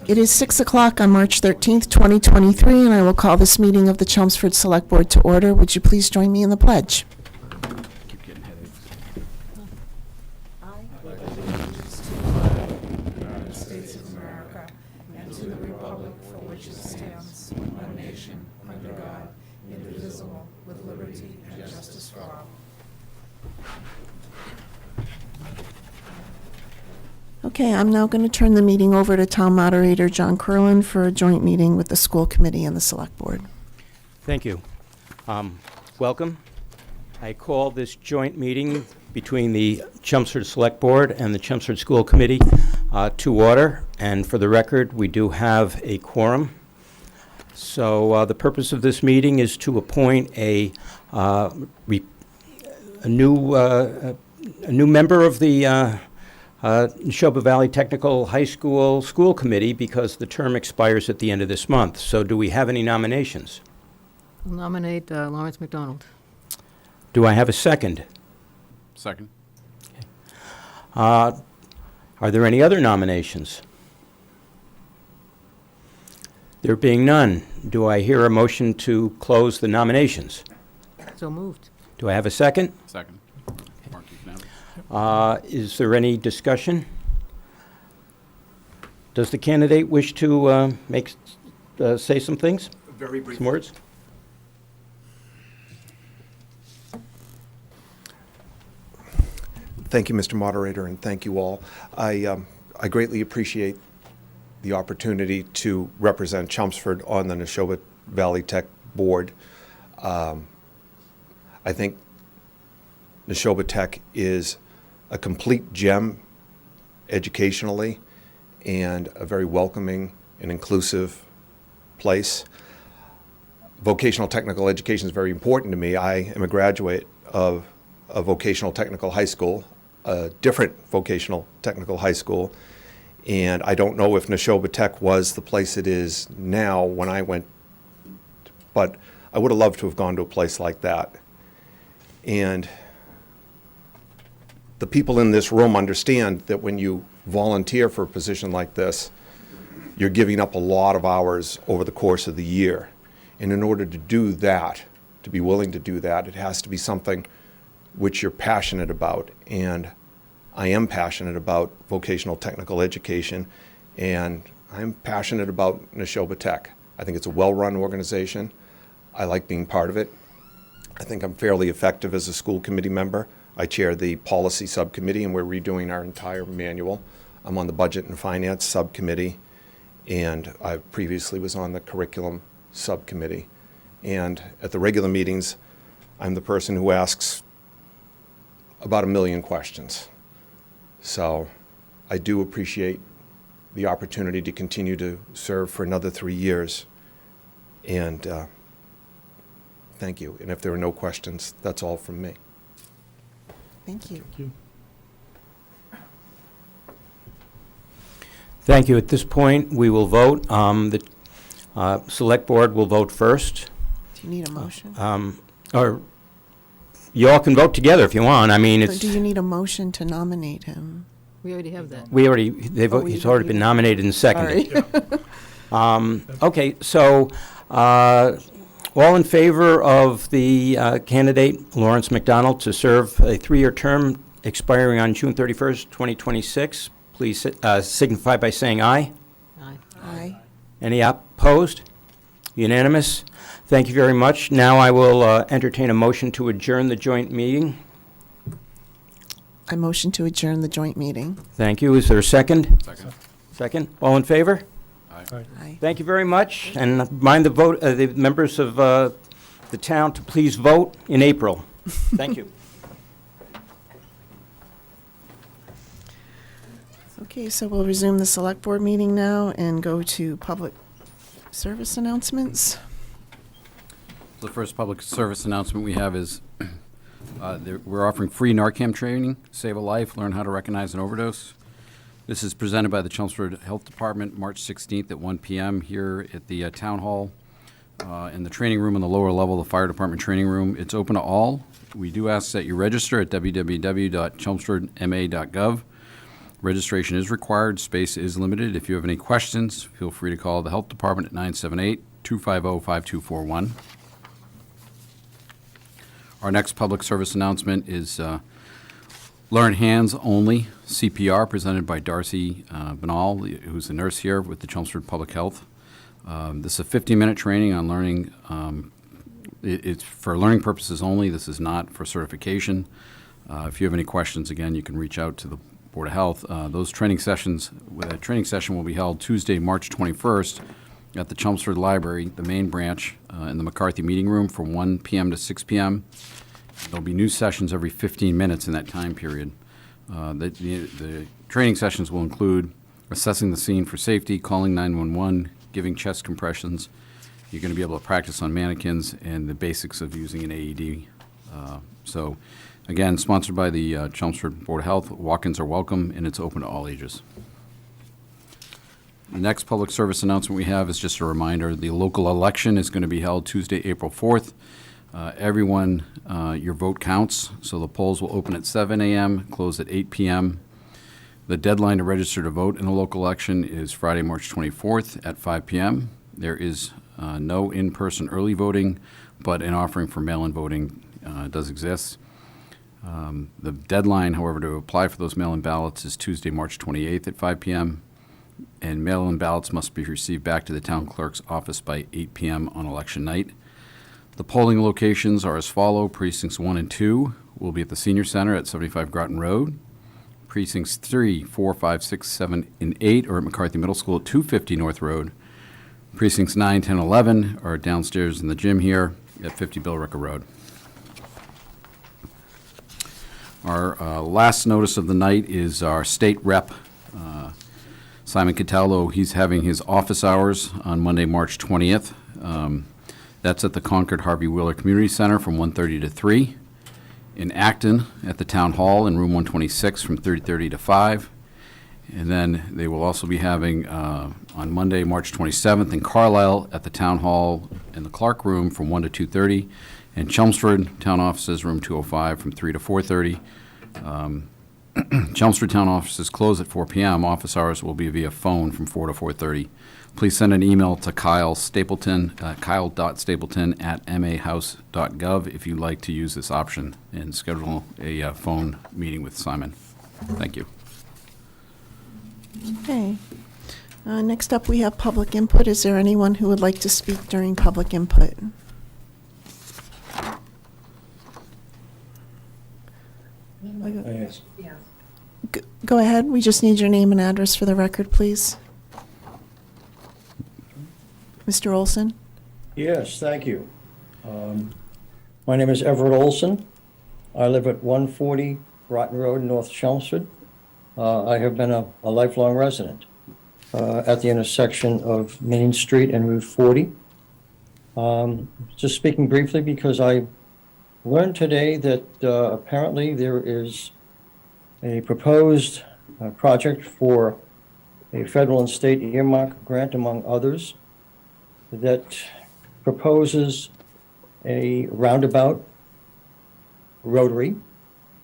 It is 6 o'clock on March 13th, 2023, and I will call this meeting of the Chelmsford Select Board to order. Would you please join me in the pledge? Keep getting headaches. I pledge allegiance to the flag of the United States of America and to the republic for which it stands, one nation, under God, indivisible, with liberty and justice for all. Okay, I'm now going to turn the meeting over to Town Moderator John Curlin for a joint meeting with the school committee and the select board. Thank you. Welcome. I call this joint meeting between the Chelmsford Select Board and the Chelmsford School Committee to order. And for the record, we do have a quorum. So the purpose of this meeting is to appoint a new member of the Neshoba Valley Technical High School School Committee because the term expires at the end of this month. So do we have any nominations? I'll nominate Lawrence McDonald. Do I have a second? Second. Are there any other nominations? There being none, do I hear a motion to close the nominations? So moved. Do I have a second? Second. Mark, you can have it. Is there any discussion? Does the candidate wish to say some things? Very briefly. Some words? Thank you, Mr. Moderator, and thank you all. I greatly appreciate the opportunity to represent Chelmsford on the Neshoba Valley Tech Board. I think Neshoba Tech is a complete gem educationally and a very welcoming and inclusive place. Vocational technical education is very important to me. I am a graduate of a vocational technical high school, a different vocational technical high school, and I don't know if Neshoba Tech was the place it is now when I went, but I would have loved to have gone to a place like that. And the people in this room understand that when you volunteer for a position like this, you're giving up a lot of hours over the course of the year. And in order to do that, to be willing to do that, it has to be something which you're passionate about. And I am passionate about vocational technical education, and I'm passionate about Neshoba Tech. I think it's a well-run organization. I like being part of it. I think I'm fairly effective as a school committee member. I chair the policy subcommittee, and we're redoing our entire manual. I'm on the budget and finance subcommittee, and I previously was on the curriculum subcommittee. And at the regular meetings, I'm the person who asks about 1 million questions. So I do appreciate the opportunity to continue to serve for another 3 years. And thank you. And if there are no questions, that's all from me. Thank you. Thank you. At this point, we will vote. The Select Board will vote first. Do you need a motion? Or you all can vote together if you want. I mean, Or it's, do you need a motion to nominate him? We already have that. he's already been nominated and seconded. Sorry. Okay, so all in favor of the candidate, Lawrence McDonald, to serve a 3-year term expiring on June 31st, 2026, please signify by saying aye. Aye. Aye. Any opposed? Unanimous? Thank you very much. Now I will entertain a motion to adjourn the joint meeting. I motion to adjourn the joint meeting. Thank you. Is there a second? Second. Second? All in favor? Aye. Aye. Thank you very much, and remind the members of the town to please vote in April. Thank you. Okay, so we'll resume the select board meeting now and go to public service announcements. The first public service announcement we have is we're offering free Narcan training, Save a Life, Learn How to Recognize an Overdose. This is presented by the Chelmsford Health Department, March 16th at 1 p.m. here at the Town Hall in the training room on the lower level, the Fire Department training room. It's open to all. We do ask that you register at www.chelmsfordma.gov. Registration is required, space is limited. If you have any questions, feel free to call the Health Department at 978-250-5241. Our next public service announcement is Learn Hands Only CPR, presented by Darcy Banal, who's a nurse here with the Chelmsford Public Health. This is a 15-minute training on learning. It's for learning purposes only. This is not for certification. If you have any questions, again, you can reach out to the Board of Health. That training session will be held Tuesday, March 21st at the Chelmsford Library, the main branch, in the McCarthy Meeting Room from 1 p.m. to 6 p.m. There'll be new sessions every 15 minutes in that time period. The training sessions will include assessing the scene for safety, calling 911, giving chest compressions. You're going to be able to practice on mannequins and the basics of using an AED. Again, sponsored by the Chelmsford Board of Health. Walk-ins are welcome, and it's open to all ages. The next public service announcement we have is just a reminder. The local election is going to be held Tuesday, April 4th. Everyone, your vote counts, so the polls will open at 7 a.m., close at 8 p.m. The deadline to register to vote in the local election is Friday, March 24th at 5 p.m. There is no in-person early voting, but an offering for mail-in voting does exist. The deadline, however, to apply for those mail-in ballots is Tuesday, March 28th at 5 p.m., and mail-in ballots must be received back to the town clerk's office by 8 p.m. on election night. The polling locations are as follow. Precincts 1 and 2 will be at the Senior Center at 75 Groton Road. Precincts 3, 4, 5, 6, 7, and 8 are at McCarthy Middle School at 250 North Road. Precincts 9, 10, 11 are downstairs in the gym here at 50 Billerica Road. Our last notice of the night is our state rep, Simon Cataldo. He's having his office hours on Monday, March 20th. That's at the Concord Harvey Wheeler Community Center from 1:30 to 3. In Acton at the Town Hall in room 126 from 3:30 to 5. And then they will also be having on Monday, March 27th in Carlisle at the Town Hall in the Clark Room from 1 to 2:30. And Chelmsford Town Offices, room 205 from 3 to 4:30. Chelmsford Town Offices close at 4 p.m. Office hours will be via phone from 4 to 4:30. Please send an email to Kyle Stapleton, kyle.stapleton@mahouse.gov if you'd like to use this option and schedule a phone meeting with Simon. Thank you. Okay. Next up, we have public input. Is there anyone who would like to speak during public input? Yes. Go ahead. We just need your name and address for the record, please. Mr. Olson? Yes, thank you. My name is Everett Olson. I live at 140 Groton Road, North Chelmsford. I have been a lifelong resident at the intersection of Main Street and Route 40. Just speaking briefly because I learned today that apparently there is a proposed project for a federal and state earmark grant, among others, that proposes a roundabout rotary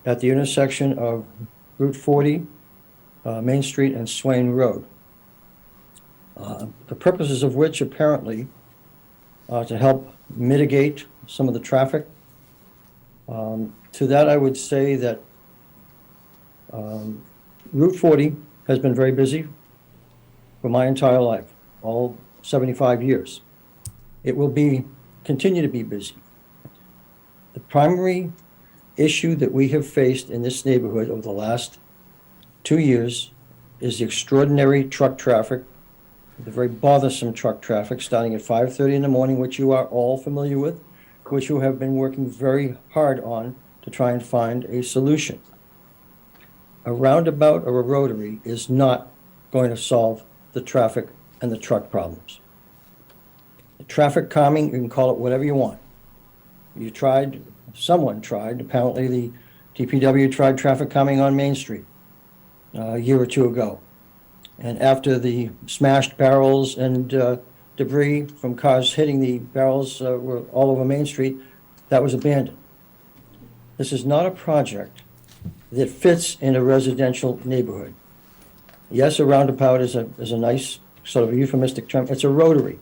at the intersection of Route 40, Main Street, and Swain Road. The purposes of which apparently to help mitigate some of the traffic. To that, I would say that Route 40 has been very busy for my entire life, all 75 years. It will continue to be busy. The primary issue that we have faced in this neighborhood over the last 2 years is the extraordinary truck traffic, the very bothersome truck traffic starting at 5:30 in the morning, which you are all familiar with, which you have been working very hard on to try and find a solution. A roundabout or a rotary is not going to solve the traffic and the truck problems. The traffic calming, you can call it whatever you want. Someone tried, apparently the DPW tried traffic calming on Main Street a year or two ago. And after the smashed barrels and debris from cars hitting the barrels were all over Main Street, that was abandoned. This is not a project that fits in a residential neighborhood. Yes, a roundabout is a nice sort of euphemistic term. It's a rotary.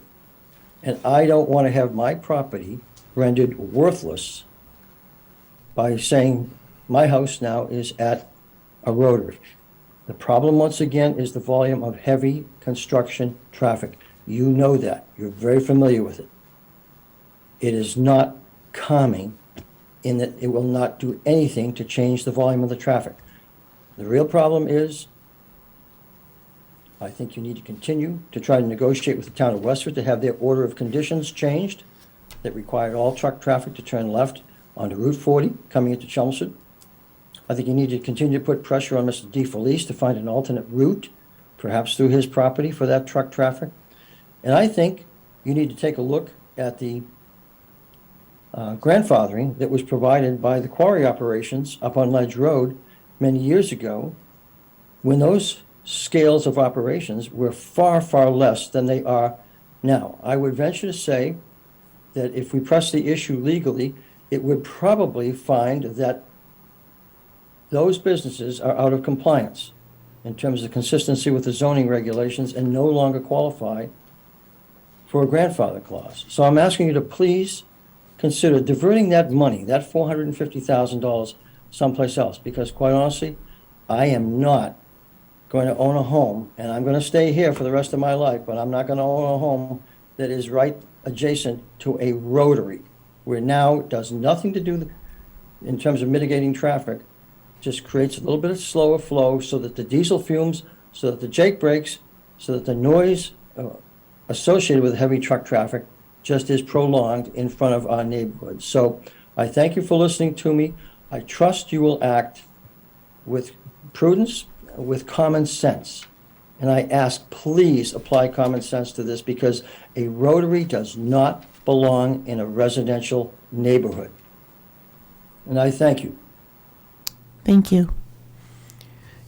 And I don't want to have my property rendered worthless by saying my house now is at a rotary. The problem, once again, is the volume of heavy construction traffic. You know that. You're very familiar with it. It is not calming in that it will not do anything to change the volume of the traffic. The real problem is, I think you need to continue to try to negotiate with the town of Westford to have their order of conditions changed that required all truck traffic to turn left onto Route 40 coming into Chelmsford. I think you need to continue to put pressure on Mr. DeFelice to find an alternate route, perhaps through his property for that truck traffic. And I think you need to take a look at the grandfathering that was provided by the quarry operations up on Ledge Road many years ago, when those scales of operations were far, far less than they are now. I would venture to say that if we press the issue legally, it would probably find that those businesses are out of compliance in terms of consistency with the zoning regulations and no longer qualify for a grandfather clause. So I'm asking you to please consider diverting that money, that $450,000, someplace else, because quite honestly, I am not going to own a home, and I'm going to stay here for the rest of my life, but I'm not going to own a home that is right adjacent to a rotary, where now it does nothing to do in terms of mitigating traffic, just creates a little bit of slower flow so that the diesel fumes, so that the Jake brakes, so that the noise associated with heavy truck traffic just is prolonged in front of our neighborhood. So I thank you for listening to me. I trust you will act with prudence, with common sense. And I ask, please apply common sense to this, because a rotary does not belong in a residential neighborhood. And I thank you. Thank you.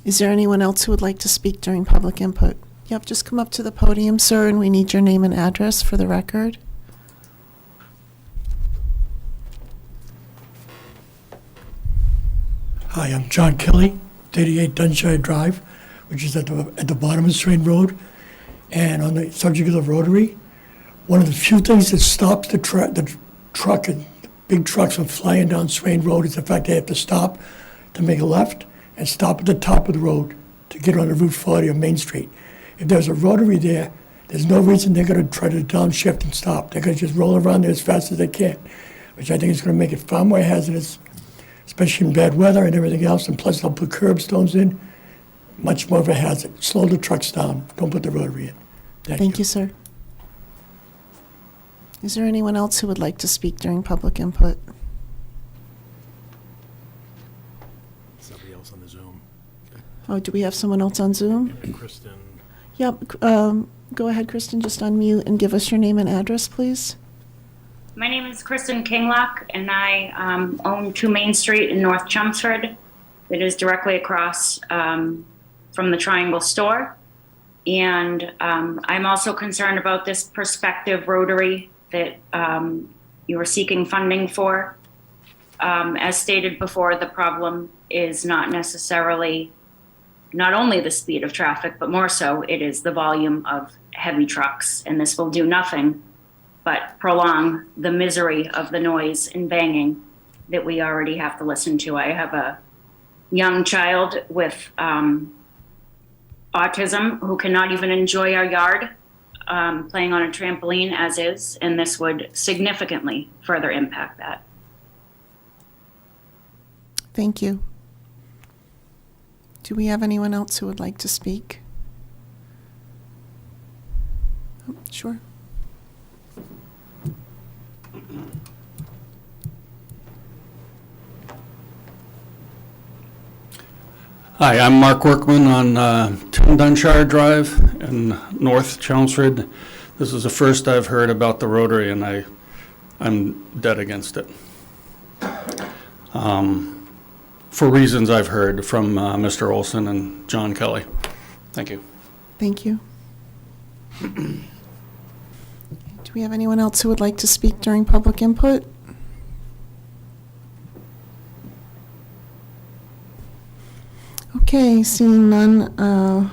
Is there anyone else who would like to speak during public input? Yep, just come up to the podium, sir, and we need your name and address for the record. Hi, I'm John Kelly, 88 Dunshire Drive, which is at the bottom of Swain Road. And on the subject of the rotary, one of the few things that stops the truck and big trucks from flying down Swain Road is the fact they have to stop to make a left and stop at the top of the road to get on the Route 40 or Main Street. If there's a rotary there, there's no reason they're going to try to downshift and stop. They're going to just roll around there as fast as they can, which I think is going to make it far more hazardous, especially in bad weather and everything else. And plus, they'll put curbstones in, much more of a hazard. Slow the trucks down. Don't put the rotary in. Thank you, sir. Is there anyone else who would like to speak during public input? Somebody else on the Zoom. Oh, do we have someone else on Zoom? Kristen. Yep. Go ahead, Kristen, just unmute and give us your name and address, please. My name is Kristen Kinglock, and I own 2 Main Street in North Chelmsford. It is directly across from the Triangle store. And I'm also concerned about this prospective rotary that you are seeking funding for. As stated before, the problem is not necessarily not only the speed of traffic, but more so it is the volume of heavy trucks. And this will do nothing but prolong the misery of the noise and banging that we already have to listen to. I have a young child with autism who cannot even enjoy our yard playing on a trampoline as is, and this would significantly further impact that. Thank you. Do we have anyone else who would like to speak? Oh, sure. Hi, I'm Mark Workman on 10 Dunshire Drive in North Chelmsford. This is the first I've heard about the Rotary, and I'm dead against it. For reasons I've heard from Mr. Olson and John Kelly. Thank you. Thank you. Do we have anyone else who would like to speak during public input? Okay. Okay, seeing none,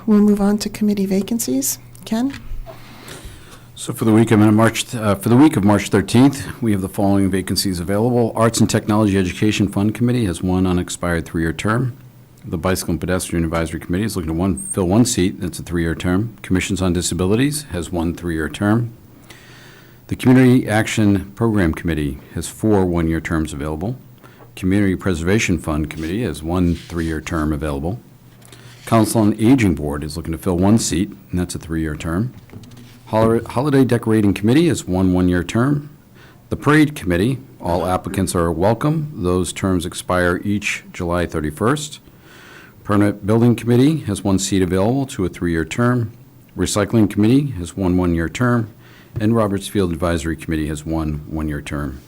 we'll move on to committee vacancies. Ken? So for the week of March 13th, we have the following vacancies available. Arts and Technology Education Fund Committee has one unexpired 3-year term. The Bicycle and Pedestrian Advisory Committee is looking to fill one seat. That's a 3-year term. Commissions on Disabilities has one 3-year term. The Community Action Program Committee has 4 one-year terms available. Community Preservation Fund Committee has one 3-year term available. Council on Aging Board is looking to fill one seat, and that's a 3-year term. Holiday Decorating Committee has one 1-year term. The Parade Committee, all applicants are welcome. Those terms expire each July 31st. Permanent Building Committee has one seat available to a 3-year term. Recycling Committee has one 1-year term. And Roberts Field Advisory Committee has one 1-year term.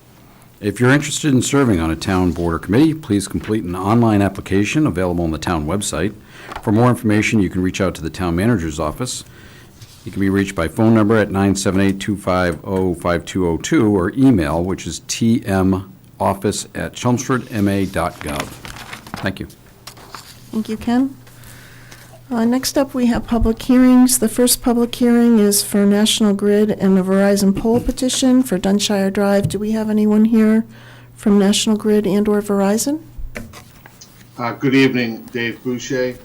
If you're interested in serving on a town board or committee, please complete an online application available on the town website. For more information, you can reach out to the town manager's office. You can be reached by phone number at 978-250-5202 or email, which is tmoffice@chelmsfordma.gov. Thank you. Thank you, Ken. Next up, we have public hearings. The first public hearing is for National Grid and a Verizon poll petition for Dunshire Drive. Do we have anyone here from National Grid and/or Verizon? Good evening, Dave Boucher,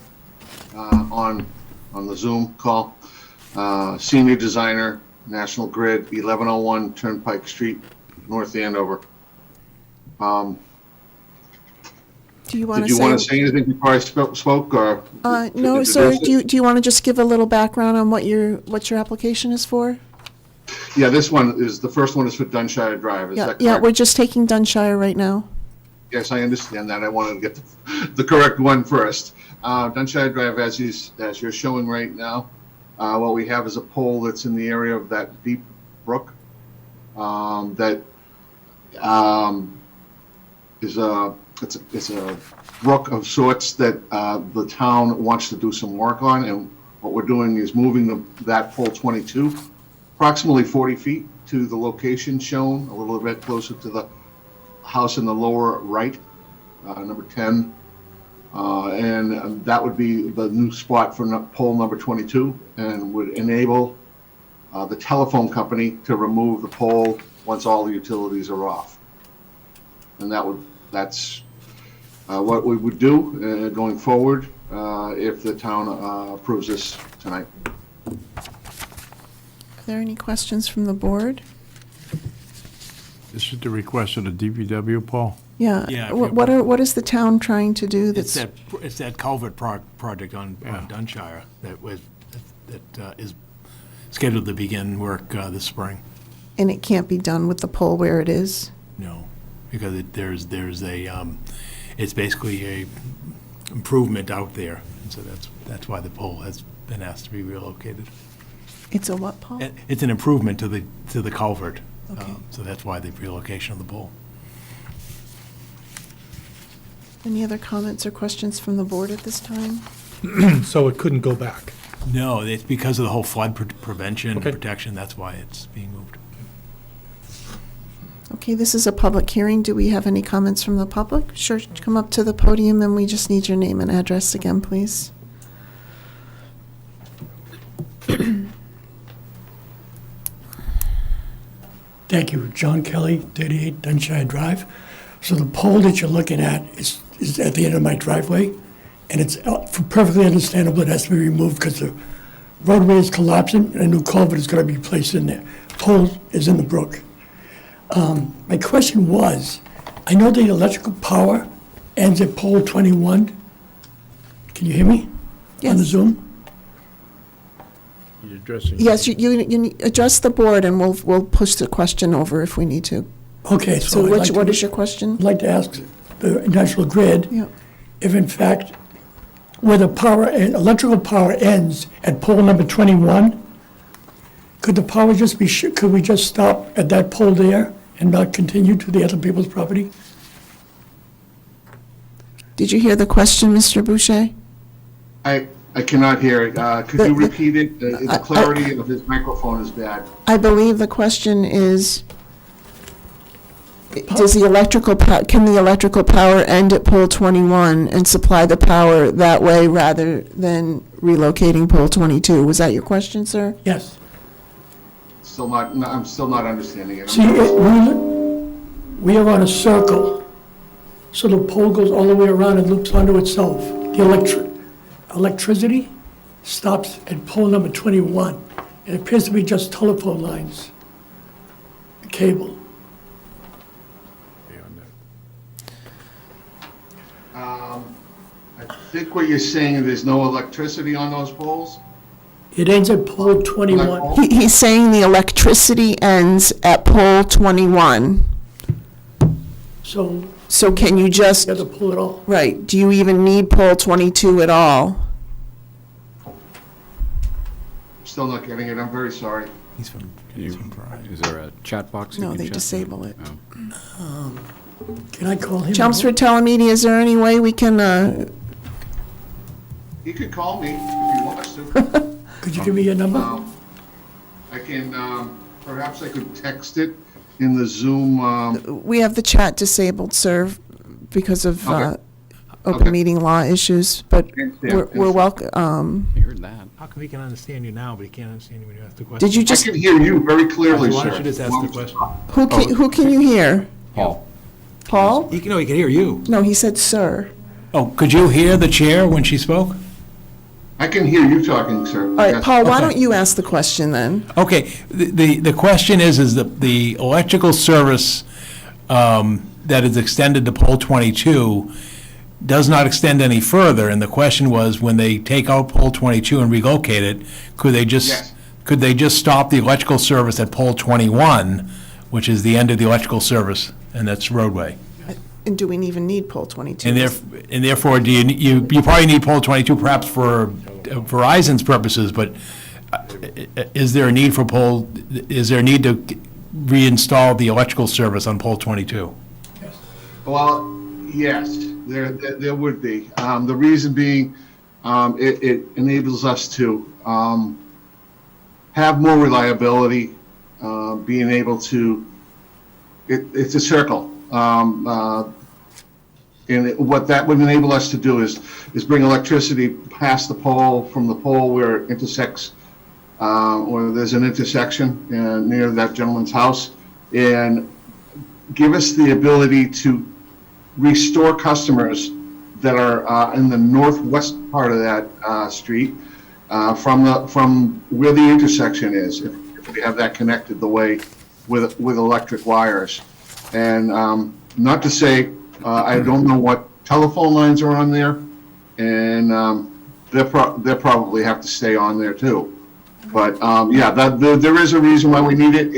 on the Zoom call. Senior designer, National Grid, 1101 Turnpike Street, North Andover. Do you want Did you want to say anything before I spoke, or? No, sir. Do you want to just give a little background on what your application is for? Yeah, the first one is for Dunshire Drive, is that correct? Yeah, we're just taking Dunshire right now. Yes, I understand that. I wanted to get the correct one first. Dunshire Drive, as you're showing right now, what we have is a pole that's in the area of that deep brook that it's a brook of sorts that the town wants to do some work on, and what we're doing is moving that pole 22, approximately 40 feet to the location shown, a little bit closer to the house in the lower right, number 10, and that would be the new spot for pole number 22, and would enable the telephone company to remove the pole once all the utilities are off. And that's what we would do going forward if the town approves this tonight. Are there any questions from the board? This is the request of the DPW, Paul? Yeah. Yeah, What is the town trying to do It's that's? that culvert project on Dunshire that is scheduled to begin work this spring. And it can't be done with the pole where it is? No, because it's basically a improvement out there, and so that's why the pole has been asked to be relocated. It's a what pole? It's an improvement to the culvert, Okay. so that's why the relocation of the pole. Any other comments or questions from the board at this time? So it couldn't go back? No, it's because of the whole flood prevention and Okay. protection. That's why it's being moved. Okay, this is a public hearing. Do we have any comments from the public? Sure, come up to the podium, and we just need your name and address again, please. Thank you. John Kelly, 38 Dunshire Drive. So the pole that you're looking at is at the end of my driveway, and it's perfectly understandable it has to be removed because the roadway is collapsing and a new culvert is going to be placed in there. Pole is in the brook. My question was, I know the electrical power ends at pole 21. Can you hear me? On the Yes. Zoom? You're addressing. Yes, you address the board, and we'll push the question over if we need to. Okay, So I'd like what to- is your question? I'd like to ask the National Grid Yeah. if in fact, where the electrical power ends at pole number 21, could the power just be, could we just stop at that pole there and not continue to the other people's property? Did you hear the question, Mr. Boucher? I cannot hear it. Could you repeat it? The I- clarity of his microphone is bad. I believe the question is Does the can the electrical power end at pole 21 and supply the power that way rather than relocating pole 22? Was that your question, sir? Yes. I'm still not understanding it. See, we are on a circle, so the pole goes all the way around and loops onto itself. The electricity stops at pole number 21. It appears to be just telephone lines, the cable. I think what you're saying is there's no electricity on those poles? It ends at pole 21. He's saying the electricity ends at pole 21. So can you just, You have to pull it all. right, do you even need pole 22 at all? Still not getting it, I'm very sorry. He's from Is there a chat box? you No, can they chat? disable it. Oh. Can I call him? Chelmsford Telemedia, is there any way we can, He could call me if he wants to. Could you give me your number? I can, perhaps I could text it in the Zoom, we have the chat disabled, sir, because of Okay. open Okay. meeting law issues, but Understand, we're welcome. I heard that. How come he can understand you now, but he can't understand you when you ask the question? Did you I just, can hear you very clearly, Why sir. don't you just ask the question? who can you hear? Paul. Paul? He can hear you. No, he said sir. Oh, could you hear the chair when she spoke? I can hear you talking, sir. All right, Yes. Paul, why Okay. don't you ask the question then? Okay, the question is that the electrical service that is extended to pole 22 does not extend any further, and the question was, when they take out pole 22 and relocate it, could they Yes. just stop the electrical service at pole 21, which is the end of the electrical service, and that's roadway? And do we even need pole 22? And therefore, do you probably need pole 22 perhaps for Verizon's purposes, but is there a need to reinstall the electrical service on pole 22? Well, yes, there would be. The reason being, it enables us to have more reliability, being able to, it's a circle. And what that would enable us to do is bring electricity past the pole, from the pole where it intersects, or there's an intersection near that gentleman's house, and give us the ability to restore customers that are in the northwest part of that street, from where the intersection is, if we have that connected the way with electric wires. And not to say, I don't know what telephone lines are on there, and they'll probably have to stay on there too. But yeah, there is a reason why we need it.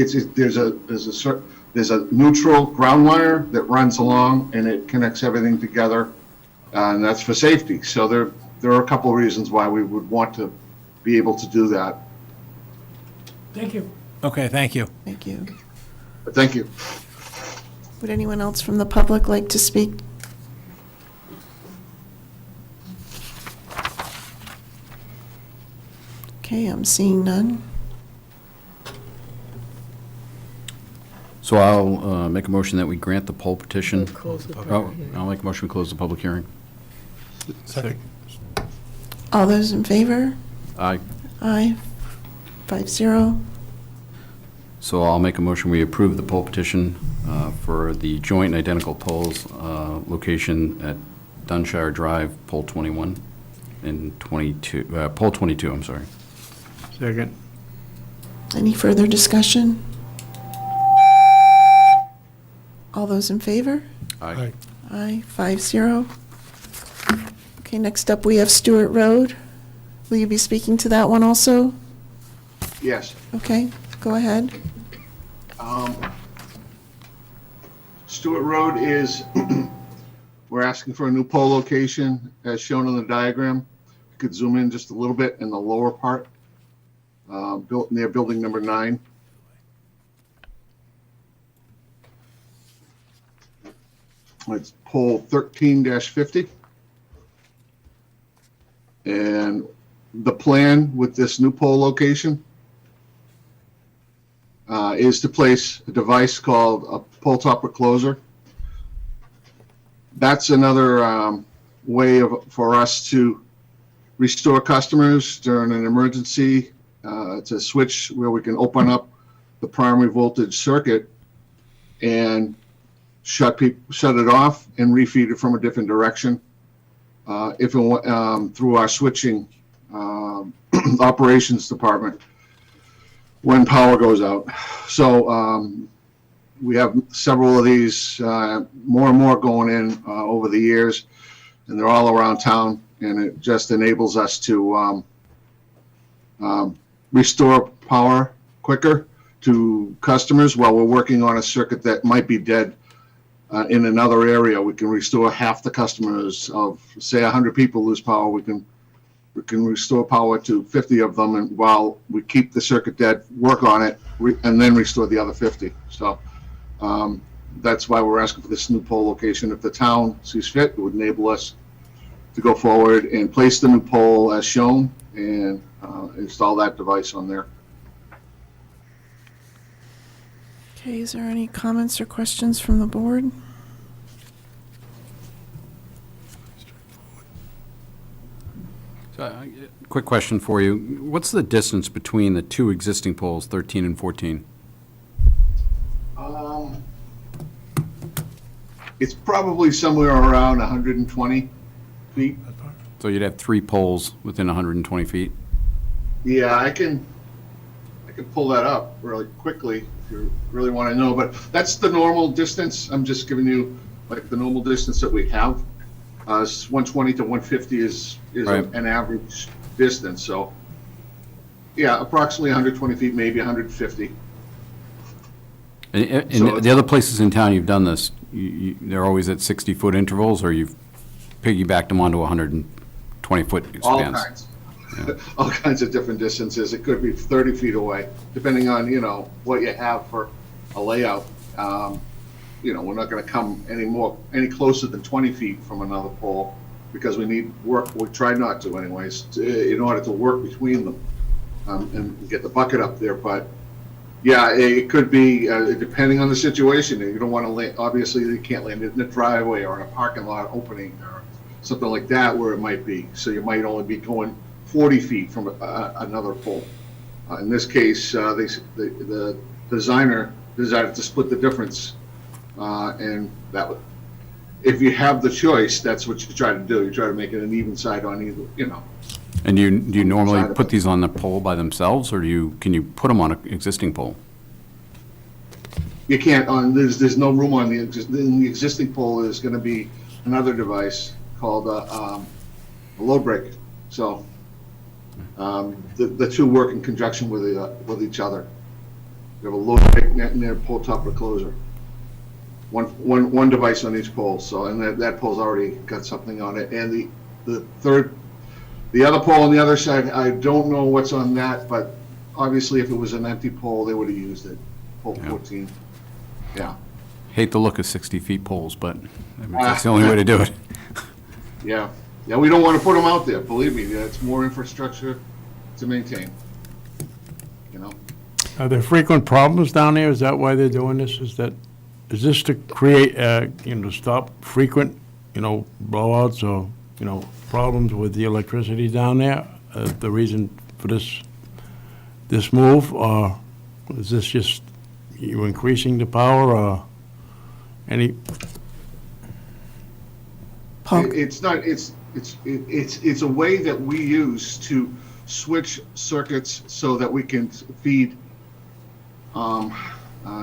There's a neutral ground wire that runs along, and it connects everything together, and that's for safety. So there are a couple of reasons why we would want to be able to do that. Thank you. Okay, thank you. Thank you. But thank you. Would anyone else from the public like to speak? Okay, I'm seeing none. So I'll make a motion that we grant the poll petition. Close the Oh, public hearing. I'll make a motion to close the public hearing. Second. All those in favor? Aye. Aye. 5-0. So I'll make a motion, we approve the poll petition for the joint and identical polls location at Dunshire Drive, pole 21, and 22, pole 22, I'm sorry. Second. Any further discussion? All those in favor? Aye. Aye, 5-0. Okay, next up, we have Stewart Road. Will you be speaking to that one also? Yes. Okay, go ahead. Stewart Road is, we're asking for a new pole location as shown on the diagram. You could zoom in just a little bit in the lower part, built near building number 9. It's pole 13-50. And the plan with this new pole location is to place a device called pull top recloser. That's another way for us to restore customers during an emergency. It's a switch where we can open up the primary voltage circuit and shut it off and refeed it from a different direction. Through our switching operations department when power goes out. So we have several of these, more and more going in over the years, and they're all around town, and it just enables us to restore power quicker to customers while we're working on a circuit that might be dead in another area. We can restore half the customers of, say, 100 people lose power. We can restore power to 50 of them, and while we keep the circuit dead, work on it, and then restore the other 50. So that's why we're asking for this new pole location. If the town sees fit, it would enable us to go forward and place the new pole as shown and install that device on there. Okay, is there any comments or questions from the board? So, quick question for you. What's the distance between the two existing poles, 13 and 14? It's probably somewhere around 120 feet. So you'd have 3 poles within 120 feet? Yeah, I can pull that up really quickly if you really want to know, but that's the normal distance. I'm just giving you like the normal distance that we have. 120 to 150 is right. An average distance. So yeah, approximately 120 feet, maybe 150. And So the other places in town you've done this, they're always at 60-foot intervals, or you've piggybacked them onto 120-foot expanse? All kinds. Yeah. All kinds of different distances. It could be 30 feet away, depending on, what you have for a layout. We're not going to come any closer than 20 feet from another pole because we need work. We try not to anyways, in order to work between them and get the bucket up there. But yeah, it could be, depending on the situation. You don't want to land, obviously you can't land it in a driveway or in a parking lot opening or something like that where it might be. So you might only be going 40 feet from another pole. In this case, the designer decided to split the difference, and that would, if you have the choice, that's what you try to do. You try to make it an even side on either, And do you normally put these on the pole by themselves, or can you put them on an existing pole? You can't. There's no room on the existing pole. Is going to be another device called a load break. So the two work in conjunction with each other. You have a load break and a pole top recloser. One device on each pole. So and that pole's already got something on it. And the other pole on the other side, I don't know what's on that, but obviously if it was an empty pole, they would have used it. Pole 14. Yeah. Hate the look of 60-feet poles, but that's the only way to do it. Yeah. Yeah, we don't want to put them out there, believe me. It's more infrastructure to maintain. Are there frequent problems down there? Is that why they're doing this? Is this to create, stop frequent, blowouts or, problems with the electricity down there? The reason for this move, or is this just you increasing the power, or any? It's not. It's a way that we use to switch circuits so that we can feed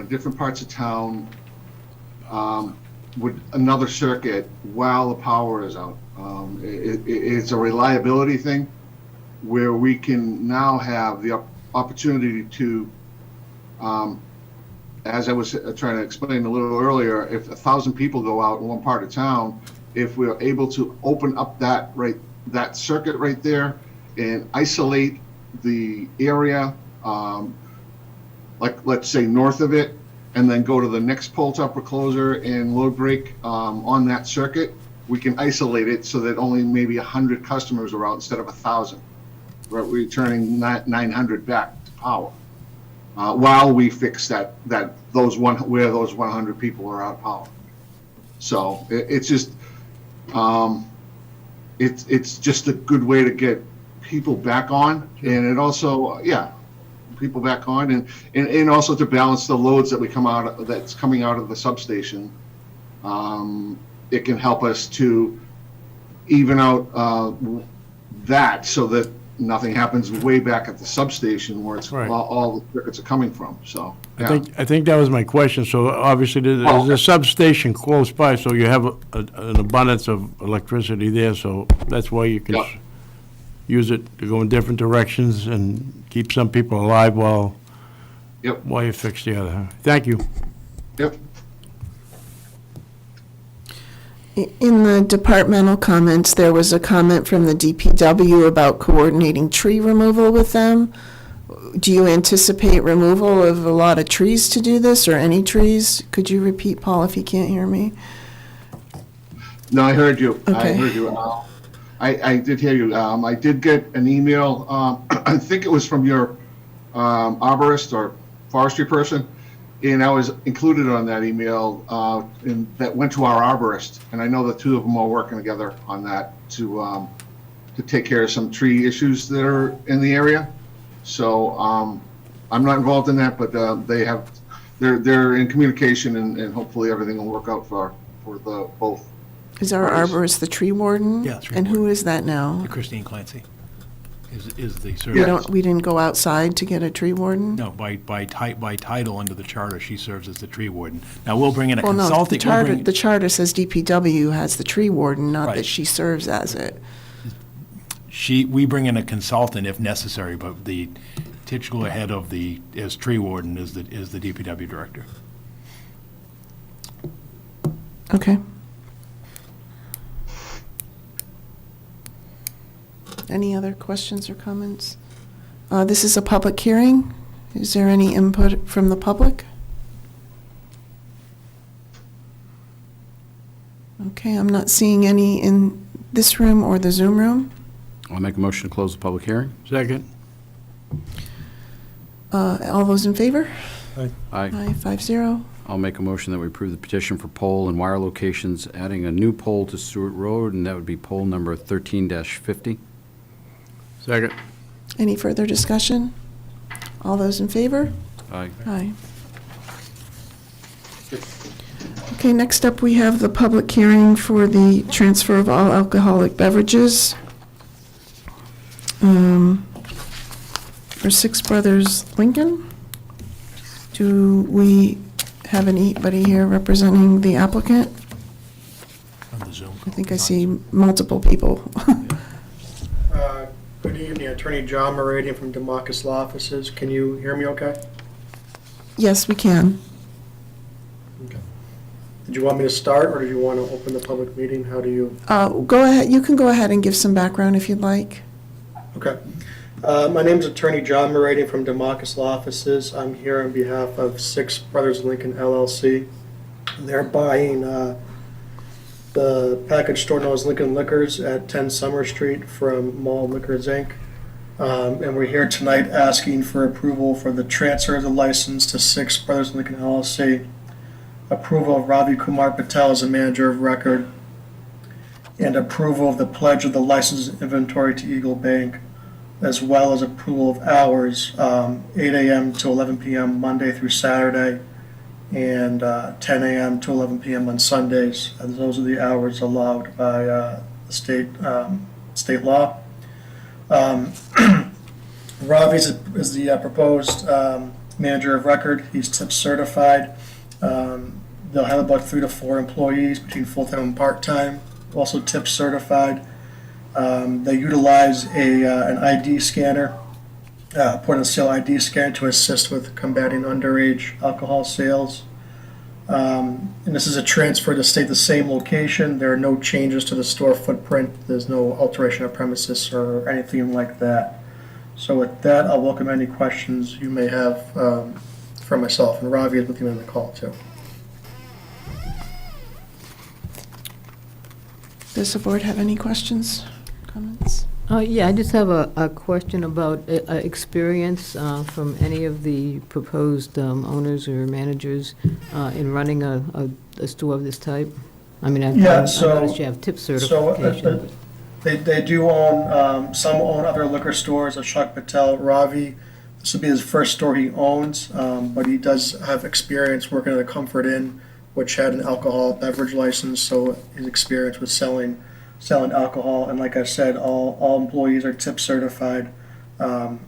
different parts of town with another circuit while the power is out. It's a reliability thing where we can now have the opportunity to, as I was trying to explain a little earlier, if 1,000 people go out in one part of town, if we're able to open up that circuit right there and isolate the area, like let's say north of it, and then go to the next pole top recloser and load break on that circuit, we can isolate it so that only maybe 100 customers are out instead of 1,000. We're returning 900 back to power. while we fix those 100 people are out of power. So it's just it's just a good way to get people back on, and it also people back on, and also to balance the loads that's coming out of the substation. It can help us to even out that, so that nothing happens way back at the substation where it's Right. all the circuits are coming from. So I think that was my question. So obviously, there's a substation close by, so you have an abundance of electricity there, so that's why you can Yep. use it to go in different directions and keep some people alive while you fix the other. Thank you. Yep. In the departmental comments, there was a comment from the DPW about coordinating tree removal with them. Do you anticipate removal of a lot of trees to do this, or any trees? Could you repeat, Paul, if you can't hear me? No, I heard you. I Okay. heard you. I did hear you. I did get an email. I think it was from your arborist or forestry person, and I was included on that email, and that went to our arborist. And I know the two of them are working together on that to take care of some tree issues that are in the area. So I'm not involved in that, but they're in communication, and hopefully everything will work out for the both. Is our arborist the tree warden? Yeah, tree And who is that now? Christine Clancy is the service. We didn't go outside to get a tree warden? No, by title under the charter, she serves as the tree warden. Now, we'll bring in a Well, no, consultant. the charter says DPW has the tree warden, not Right. that she serves as it. We bring in a consultant if necessary, but the titular head of as tree warden is the DPW director. Okay. Any other questions or comments? This is a public hearing. Is there any input from the public? Okay, I'm not seeing any in this room or the Zoom room. I'll make a motion to close the public hearing. Second. All those in favor? Aye. Aye, 5-0. I'll make a motion that we approve the petition for pole and wire locations, adding a new pole to Stewart Road, and that would be pole number 13-50. Second. Any further discussion? All those in favor? Aye. Aye. Okay, next up, we have the public hearing for the transfer of all alcoholic beverages for Six Brothers Lincoln. Do we have anybody here representing the applicant? On the Zoom. I think I see multiple people. Good evening, Attorney John Moradian from Democus Law Offices. Can you hear me okay? Yes, we can. Okay. Did you want me to start, or did you want to open the public meeting? How do you? Go ahead, you can go ahead and give some background if you'd like. Okay. My name is Attorney John Moradian from Democus Law Offices. I'm here on behalf of Six Brothers Lincoln LLC. They're buying the package store known as Lincoln Liquors at 10 Summer Street from Mall Liquors, Inc. And we're here tonight asking for approval for the transfer of the license to Six Brothers Lincoln LLC, approval of Ravi Kumar Patel as a manager of record, and approval of the pledge of the license inventory to Eagle Bank, as well as approval of hours, 8 a.m. to 11 p.m. Monday through Saturday, and 10 a.m. to 11 p.m. on Sundays. And those are the hours allowed by the state law. Ravi is the proposed manager of record. He's tip certified. They'll have about 3 to 4 employees between full-time and part-time. Also tip certified. They utilize an ID scanner, point-of-sale ID scanner, to assist with combating underage alcohol sales. And this is a transfer to stay at the same location. There are no changes to the store footprint. There's no alteration of premises or anything like that. So with that, I'll welcome any questions you may have for myself. And Ravi is with you on the call, too. Does the board have any questions, comments? Yeah, I just have a question about experience from any of the proposed owners or managers in running a store of this type. I mean, I noticed you have tip certification. They do own, some own other liquor stores, Ashok Patel, Ravi. This will be his first store he owns, but he does have experience working at a Comfort Inn, which had an alcohol beverage license, so his experience with selling alcohol. And like I said, all employees are tip certified, and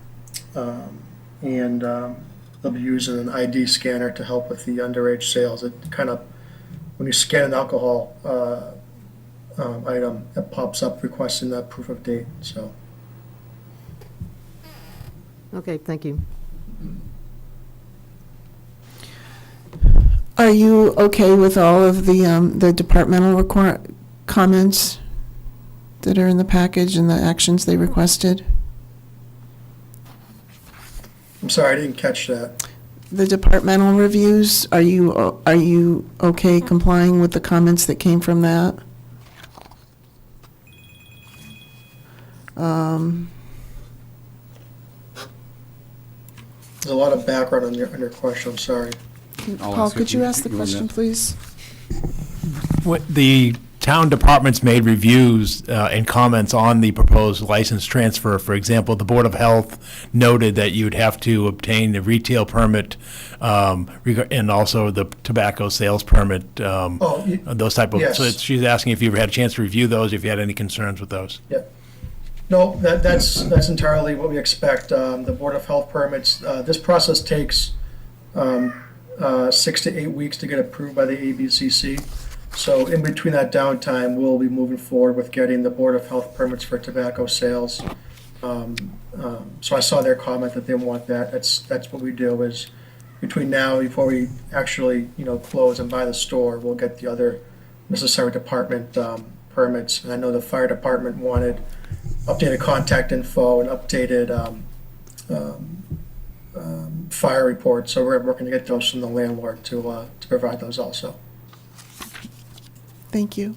they'll be using an ID scanner to help with the underage sales. It kind of, when you scan an alcohol item, it pops up requesting that proof of date, so. Okay, thank you. Are you okay with all of the departmental comments that are in the package and the actions they requested? I'm sorry, I didn't catch that. The departmental reviews, are you okay complying with the comments that came from that? There's a lot of background on your question, I'm sorry. Paul, could you ask the question, please? The town departments made reviews and comments on the proposed license transfer. For example, the Board of Health noted that you'd have to obtain the retail permit and also the tobacco sales permit, those type of. Yes. So she's asking if you've had a chance to review those, if you had any concerns with those. Yeah. No, that's entirely what we expect. The Board of Health permits, this process takes 6 to 8 weeks to get approved by the ABCC. So in between that downtime, we'll be moving forward with getting the Board of Health permits for tobacco sales. So I saw their comment that they want that. That's what we do is between now, before we actually, close and buy the store, we'll get the other necessary department permits. And I know the fire department wanted updated contact info and updated fire reports. So we're working to get those from the landlord to provide those also. Thank you.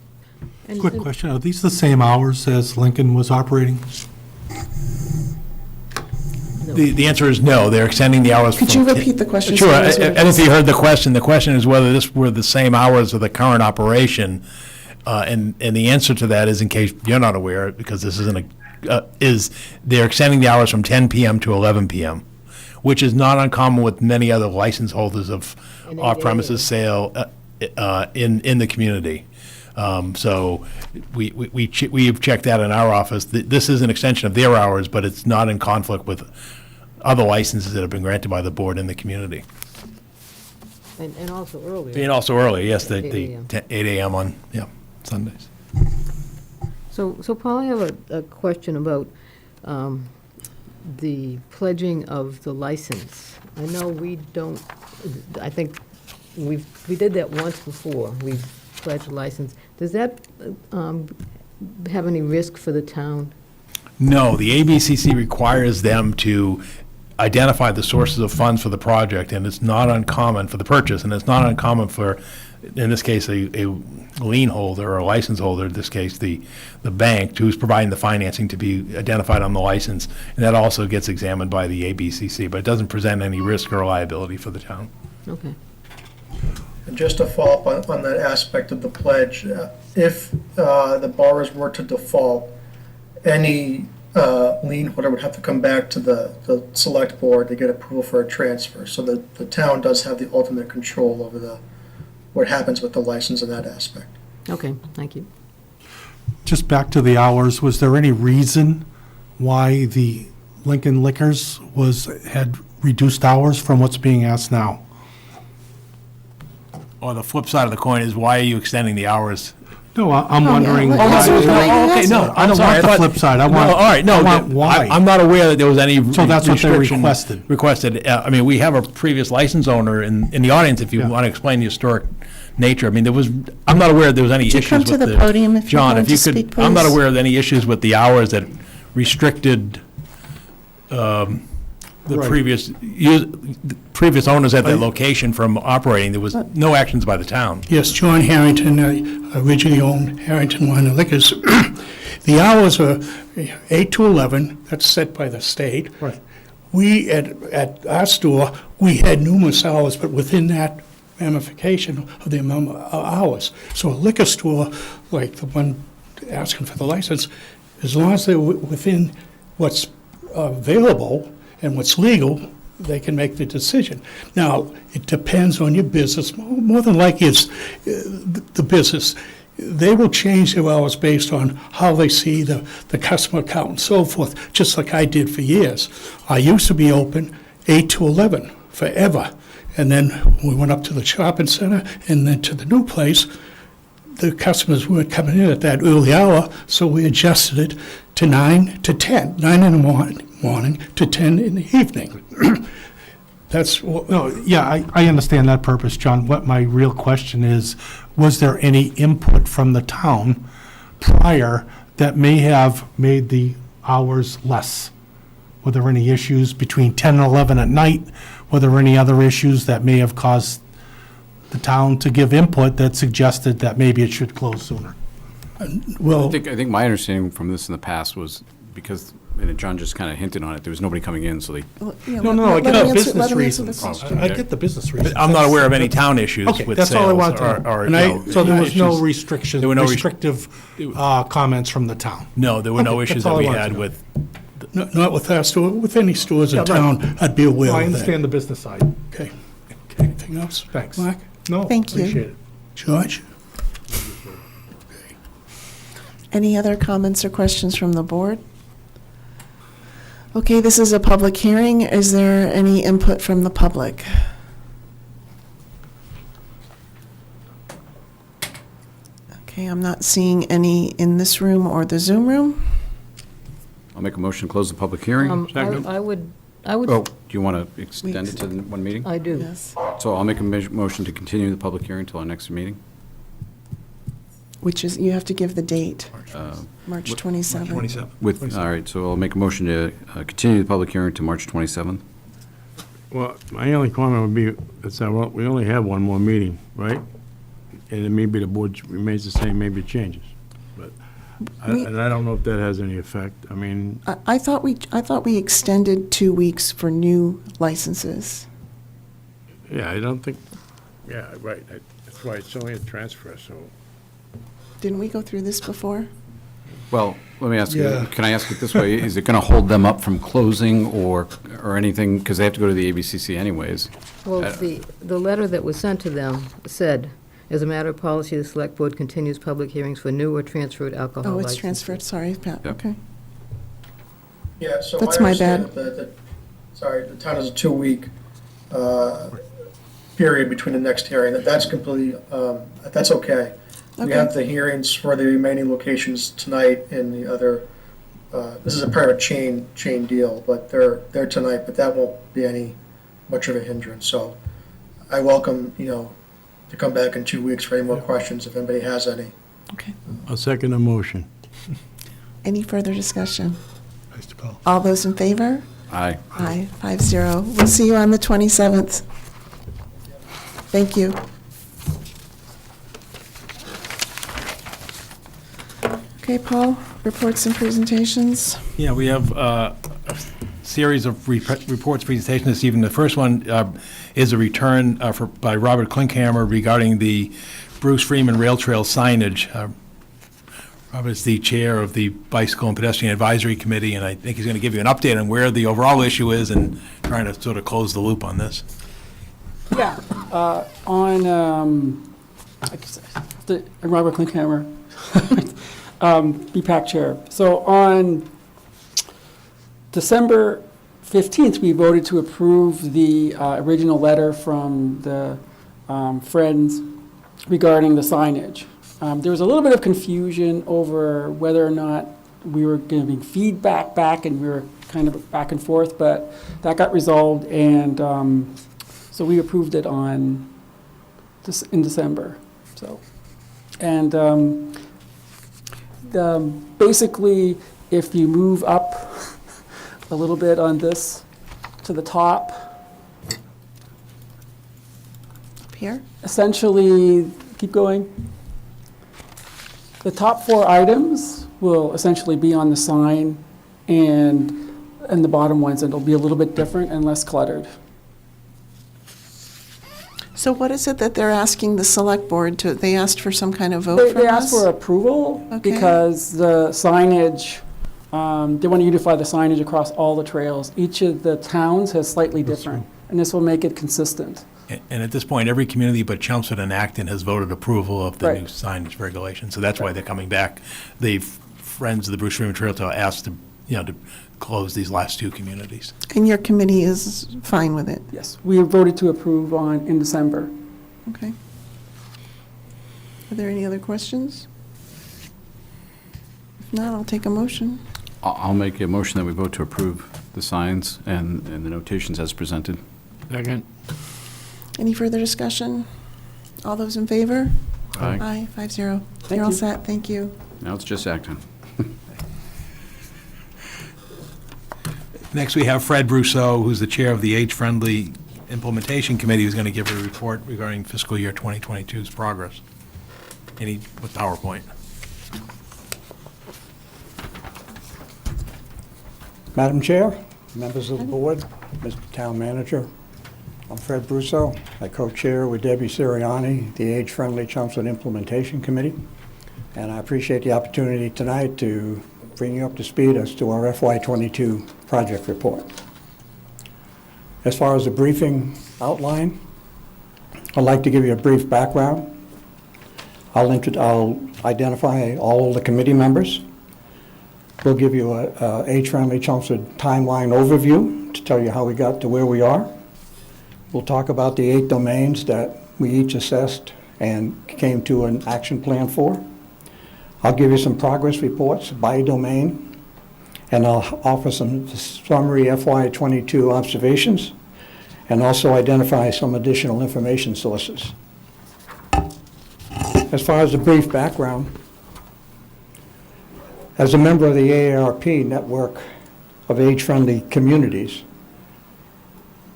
Quick question, are these the same hours as Lincoln was operating? The answer is no. They're extending the hours. Could you repeat the question? Sure. I don't know if you heard the question. The question is whether this were the same hours of the current operation. And the answer to that is, in case you're not aware, because this isn't is they're extending the hours from 10 p.m. to 11 p.m., which is not uncommon with many other license holders of off-premises sale in the community. So we've checked that in our office. This is an extension of their hours, but it's not in conflict with other licenses that have been granted by the board in the community. And also earlier. And also earlier, yes, the 8 8 a.m. on Sundays. So Paul, I have a question about the pledging of the license. I know we don't, I think we did that once before. We pledged a license. Does that have any risk for the town? No, the ABCC requires them to identify the sources of funds for the project, and it's not uncommon for the purchase, and it's not uncommon for, in this case, a lien holder or a license holder, in this case, the bank, who's providing the financing to be identified on the license, and that also gets examined by the ABCC, but it doesn't present any risk or liability for the town. Okay. And just to follow up on that aspect of the pledge, if the borrowers were to default, any lien holder would have to come back to the select board to get approval for a transfer. So the town does have the ultimate control over what happens with the license in that aspect. Okay, thank you. Just back to the hours, was there any reason why the Lincoln Liquors had reduced hours from what's being asked now? Or the flip side of the coin is, why are you extending the hours? No, I'm wondering yeah. why. Okay, no, I don't want the flip side. I want why. I'm not aware that there was any So that's what they restriction requested. I mean, we have a previous license owner in the audience, if you want to explain the historic nature. I mean, I'm not aware there was any issues with come to the podium if you're John, going if you to could, speak, I'm not please? aware of any issues with the hours that restricted the Right. previous owners at that location from operating. There was no actions by the town. Yes, John Harrington, I originally owned Harrington Wine and Liquors. The hours are 8 to 11, that's set by the state. Right. We, at our store, we had numerous hours, but within that ramification of the amount of hours. So a liquor store, like the one asking for the license, as long as they're within what's available and what's legal, they can make the decision. Now, it depends on your business. More than likely, it's the business. They will change their hours based on how they see the customer count and so forth, just like I did for years. I used to be open 8 to 11 forever. And then we went up to the shopping center and then to the new place. The customers weren't coming in at that early hour, so we adjusted it to 9 to 10, 9 in the morning to 10 in the evening. That's what, No, yeah, I understand that purpose, John. What my real question is, was there any input from the town prior that may have made the hours less? Were there any issues between 10 and 11 at night? Were there any other issues that may have caused the town to give input that suggested that maybe it should close sooner? well, I think my understanding from this in the past was because, and John just kind of hinted on it, there was nobody coming in, so they, No, I get the business let him answer the reasons. question. I get the business reasons. I'm not aware of any town issues Okay, with that's all I sales wanted to know. or, And you know, so there was no issues. restriction, There were no restrictive comments from the town? No, there were no Okay, issues that's all that we I wanted had to know. with, not with our store, with any stores in Yeah, right. town, I'd be aware Well, I of that. understand the business side. Okay. Anything else? Thanks. Mark? No, Thank you. appreciate it. George? Any other comments or questions from the board? Okay, this is a public hearing. Is there any input from the public? Okay, I'm not seeing any in this room or the Zoom room. I'll make a motion to close the public hearing. I would, Oh, do you want to extend it to the one meeting? I do. Yes. So I'll make a motion to continue the public hearing until our next meeting. Which is, you have to give the date, Uh, March 27th. With, all right, so I'll make a motion to continue the public hearing to March 27th. Well, my only comment would be, is that, well, we only have one more meeting, right? And then maybe the board remains the same, maybe it changes. But, and I don't know if that has any effect. I mean, I thought we extended 2 weeks for new licenses. yeah, I don't think, yeah, right. That's why it's only a transfer, so. Didn't we go through this before? Well, let me ask you, Yeah. can I ask it this way? Is it going to hold them up from closing or anything? Because they have to go to the ABCC anyways. Well, the letter that was sent to them said, as a matter of policy, the select board continues public hearings for new or transferred alcohol Oh, it's licenses. transferred, sorry, Pat, Yep. okay. Yeah, so That's I my understand bad. the town has a 2-week period between the next hearing. That's completely, that's okay. We Okay. have the hearings for the remaining locations tonight and the other, this is a part of a chain deal, but they're tonight, but that won't be much of a hindrance. So I welcome, to come back in 2 weeks for any more questions if anybody has any. Okay. I'll second the motion. Any further discussion? Nice to go. All those in favor? Aye. Aye, 5-0. We'll see you on the 27th. Thank you. Okay, Paul, reports and presentations. yeah, we have a series of reports, presentations this evening. The first one is a return by Robert Klinkhammer regarding the Bruce Freeman Rail Trail signage. Robert is the chair of the Bicycle and Pedestrian Advisory Committee, and I think he's going to give you an update on where the overall issue is and trying to sort of close the loop on this. Yeah, on, Robert Klinkhammer, BPAC Chair. So on December 15th, we voted to approve the original letter from the Friends regarding the signage. There was a little bit of confusion over whether or not we were going to be feedback back, and we were kind of back and forth, but that got resolved, and so we approved it in December. So, and basically, if you move up a little bit on this to the top, Up here? essentially, keep going. The top 4 items will essentially be on the sign, and the bottom ones, it'll be a little bit different and less cluttered. So what is it that they're asking the select board to, they asked for some kind of vote They from asked us? for approval Okay. because the signage, they want to unify the signage across all the trails. Each of the towns has slightly different, and this will make it consistent. And at this point, every community but Chelmsford and Acton has voted approval of the Right. new signage regulations, so that's why they're coming back. The Friends of the Bruce Freeman Trail asked to, to close these last 2 communities. And your committee is fine with it? Yes, we voted to approve in December. Okay. Are there any other questions? If not, I'll take a motion. I'll make a motion that we vote to approve the signs and the notations as presented. Second. Any further discussion? All those in favor? Aye. Aye, 5-0. Thank You're all you. set, thank you. Now it's just Acton. Next, we have Fred Brousseau, who's the chair of the Age-Friendly Implementation Committee, who's going to give a report regarding fiscal year 2022's progress. With PowerPoint. Madam Chair, members of the board, Mr. Town Manager, I'm Fred Brousseau. I co-chair with Debbie Siriani the Age-Friendly Chelmsford Implementation Committee, and I appreciate the opportunity tonight to bring you up to speed as to our FY22 project report. As far as the briefing outline, I'd like to give you a brief background. I'll identify all the committee members. We'll give you a Age-Friendly Chelmsford timeline overview to tell you how we got to where we are. We'll talk about the 8 domains that we each assessed and came to an action plan for. I'll give you some progress reports by domain, and I'll offer some summary FY22 observations, and also identify some additional information sources. As far as the brief background, as a member of the AARP network of age-friendly communities,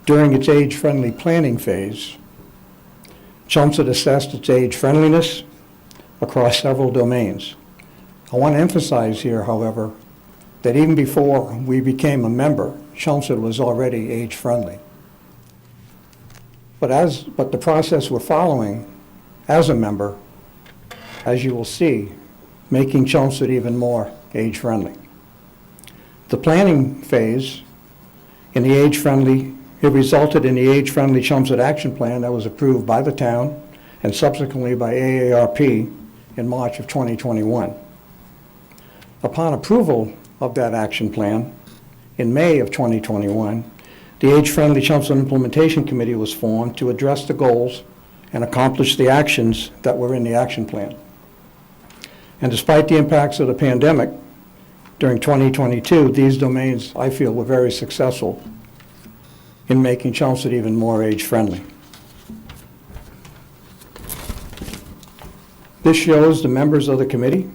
during its age-friendly planning phase, Chelmsford assessed its age-friendliness across several domains. I want to emphasize here, however, that even before we became a member, Chelmsford was already age-friendly. But the process we're following as a member, as you will see, making Chelmsford even more age-friendly. The planning phase in the age-friendly, it resulted in the age-friendly Chelmsford Action Plan that was approved by the town and subsequently by AARP in March of 2021. Upon approval of that action plan, in May of 2021, the Age-Friendly Chelmsford Implementation Committee was formed to address the goals and accomplish the actions that were in the action plan. And despite the impacts of the pandemic, during 2022, these domains, I feel, were very successful in making Chelmsford even more age-friendly. This shows the members of the committee.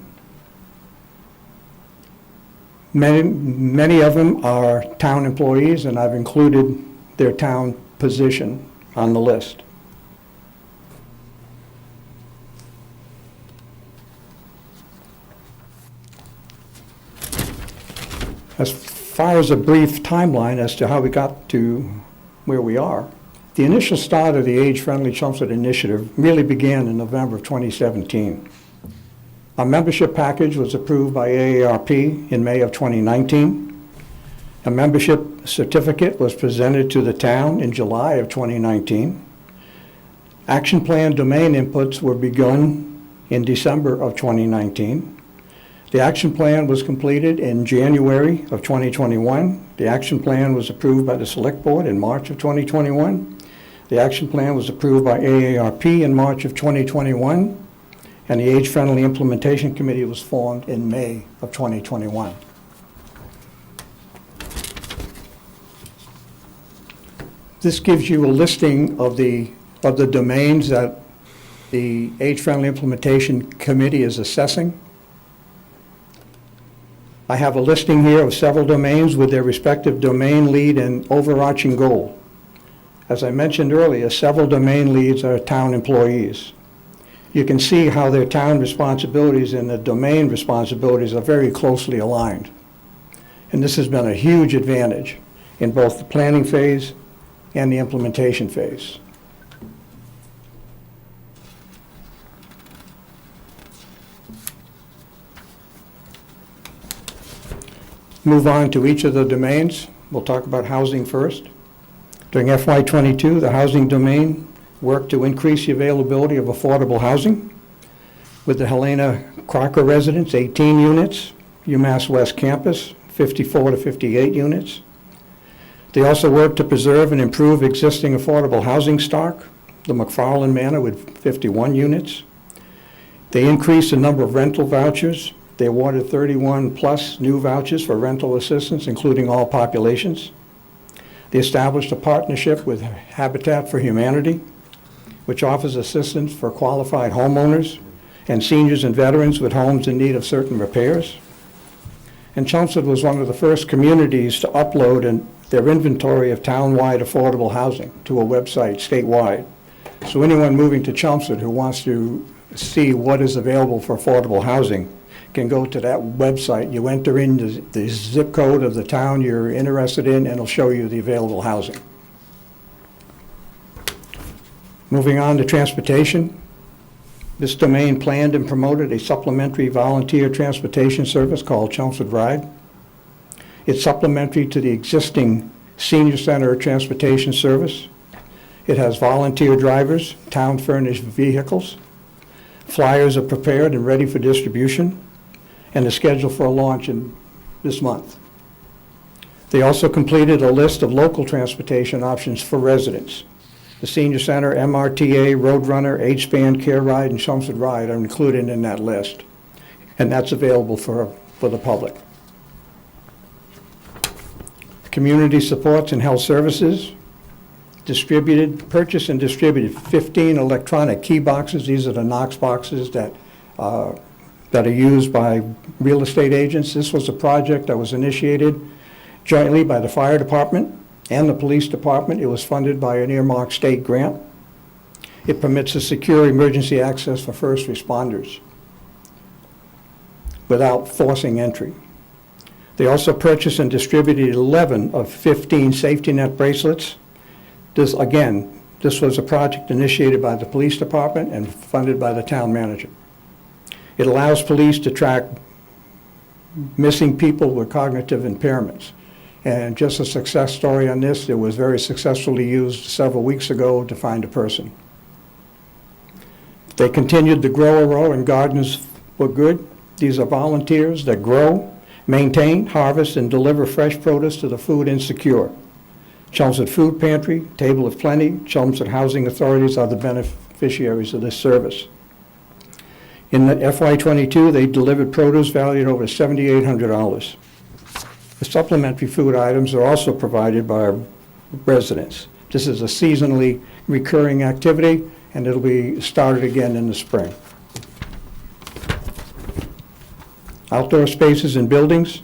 Many of them are town employees, and I've included their town position on the list. As far as a brief timeline as to how we got to where we are, the initial start of the Age-Friendly Chelmsford Initiative really began in November of 2017. Our membership package was approved by AARP in May of 2019. A membership certificate was presented to the town in July of 2019. Action plan domain inputs were begun in December of 2019. The action plan was completed in January of 2021. The action plan was approved by the Select Board in March of 2021. The action plan was approved by AARP in March of 2021. And the Age-Friendly Implementation Committee was formed in May of 2021. This gives you a listing of the domains that the Age-Friendly Implementation Committee is assessing. I have a listing here of several domains with their respective domain lead and overarching goal. As I mentioned earlier, several domain leads are town employees. you can see how their town responsibilities and the domain responsibilities are very closely aligned. And this has been a huge advantage in both the planning phase and the implementation phase. Move on to each of the domains. We'll talk about housing first. During FY22, the housing domain worked to increase the availability of affordable housing with the Helena Crocker residence, 18 units, UMass West Campus, 54 to 58 units. They also worked to preserve and improve existing affordable housing stock, the McFarland Manor with 51 units. They increased the number of rental vouchers. They awarded 31 plus new vouchers for rental assistance, including all populations. They established a partnership with Habitat for Humanity, which offers assistance for qualified homeowners and seniors and veterans with homes in need of certain repairs. And Chelmsford was one of the first communities to upload their inventory of town-wide affordable housing to a website statewide. So anyone moving to Chelmsford who wants to see what is available for affordable housing can go to that website. You enter in the zip code of the town you're interested in, and it'll show you the available housing. Moving on to transportation. This domain planned and promoted a supplementary volunteer transportation service called Chelmsford Ride. It's supplementary to the existing senior center transportation service. It has volunteer drivers, town-furnished vehicles. Flyers are prepared and ready for distribution, and is scheduled for a launch in this month. They also completed a list of local transportation options for residents. The Senior Center, MRTA, Roadrunner, H-Band, Care Ride, and Chelmsford Ride are included in that list, and that's available for the public. Community supports and health services purchased and distributed 15 electronic key boxes. These are the Knox boxes that are used by real estate agents. This was a project that was initiated jointly by the fire department and the police department. It was funded by an earmarked state grant. It permits a secure emergency access for first responders without forcing entry. They also purchased and distributed 11 of 15 safety net bracelets. This was a project initiated by the police department and funded by the town manager. It allows police to track missing people with cognitive impairments. And just a success story on this, it was very successfully used several weeks ago to find a person. They continued the Grow a Row and Gardens for Good. These are volunteers that grow, maintain, harvest, and deliver fresh produce to the food insecure. Chelmsford Food Pantry, Table of Plenty, Chelmsford Housing Authorities are the beneficiaries of this service. In the FY22, they delivered produce valued over $7,800. The supplementary food items are also provided by our residents. This is a seasonally recurring activity, and it'll be started again in the spring. Outdoor spaces and buildings,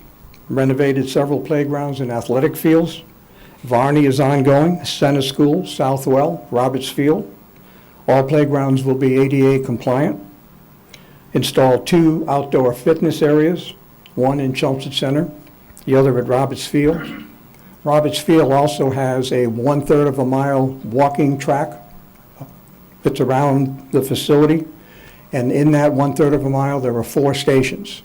renovated several playgrounds and athletic fields. Varney is ongoing, Center School, Southwell, Roberts Field. All playgrounds will be ADA compliant. Installed 2 outdoor fitness areas, one in Chelmsford Center, the other at Roberts Field. Roberts Field also has a 1/3 of a mile walking track that's around the facility. And in that 1/3 of a mile, there are 4 stations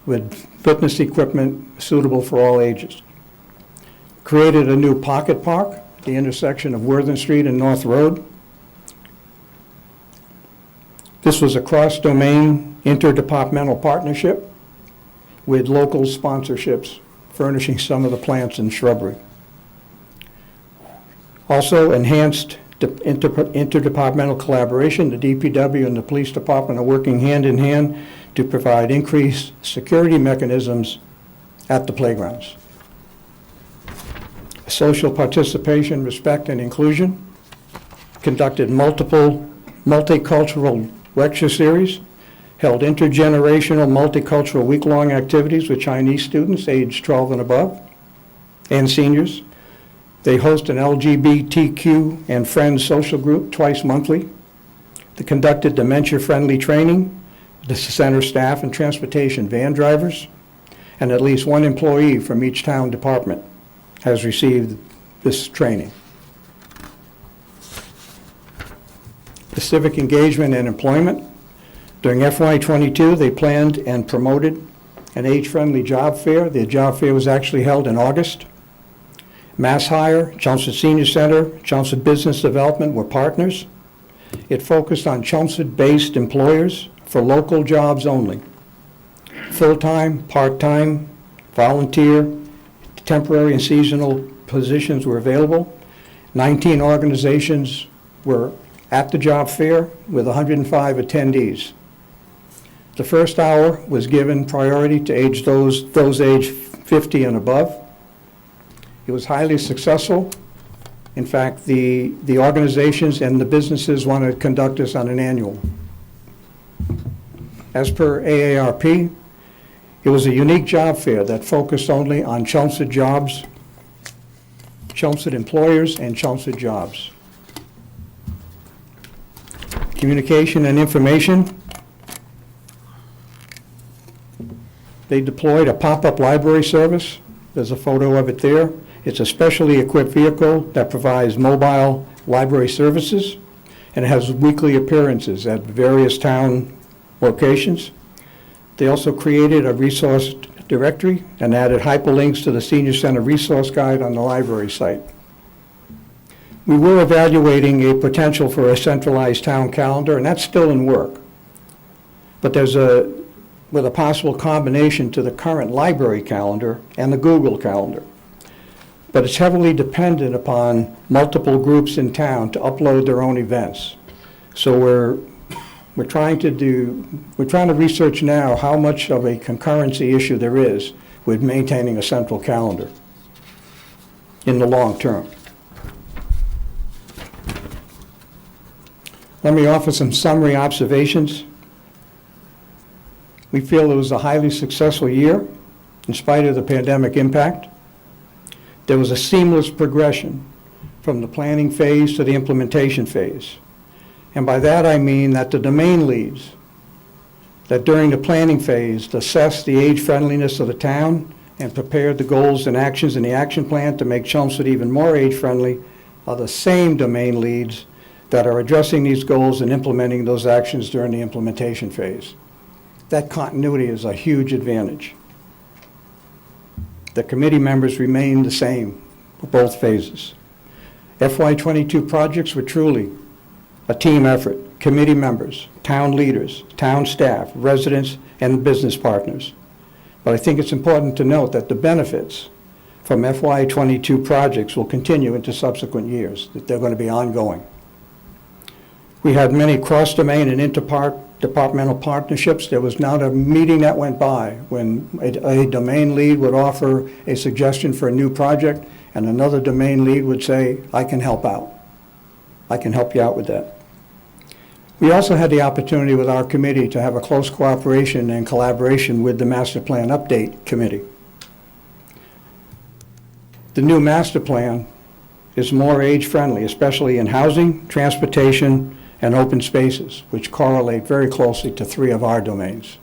with fitness equipment suitable for all ages. Created a new pocket park at the intersection of Worthing Street and North Road. This was a cross-domain interdepartmental partnership with local sponsorships furnishing some of the plants and shrubbery. Also enhanced interdepartmental collaboration. The DPW and the police department are working hand in hand to provide increased security mechanisms at the playgrounds. Social participation, respect, and inclusion. Conducted multiple multicultural lecture series, held intergenerational multicultural week-long activities with Chinese students aged 12 and above, and seniors. They host an LGBTQ and Friends social group twice monthly. They conducted dementia-friendly training, the center staff and transportation van drivers, and at least one employee from each town department has received this training. The civic engagement and employment. During FY22, they planned and promoted an age-friendly job fair. The job fair was actually held in August. Mass Hire, Chelmsford Senior Center, Chelmsford Business Development were partners. It focused on Chelmsford-based employers for local jobs only. Full-time, part-time, volunteer, temporary and seasonal positions were available. 19 organizations were at the job fair with 105 attendees. The first hour was given priority to those aged 50 and above. It was highly successful. In fact, the organizations and the businesses want to conduct this on an annual. As per AARP, it was a unique job fair that focused only on Chelmsford jobs, Chelmsford employers, and Chelmsford jobs. Communication and information. They deployed a pop-up library service. There's a photo of it there. It's a specially equipped vehicle that provides mobile library services, and it has weekly appearances at various town locations. They also created a resource directory and added hyperlinks to the Senior Center resource guide on the library site. We were evaluating a potential for a centralized town calendar, and that's still in work. But with a possible combination to the current library calendar and the Google Calendar. But it's heavily dependent upon multiple groups in town to upload their own events. So we're trying to research now how much of a concurrency issue there is with maintaining a central calendar in the long term. Let me offer some summary observations. We feel it was a highly successful year in spite of the pandemic impact. There was a seamless progression from the planning phase to the implementation phase. And by that I mean that the domain leads that during the planning phase assessed the age friendliness of the town and prepared the goals and actions in the action plan to make Chelmsford even more age friendly are the same domain leads that are addressing these goals and implementing those actions during the implementation phase. That continuity is a huge advantage. The committee members remain the same for both phases. FY22 projects were truly a team effort. Committee members, town leaders, town staff, residents, and business partners. But I think it's important to note that the benefits from FY22 projects will continue into subsequent years, that they're going to be ongoing. We had many cross-domain and interdepartmental partnerships. There was not a meeting that went by when a domain lead would offer a suggestion for a new project and another domain lead would say, I can help out. I can help you out with that. We also had the opportunity with our committee to have a close cooperation and collaboration with the Master Plan Update Committee. The new master plan is more age-friendly, especially in housing, transportation, and open spaces, which correlate very closely to 3 of our domains.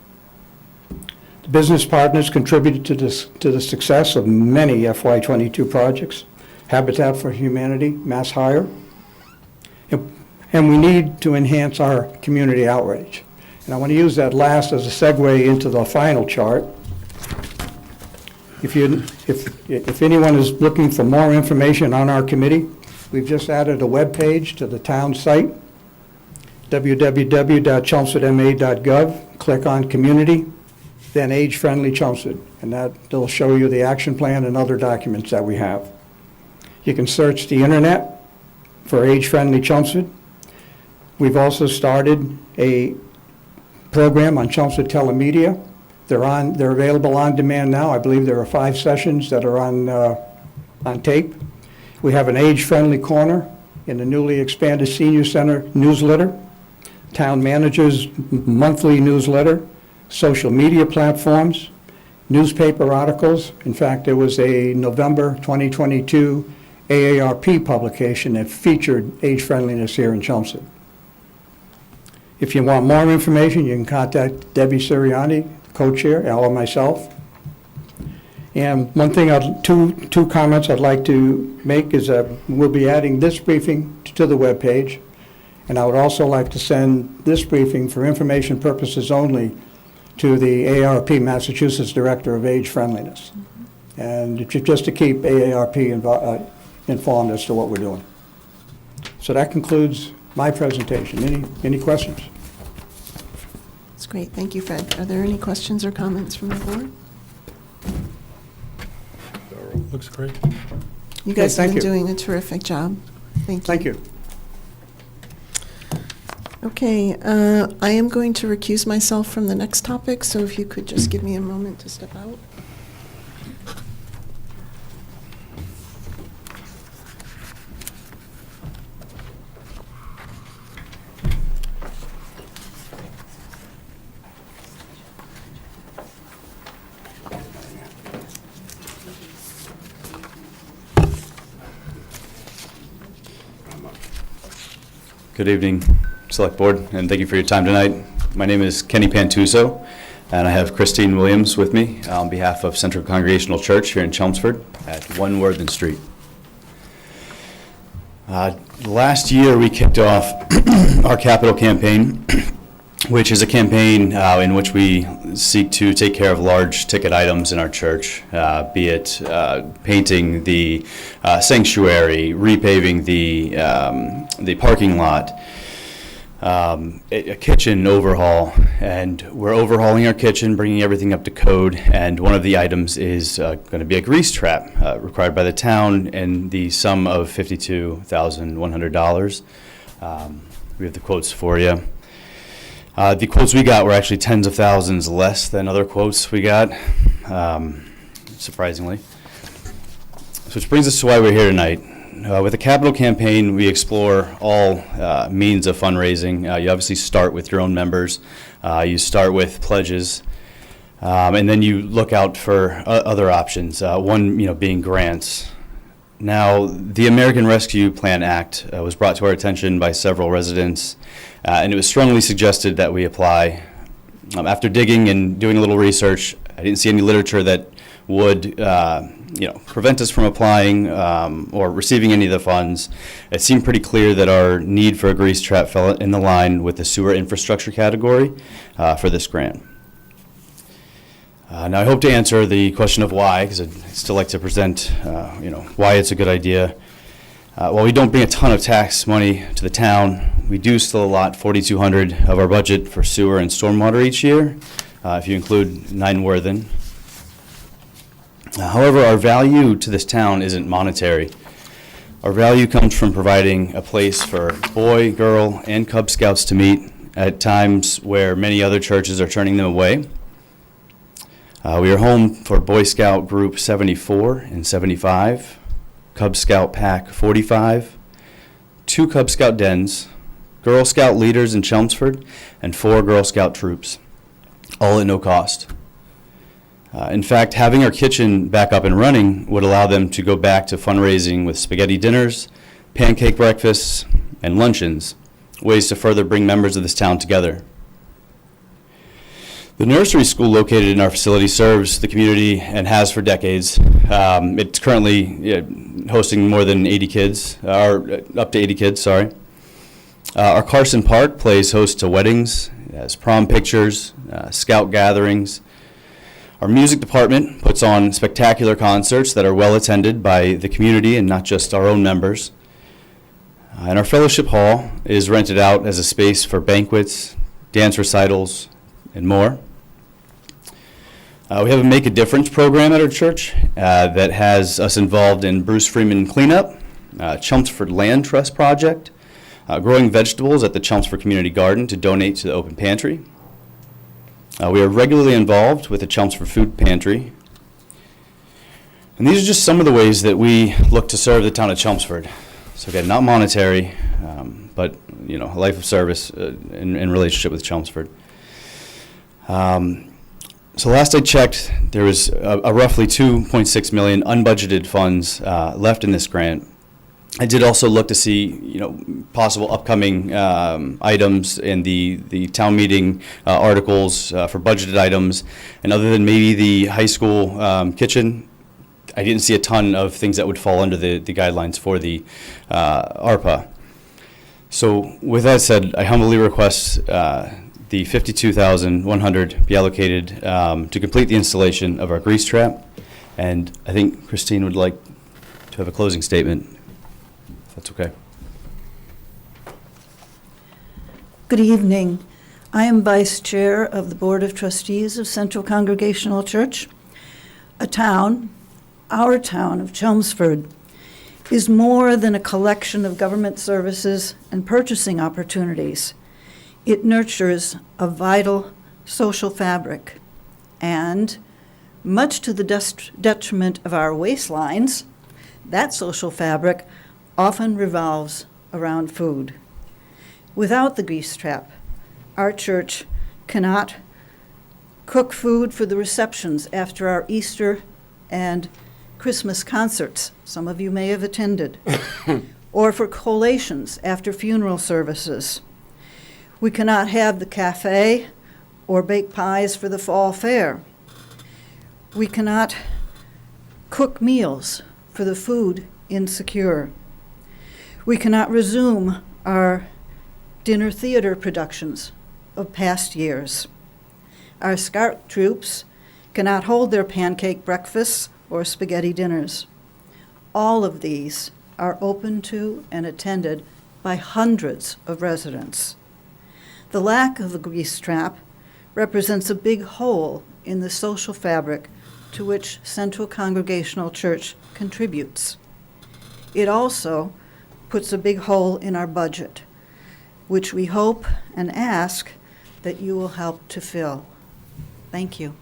The business partners contributed to the success of many FY22 projects, Habitat for Humanity, Mass Hire, and we need to enhance our community outreach. And I want to use that last as a segue into the final chart. If anyone is looking for more information on our committee, we've just added a web page to the town site, www.chelmsfordma.gov. Click on Community, then Age Friendly Chelmsford, and that'll show you the action plan and other documents that we have. You can search the internet for Age Friendly Chelmsford. We've also started a program on Chelmsford Telemedia. They're available on demand now. I believe there are 5 sessions that are on tape. We have an age-friendly corner in the newly expanded Senior Center newsletter, town manager's monthly newsletter, social media platforms, newspaper articles. In fact, there was a November 2022 AARP publication that featured age friendliness here in Chelmsford. If you want more information, you can contact Debbie Siriani, co-chair, Al and myself. And one thing, two comments I'd like to make is that we'll be adding this briefing to the webpage. And I would also like to send this briefing for information purposes only to the AARP Massachusetts Director of Age Friendliness. And just to keep AARP informed as to what we're doing. So that concludes my presentation. Any questions? That's great. Thank you, Fred. Are there any questions or comments from the board? Looks great. You guys have thank been you. doing a terrific job. Thank you. Thank you. Okay, I am going to recuse myself from the next topic, so if you could just give me a moment to step out. Good evening, Select Board, and thank you for your time tonight. My name is Kenny Pantuso, and I have Christine Williams with me on behalf of Central Congregational Church here in Chelmsford at 1 Worthen Street. Last year, we kicked off our capital campaign, which is a campaign in which we seek to take care of large ticket items in our church, be it painting the sanctuary, repaving the parking lot, a kitchen overhaul. And we're overhauling our kitchen, bringing everything up to code, and one of the items is going to be a grease trap required by the town in the sum of $52,100. We have the quotes for you. The quotes we got were actually tens of thousands less than other quotes we got, surprisingly. So which brings us to why we're here tonight. With the capital campaign, we explore all means of fundraising. You obviously start with your own members. You start with pledges, and then you look out for other options. One, being grants. Now, the American Rescue Plan Act was brought to our attention by several residents, and it was strongly suggested that we apply. After digging and doing a little research, I didn't see any literature that would, prevent us from applying or receiving any of the funds. It seemed pretty clear that our need for a grease trap fell in the line with the sewer infrastructure category for this grant. Now, I hope to answer the question of why, because I'd still like to present, why it's a good idea. While we don't bring a ton of tax money to the town, we do still allot $4,200 of our budget for sewer and stormwater each year, if you include 9 Worthen. However, our value to this town isn't monetary. Our value comes from providing a place for boy, girl, and Cub Scouts to meet at times where many other churches are turning them away. We are home for Boy Scout Group 74 and 75, Cub Scout Pack 45, 2 Cub Scout dens, Girl Scout leaders in Chelmsford, and 4 Girl Scout troops, all at no cost. In fact, having our kitchen back up and running would allow them to go back to fundraising with spaghetti dinners, pancake breakfasts, and luncheons, ways to further bring members of this town together. The nursery school located in our facility serves the community and has for decades. It's currently hosting more than 80 kids, or up to 80 kids, sorry. Our Carson Park plays host to weddings, has prom pictures, scout gatherings. Our music department puts on spectacular concerts that are well attended by the community and not just our own members. And our fellowship hall is rented out as a space for banquets, dance recitals, and more. We have a Make a Difference program at our church that has us involved in Bruce Freeman Cleanup, Chelmsford Land Trust Project, growing vegetables at the Chelmsford Community Garden to donate to the open pantry. We are regularly involved with the Chelmsford Food Pantry. And these are just some of the ways that we look to serve the town of Chelmsford. So again, not monetary, but a life of service in relationship with Chelmsford. So last I checked, there was a roughly $2.6 million unbudgeted funds left in this grant. I did also look to see, possible upcoming items in the town meeting articles for budgeted items. And other than maybe the high school kitchen, I didn't see a ton of things that would fall under the guidelines for the ARPA. So with that said, I humbly request the $52,100 be allocated to complete the installation of our grease trap. And I think Christine would like to have a closing statement, if that's okay. Good evening. I am Vice Chair of the Board of Trustees of Central Congregational Church. Our town of Chelmsford, is more than a collection of government services and purchasing opportunities. It nurtures a vital social fabric, and much to the detriment of our waistlines, that social fabric often revolves around food. Without the grease trap, our church cannot cook food for the receptions after our Easter and Christmas concerts, some of you may have attended, or for collations after funeral services. We cannot have the cafe or bake pies for the fall fair. We cannot cook meals for the food insecure. We cannot resume our dinner theater productions of past years. Our Scout troops cannot hold their pancake breakfasts or spaghetti dinners. All of these are open to and attended by hundreds of residents. The lack of a grease trap represents a big hole in the social fabric to which Central Congregational Church contributes. It also puts a big hole in our budget, which we hope and ask that you will help to fill. Thank you.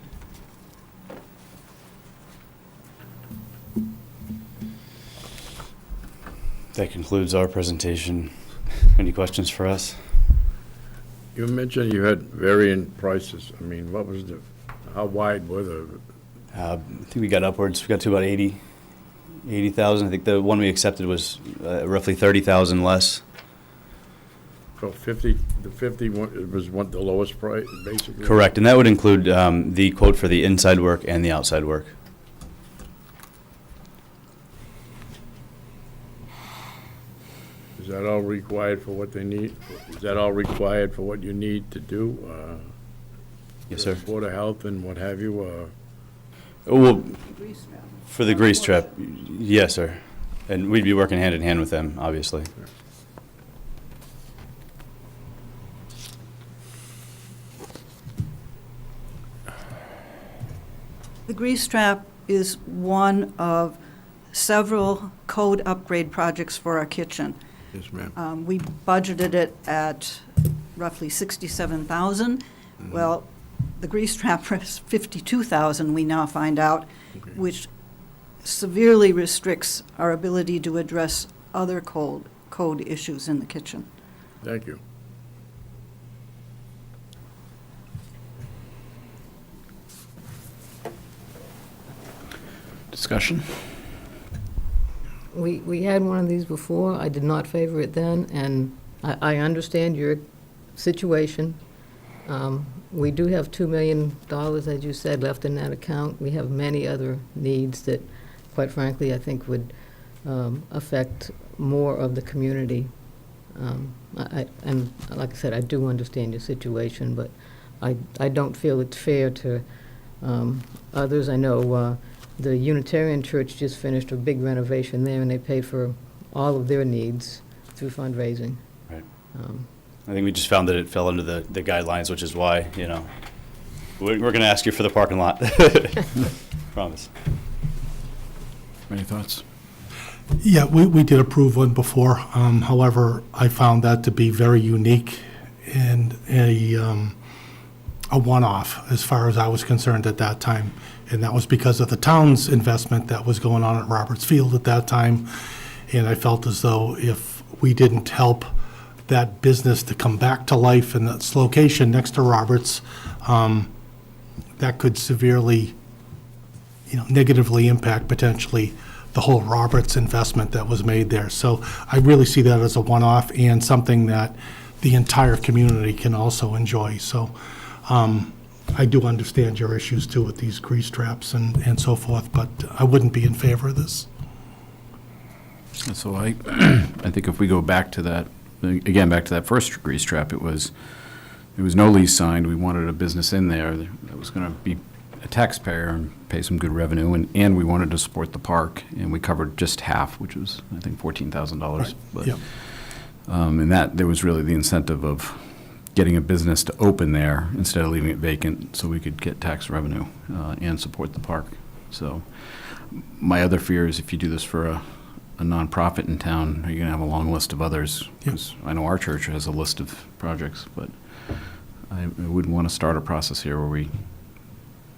That concludes our presentation. Any questions for us? You mentioned you had varying prices. I mean, how wide were the? I think we got upwards. We got to about 80,000. I think the one we accepted was roughly 30,000 less. So the 50 was the lowest price, basically? Correct, and that would include the quote for the inside work and the outside work. Is that all required for what they need? Is that all required for what you need to do? Yes, sir. Board of Health and what have you? Well, for the grease trap, yes, sir. And we'd be working hand in hand with them, obviously. The grease trap is one of several code upgrade projects for our kitchen. Yes, ma'am. We budgeted it at roughly $67,000. Well, the grease trap is $52,000, we now find out, which severely restricts our ability to address other code issues in the kitchen. Thank you. Discussion? We had one of these before. I did not favor it then, and I understand your situation. We do have $2 million, as you said, left in that account. We have many other needs that, quite frankly, I think would affect more of the community. And like I said, I do understand your situation, but I don't feel it's fair to others. I know the Unitarian Church just finished a big renovation there, and they paid for all of their needs through fundraising. Right. I think we just found that it fell under the guidelines, which is why, we're going to ask you for the parking lot. Promise. Any thoughts? Yeah, we did approve one before. However, I found that to be very unique and a one-off as far as I was concerned at that time. And that was because of the town's investment that was going on at Roberts Field at that time. And I felt as though if we didn't help that business to come back to life in its location next to Roberts, that could severely, negatively impact potentially the whole Roberts investment that was made there. So I really see that as a one-off and something that the entire community can also enjoy. So I do understand your issues too with these grease traps and so forth, but I wouldn't be in favor of this. So I think if we go back to that, again, back to that first grease trap, there was no lease signed. We wanted a business in there that was going to be a taxpayer and pay some good revenue, and we wanted to support the park, and we covered just half, which was, I think, $14,000. Right. But, Yep. and that, there was really the incentive of getting a business to open there instead of leaving it vacant so we could get tax revenue and support the park. So my other fear is if you do this for a nonprofit in town, you're going to have a long list of others. Because I know our church has a list of projects, but I wouldn't want to start a process here where we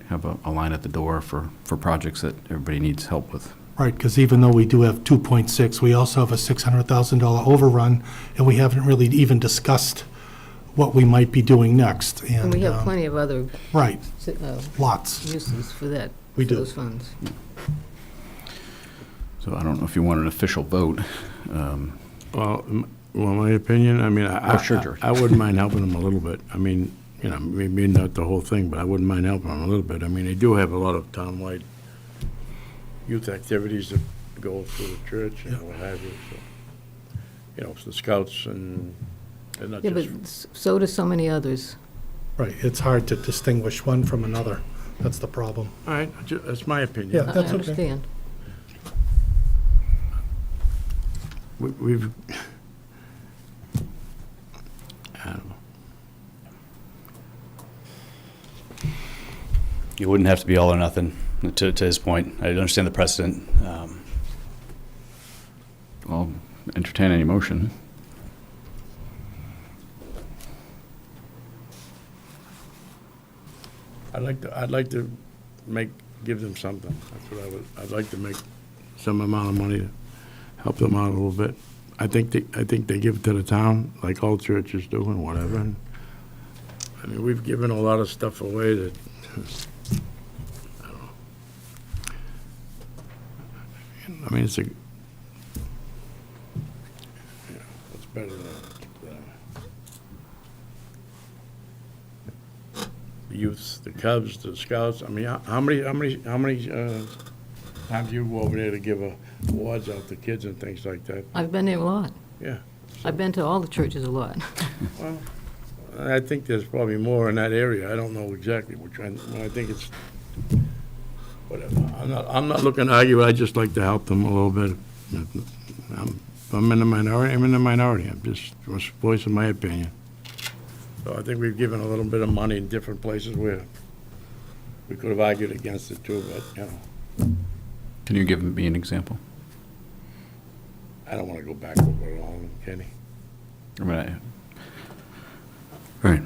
have a line at the door for projects that everybody needs help with. Right, because even though we do have 2.6, we also have a $600,000 overrun, and we haven't really even discussed what we might be doing next. And we have plenty of other right, lots uses for that, we for do. those funds. So I don't know if you want an official vote. Well, my opinion, I mean, sure, George. I wouldn't mind helping them a little bit. I mean, you know, maybe not the whole thing, but I wouldn't mind helping them a little bit. I mean, they do have a lot of townwide youth activities that go through the church and what have you. So, you know, it's the scouts and not Yeah, but so do so many others. Right, it's hard to distinguish one from another. That's the problem. All right, that's my opinion. Yeah, that's I okay. understand. We've, I don't know. You wouldn't have to be all or nothing, to his point. I understand the precedent. I'll entertain any motion. I'd like to give them something. That's what I'd like to make some amount of money to help them out a little bit. I think they give it to the town, like all churches do and whatever. And, I mean, we've given a lot of stuff away that, I don't know. I mean, it's better than the youths, the Cubs, the Scouts. I mean, how many times you go over there to give awards out to kids and things like that? I've been there a lot. Yeah. I've been to all the churches a lot. Well, I think there's probably more in that area. I don't know exactly which one. I think it's whatever. I'm not looking to argue. I just like to help them a little bit. I'm in the minority. I'm just voicing my opinion. So I think we've given a little bit of money in different places where we could have argued against it too, but, you know. Can you give me an example? I don't want to go back over it all, Kenny. Right. Right.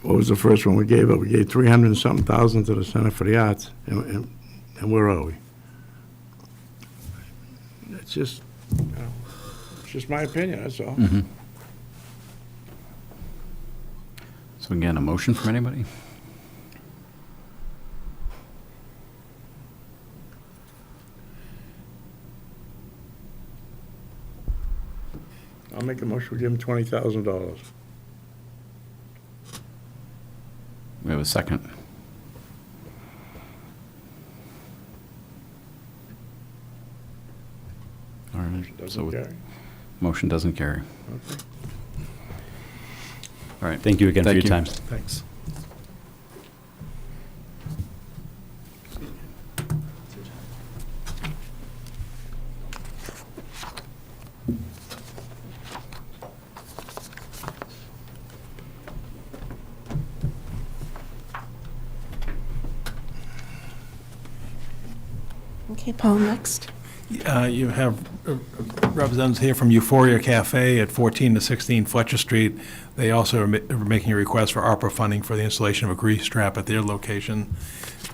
What was the first one we gave up? We gave 300 and something thousand to the Center for the Arts, and where are we? It's just, you know, it's just my opinion, that's all. Mm-hmm. So again, a motion from anybody? I'll make a motion, we give him $20,000. We have a second. All right. Doesn't carry. Motion doesn't carry. Okay. All right. Thank you again for your time. Thanks. Okay, Paul, next. You have representatives here from Euphoria Cafe at 14 to 16 Fletcher Street. They also are making a request for ARPA funding for the installation of a grease trap at their location.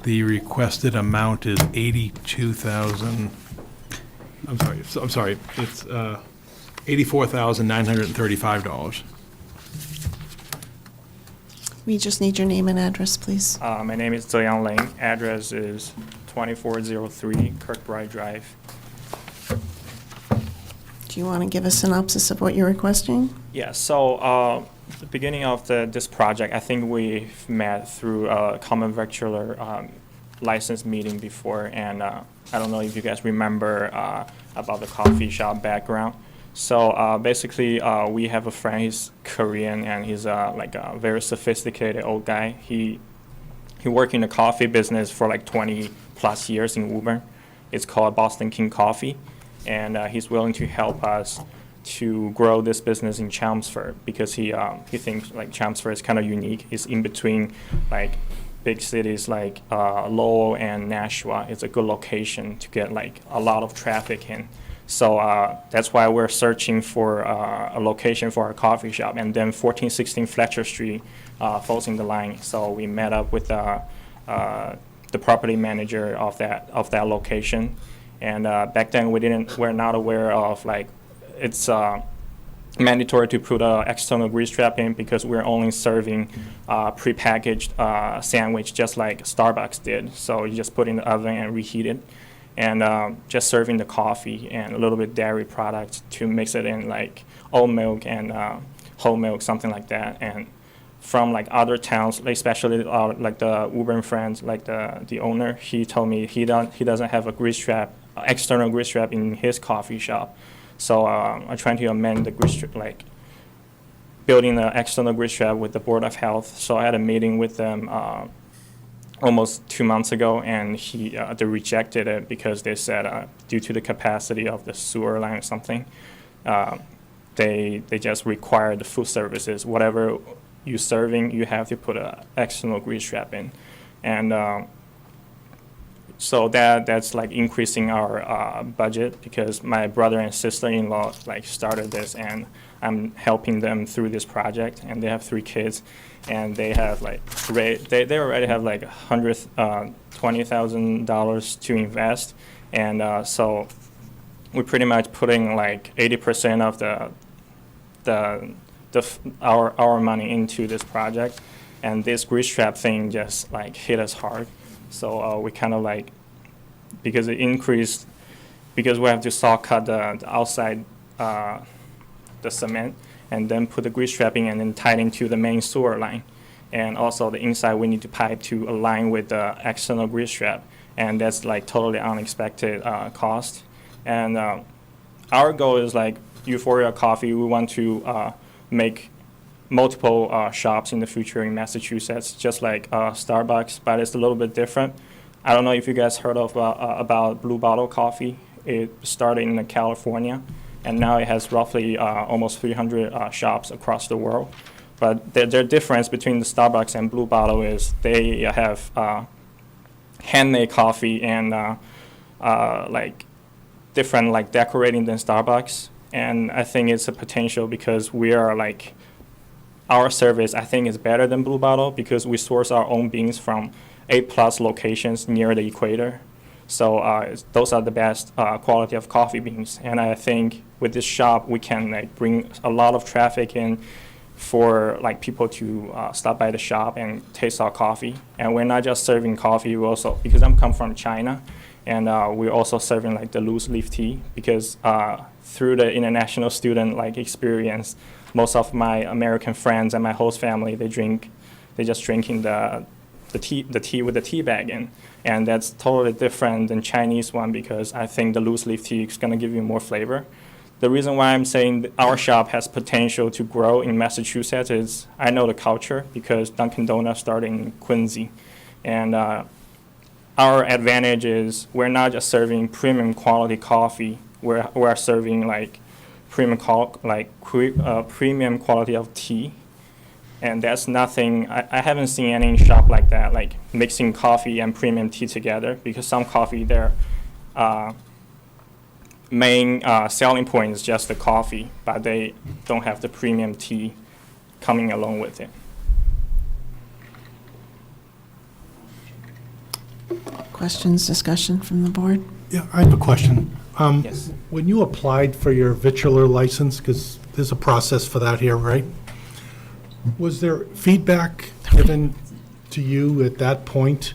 The requested amount is $82,000. I'm sorry. It's $84,935. We just need your name and address, please. My name is Zeyang Ling. Address is 2403 Kirkbride Drive. Do you want to give a synopsis of what you're requesting? Yeah, so the beginning of this project, I think we've met through a common victualler license meeting before, and I don't know if you guys remember about the coffee shop background. So basically, we have a friend, he's Korean, and he's like a very sophisticated old guy. He worked in the coffee business for like 20 plus years in Woburn. It's called Boston King Coffee, and he's willing to help us to grow this business in Chelmsford because he thinks like Chelmsford is kind of unique. It's in between like big cities like Lowell and Nashua. It's a good location to get like a lot of traffic in. So that's why we're searching for a location for our coffee shop. And then 1416 Fletcher Street falls in the line. So we met up with the property manager of that location. And back then we're not aware of like it's mandatory to put an external grease trap in because we're only serving prepackaged sandwich just like Starbucks did. So you just put in the oven and reheat it. And just serving the coffee and a little bit dairy products to mix it in like oat milk and whole milk, something like that. And from like other towns, especially like the Woburn friends, like the owner, he told me he doesn't have a grease trap, external grease trap in his coffee shop. So I'm trying to amend the grease trap, like building the external grease trap with the Board of Health. So I had a meeting with them almost 2 months ago, and they rejected it because they said due to the capacity of the sewer line or something, they just require the food services. Whatever you're serving, you have to put an external grease trap in. And so that's like increasing our budget because my brother and sister-in-law like started this, and I'm helping them through this project, and they have 3 kids. And they have like they already have like $120,000 to invest, and so we're pretty much putting like 80% of our money into this project, and this grease trap thing just like hit us hard. So we kind of like because it increased because we have to saw cut the outside the cement. And then put the grease trap in and then tie it into the main sewer line. And also the inside we need to pipe to align with the external grease trap. And that's like totally unexpected cost. And our goal is like Euphoria Coffee. We want to make multiple shops in the future in Massachusetts, just like Starbucks, but it's a little bit different. I don't know if you guys heard of about Blue Bottle Coffee. It started in California. And now it has roughly almost 300 shops across the world. But their difference between the Starbucks and Blue Bottle is they have handmade coffee and like different like decorating than Starbucks. And I think it's a potential because we are like our service I think is better than Blue Bottle because we source our own beans from 8+ locations near the equator. So those are the best quality of coffee beans, and I think with this shop we can like bring a lot of traffic in for like people to stop by the shop and taste our coffee. And we're not just serving coffee; we also because I'm come from China, and we're also serving like the loose leaf tea because through the international student like experience, most of my American friends and my host family they just drinking the tea with the tea bag in. And that's totally different than Chinese one because I think the loose leaf tea is going to give you more flavor. The reason why I'm saying that our shop has potential to grow in Massachusetts is I know the culture because Dunkin' Donuts started in Quincy. And our advantage is we're not just serving premium quality coffee, we're serving like premium quality of tea. And that's nothing, I haven't seen any shop like that, like mixing coffee and premium tea together because some coffee, their main selling point is just the coffee, but they don't have the premium tea coming along with it. Questions, discussion from the board? Yeah, I have a question. Yes. When you applied for your vitrular license, because there's a process for that here, right? Was there feedback given to you at that point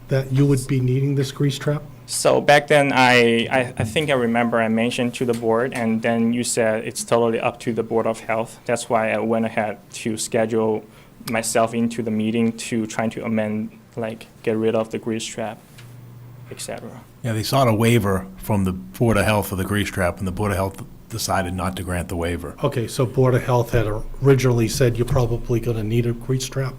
that you would be needing this grease trap? So back then, I think I remember I mentioned to the board, and then you said it's totally up to the Board of Health. That's why I went ahead to schedule myself into the meeting to try to amend, like, get rid of the grease trap, etc. Yeah, they sought a waiver from the Board of Health for the grease trap, and the Board of Health decided not to grant the waiver. Okay, so Board of Health had originally said you're probably going to need a grease trap?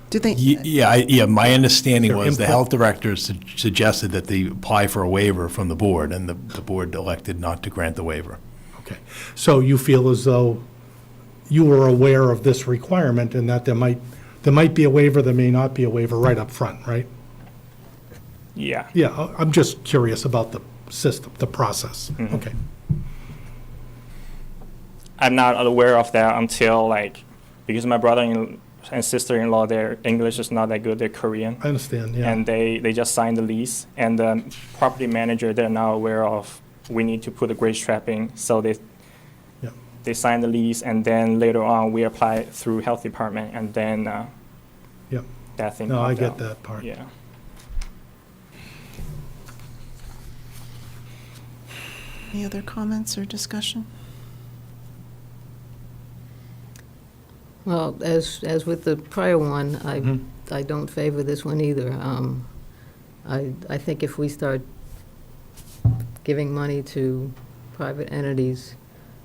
Did they? Yeah, my understanding Their was the input? health director suggested that they apply for a waiver from the board, and the board elected not to grant the waiver. Okay, so you feel as though you were aware of this requirement and that there might be a waiver, there may not be a waiver right up front, right? Yeah. Yeah, I'm just curious about the system, the process. Mhm. Okay. I'm not aware of that until, like, because my brother and sister-in-law, their English is not that good, they're Korean. I understand, yeah. And they just signed the lease, and the property manager, they're now aware of, we need to put a grease trap in, so they signed the lease, and then later on, we apply through health department, and then that thing No, I popped get out. that part. Yeah. Any other comments or discussion? Well, as with the prior one, I don't favor this one either. I think if we start giving money to private entities,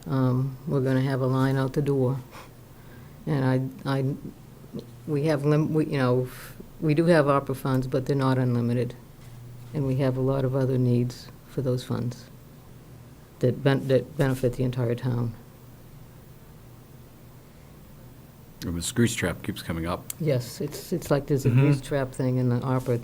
we're going to have a line out the door. And we have, we do have ARPA funds, but they're not unlimited. And we have a lot of other needs for those funds that benefit the entire town. This grease trap keeps coming up. Yes, it's like there's a grease trap thing in the ARPA.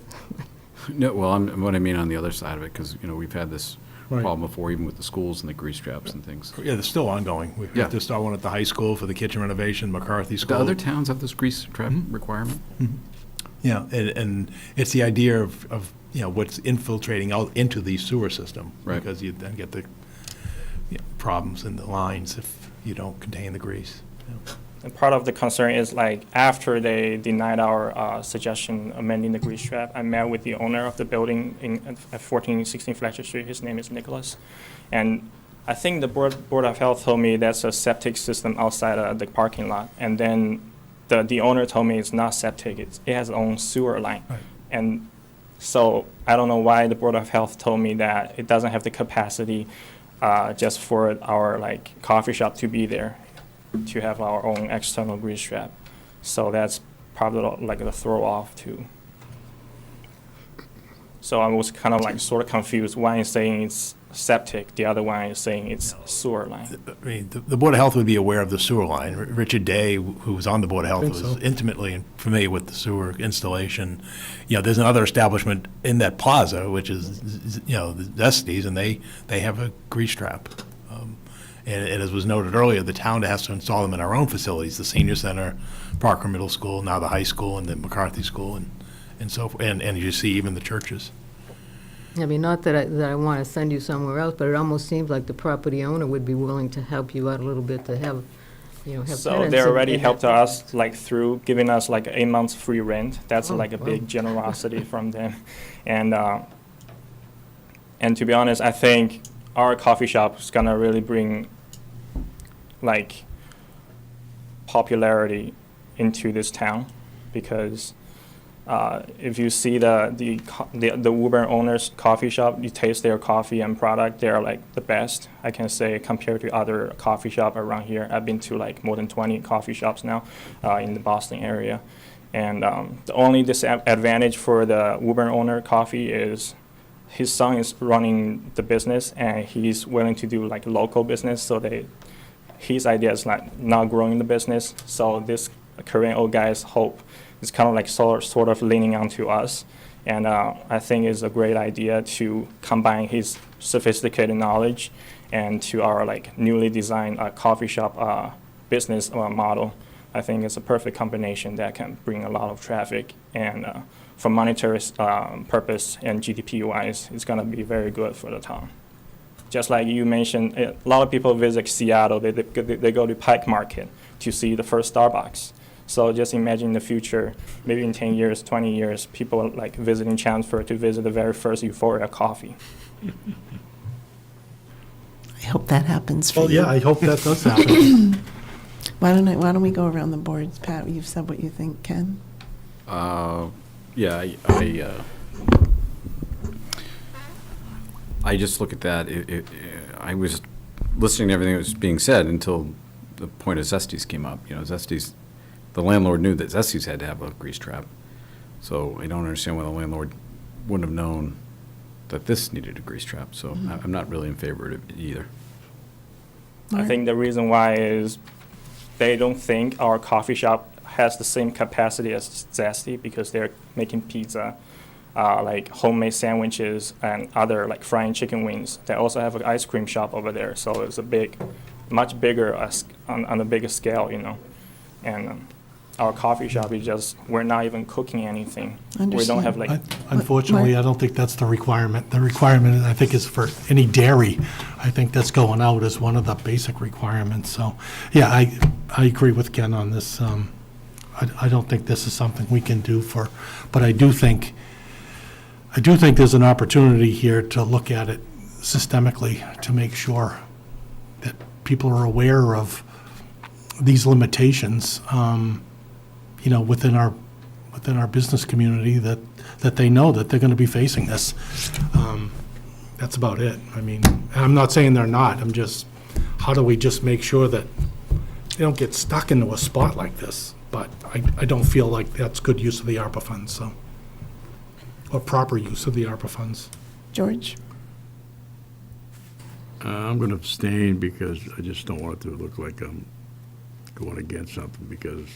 No, well, what I mean on the other side of it, because, we've had this Right. problem before, even with the schools and the grease traps and things. Yeah, they're still ongoing. We Yeah. have to start one at the high school for the kitchen renovation, McCarthy Do School. other towns have this grease trap requirement? Yeah, and it's the idea of what's infiltrating out into the sewer system. Right. Because you then get the problems in the lines if you don't contain the grease. And part of the concern is, like, after they denied our suggestion amending the grease trap, I met with the owner of the building at 1416 Fletcher Street. His name is Nicholas. And I think the Board of Health told me that's a septic system outside of the parking lot. And then the owner told me it's not septic, it has its own sewer line. Right. And so I don't know why the Board of Health told me that it doesn't have the capacity just for our, like, coffee shop to be there, to have our own external grease trap. So that's probably like the throw off too. So I was kind of like sort of confused. One is saying it's septic, the other one is saying it's sewer line. I mean, the Board of Health would be aware of the sewer line. Richard Day, who was on the Board of Health, Think was so. intimately familiar with the sewer installation. There's another establishment in that plaza, which is, the Zesties, and they have a grease trap. And as was noted earlier, the town has to install them in our own facilities, the senior center, Parker Middle School, now the high school, and the McCarthy School, and so forth, and you see even the churches. I mean, not that I want to send you somewhere else, but it almost seems like the property owner would be willing to help you out a little bit to have So tenants they in- already in helped that- us, like, through giving us like 8 months free rent. That's Oh, like a wow. big generosity from them. And to be honest, I think our coffee shop is gonna really bring, like, popularity into this town, because if you see the Woburn owners' coffee shop, you taste their coffee and product, they're like the best, I can say, compared to other coffee shop around here. I've been to like more than 20 coffee shops now in the Boston area. And the only disadvantage for the Woburn owner coffee is his son is running the business, and he's willing to do like local business, so his idea is like not growing the business. So this Korean old guy's hope is kind of like sort of leaning onto us. And I think it's a great idea to combine his sophisticated knowledge and to our like newly designed coffee shop business model. I think it's a perfect combination that can bring a lot of traffic, and for monetary purpose and GDP-wise, it's going to be very good for the town. Just like you mentioned, a lot of people visit Seattle. They go to Pike Market to see the first Starbucks. So just imagine in the future, maybe in 10 years, 20 years, people like visiting Chelmsford to visit the very first Euphoria coffee. I hope that happens for Well, you. yeah, I hope that does happen. Why don't we go around the board? Pat, you've said what you think, Ken? Yeah, I just look at that, I was listening to everything that was being said until the point of Zesties came up. You know, Zesties, the landlord knew that Zesties had to have a grease trap. So I don't understand why the landlord wouldn't have known that this needed a grease trap. So I'm not really in favor of it either. I think the reason why is they don't think our coffee shop has the same capacity as Zesty because they're making pizza, like homemade sandwiches and other like frying chicken wings. They also have an ice cream shop over there, so it's much bigger on a bigger scale, you know. And our coffee shop is just, we're not even cooking anything. We don't have like. Unfortunately, I don't think that's the requirement. The requirement, I think, is for any dairy. I think that's going out as one of the basic requirements. So, yeah, I agree with Ken on this. I don't think this is something we can do but I do think there's an opportunity here to look at it systemically to make sure that people are aware of these limitations, you know, within our business community, that they know that they're going to be facing this. That's about it. I mean, I'm not saying they're not. I'm just, how do we just make sure that they don't get stuck into a spot like this? But I don't feel like that's good use of the ARPA funds, so, or proper use of the ARPA funds. George? I'm going to abstain because I just don't want it to look like I'm going against something because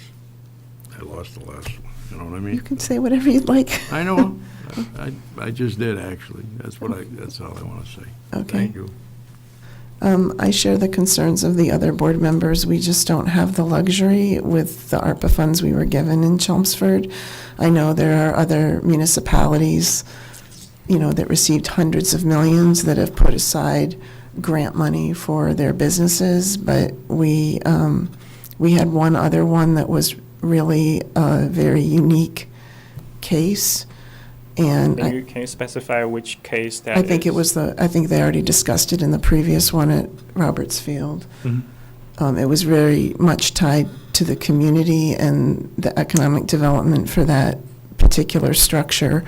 I lost the last one. You know what I mean? You can say whatever you'd like. I know. I just did, actually. That's all I want to say. Okay. Thank you. I share the concerns of the other board members. We just don't have the luxury with the ARPA funds we were given in Chelmsford. I know there are other municipalities, you know, that received hundreds of millions that have put aside grant money for their businesses, but we had one other one that was really a very unique case. And Can you specify which case that I think is? I think they already discussed it in the previous one at Roberts Field. It was very much tied to the community and the economic development for that particular structure.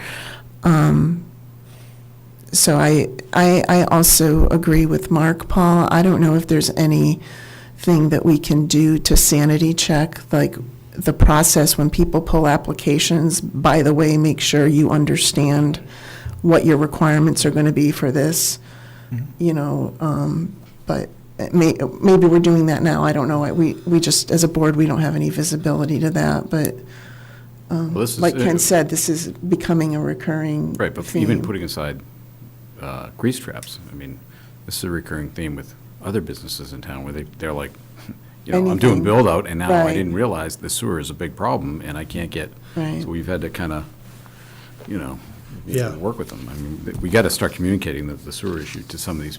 So I also agree with Mark, Paul. I don't know if there's anything that we can do to sanity check, like the process when people pull applications. By the way, make sure you understand what your requirements are going to be for this, you know, but maybe we're doing that now. I don't know. We just, as a board, we don't have any visibility to that, but like Ken said, this is becoming a recurring Right, but theme. even putting aside grease traps, I mean, this is a recurring theme with other businesses in town where they're like, you know, I'm doing Anything. build out and now I Right. didn't realize the sewer is a big problem and I can't get, Right. so we've had to kind of, you know, Yeah. work with them. I mean, we got to start communicating the sewer issue to some of these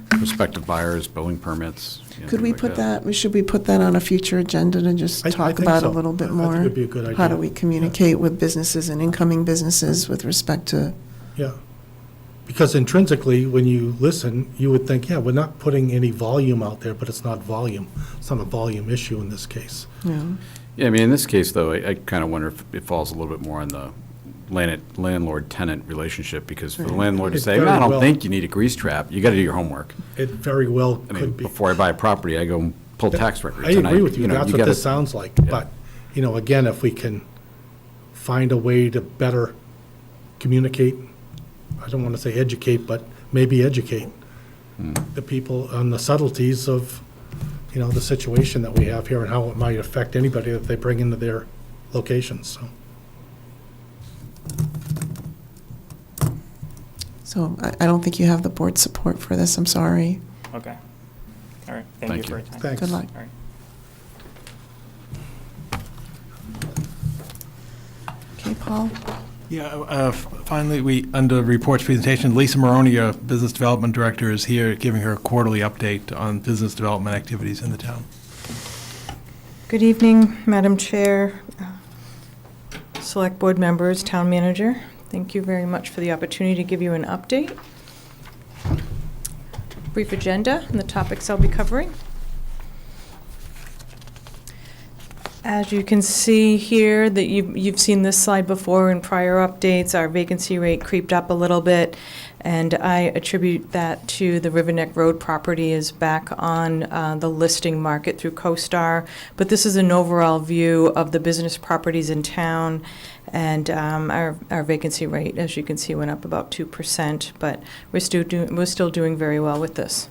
prospective buyers, building permits. you know, Could we things like put that, should we put that on a future agenda to just I talk think about so. a little bit I think more? it'd be a good How do idea. we communicate with businesses and incoming businesses with respect to, Yeah. Because intrinsically, when you listen, you would think, yeah, we're not putting any volume out there, but it's not volume. It's not a volume issue in this case. Yeah, I mean, in this case, though, I kind of wonder if it falls a little bit more on the landlord-tenant relationship, because for the Right. landlord to It say, very I don't well- think you need a grease trap, you got to do your homework. It very well I mean, could be. before I buy a property, I go and pull tax records. I and agree with you. know, That's what gotta- this sounds like. But, you know, again, if we can find a way to better communicate, I don't want to say educate, but maybe educate the people on the subtleties of, you know, the situation that we have here and how it might affect anybody that they bring into their locations, so. so I don't think you have the board support for this, I'm sorry. Okay. All right. Thank you for your time. Thanks. Good luck. All right. Okay, Paul? Yeah, finally, under reports presentation, Lisa Maroney, our Business Development Director, is here giving her a quarterly update on business development activities in the town. Good evening, Madam Chair, Select Board members, Town Manager. Thank you very much for the opportunity to give you an update. Brief agenda and the topics I'll be covering. As you can see here, that you've seen this slide before in prior updates, our vacancy rate creeped up a little bit, and I attribute that to the Riverneck Road property is back on the listing market through CoStar. But this is an overall view of the business properties in town, and our vacancy rate, as you can see, went up about 2%, but we're still doing very well with this.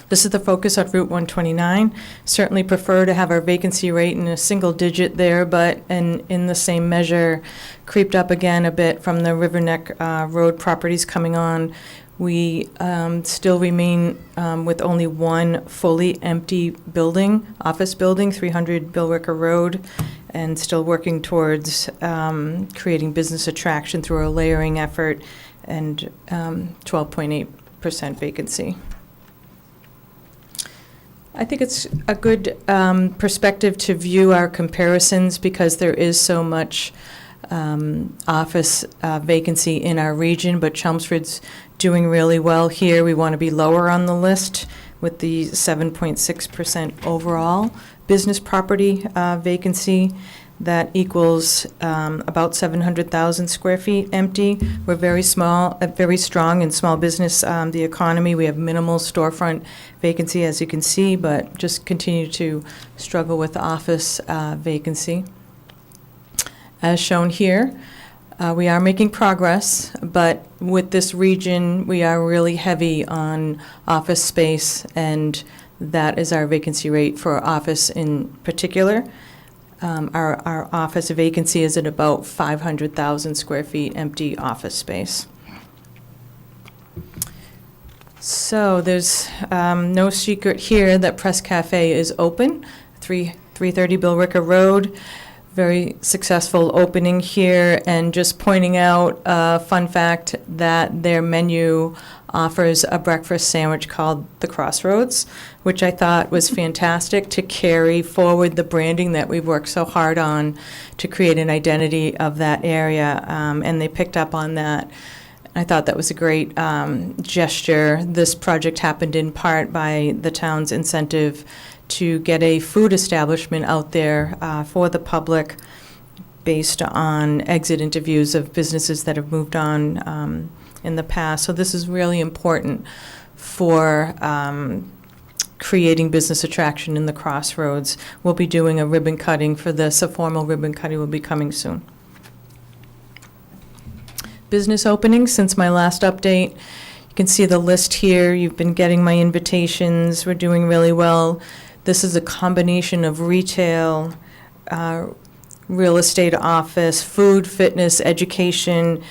This is the focus on Route 129. Certainly prefer to have our vacancy rate in a single digit there, but in the same measure, creeped up again a bit from the Riverneck Road properties coming on. We still remain with only one fully empty building, office building, 300 Billricker Road, and still working towards creating business attraction through a layering effort and 12.8% vacancy. I think it's a good perspective to view our comparisons because there is so much office vacancy in our region, but Chelmsford's doing really well here. We want to be lower on the list with the 7.6% overall business property vacancy. That equals about 700,000 square feet empty. We're very small, very strong in small business, the economy. We have minimal storefront vacancy, as you can see, but just continue to struggle with office vacancy. As shown here, we are making progress, but with this region, we are really heavy on office space, and that is our vacancy rate for office in particular. Our office vacancy is at about 500,000 square feet empty office space. So there's no secret here that Press Cafe is open, 330 Billricker Road. Very successful opening here, and just pointing out a fun fact that their menu offers a breakfast sandwich called the Crossroads, which I thought was fantastic to carry forward the branding that we've worked so hard on to create an identity of that area, and they picked up on that. I thought that was a great gesture. This project happened in part by the town's incentive to get a food establishment out there for the public based on exit interviews of businesses that have moved on in the past. So this is really important for creating business attraction in the Crossroads. We'll be doing a ribbon cutting for this. A formal ribbon cutting will be coming soon. Business openings since my last update. You can see the list here. You've been getting my invitations. We're doing really well. This is a combination of retail, real estate office, food, fitness, education,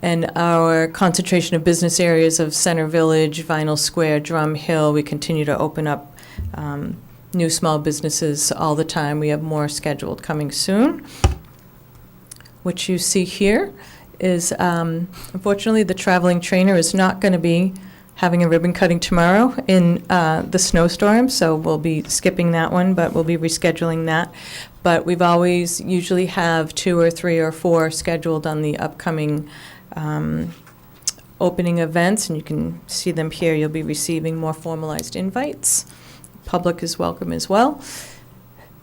and our concentration of business areas of Center Village, Vinyl Square, Drum Hill. We continue to open up new small businesses all the time. We have more scheduled coming soon. What you see here is, unfortunately, the traveling trainer is not going to be having a ribbon cutting tomorrow in the snowstorm, so we'll be skipping that one, but we'll be rescheduling that. But we've always usually have 2 or 3 or 4 scheduled on the upcoming opening events, and you can see them here. You'll be receiving more formalized invites. Public is welcome as well.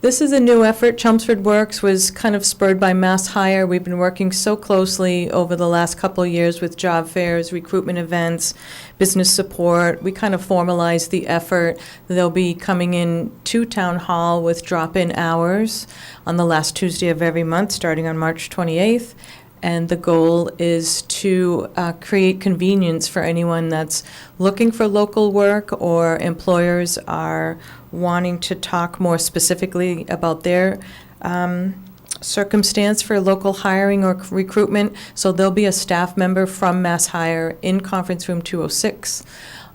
This is a new effort. Chelmsford Works was kind of spurred by Mass Hire. We've been working so closely over the last couple of years with job fairs, recruitment events, business support. We kind of formalized the effort. They'll be coming in to Town Hall with drop-in hours on the last Tuesday of every month, starting on March 28th. And the goal is to create convenience for anyone that's looking for local work, or employers are wanting to talk more specifically about their circumstance for local hiring or recruitment. So there'll be a staff member from Mass Hire in Conference Room 206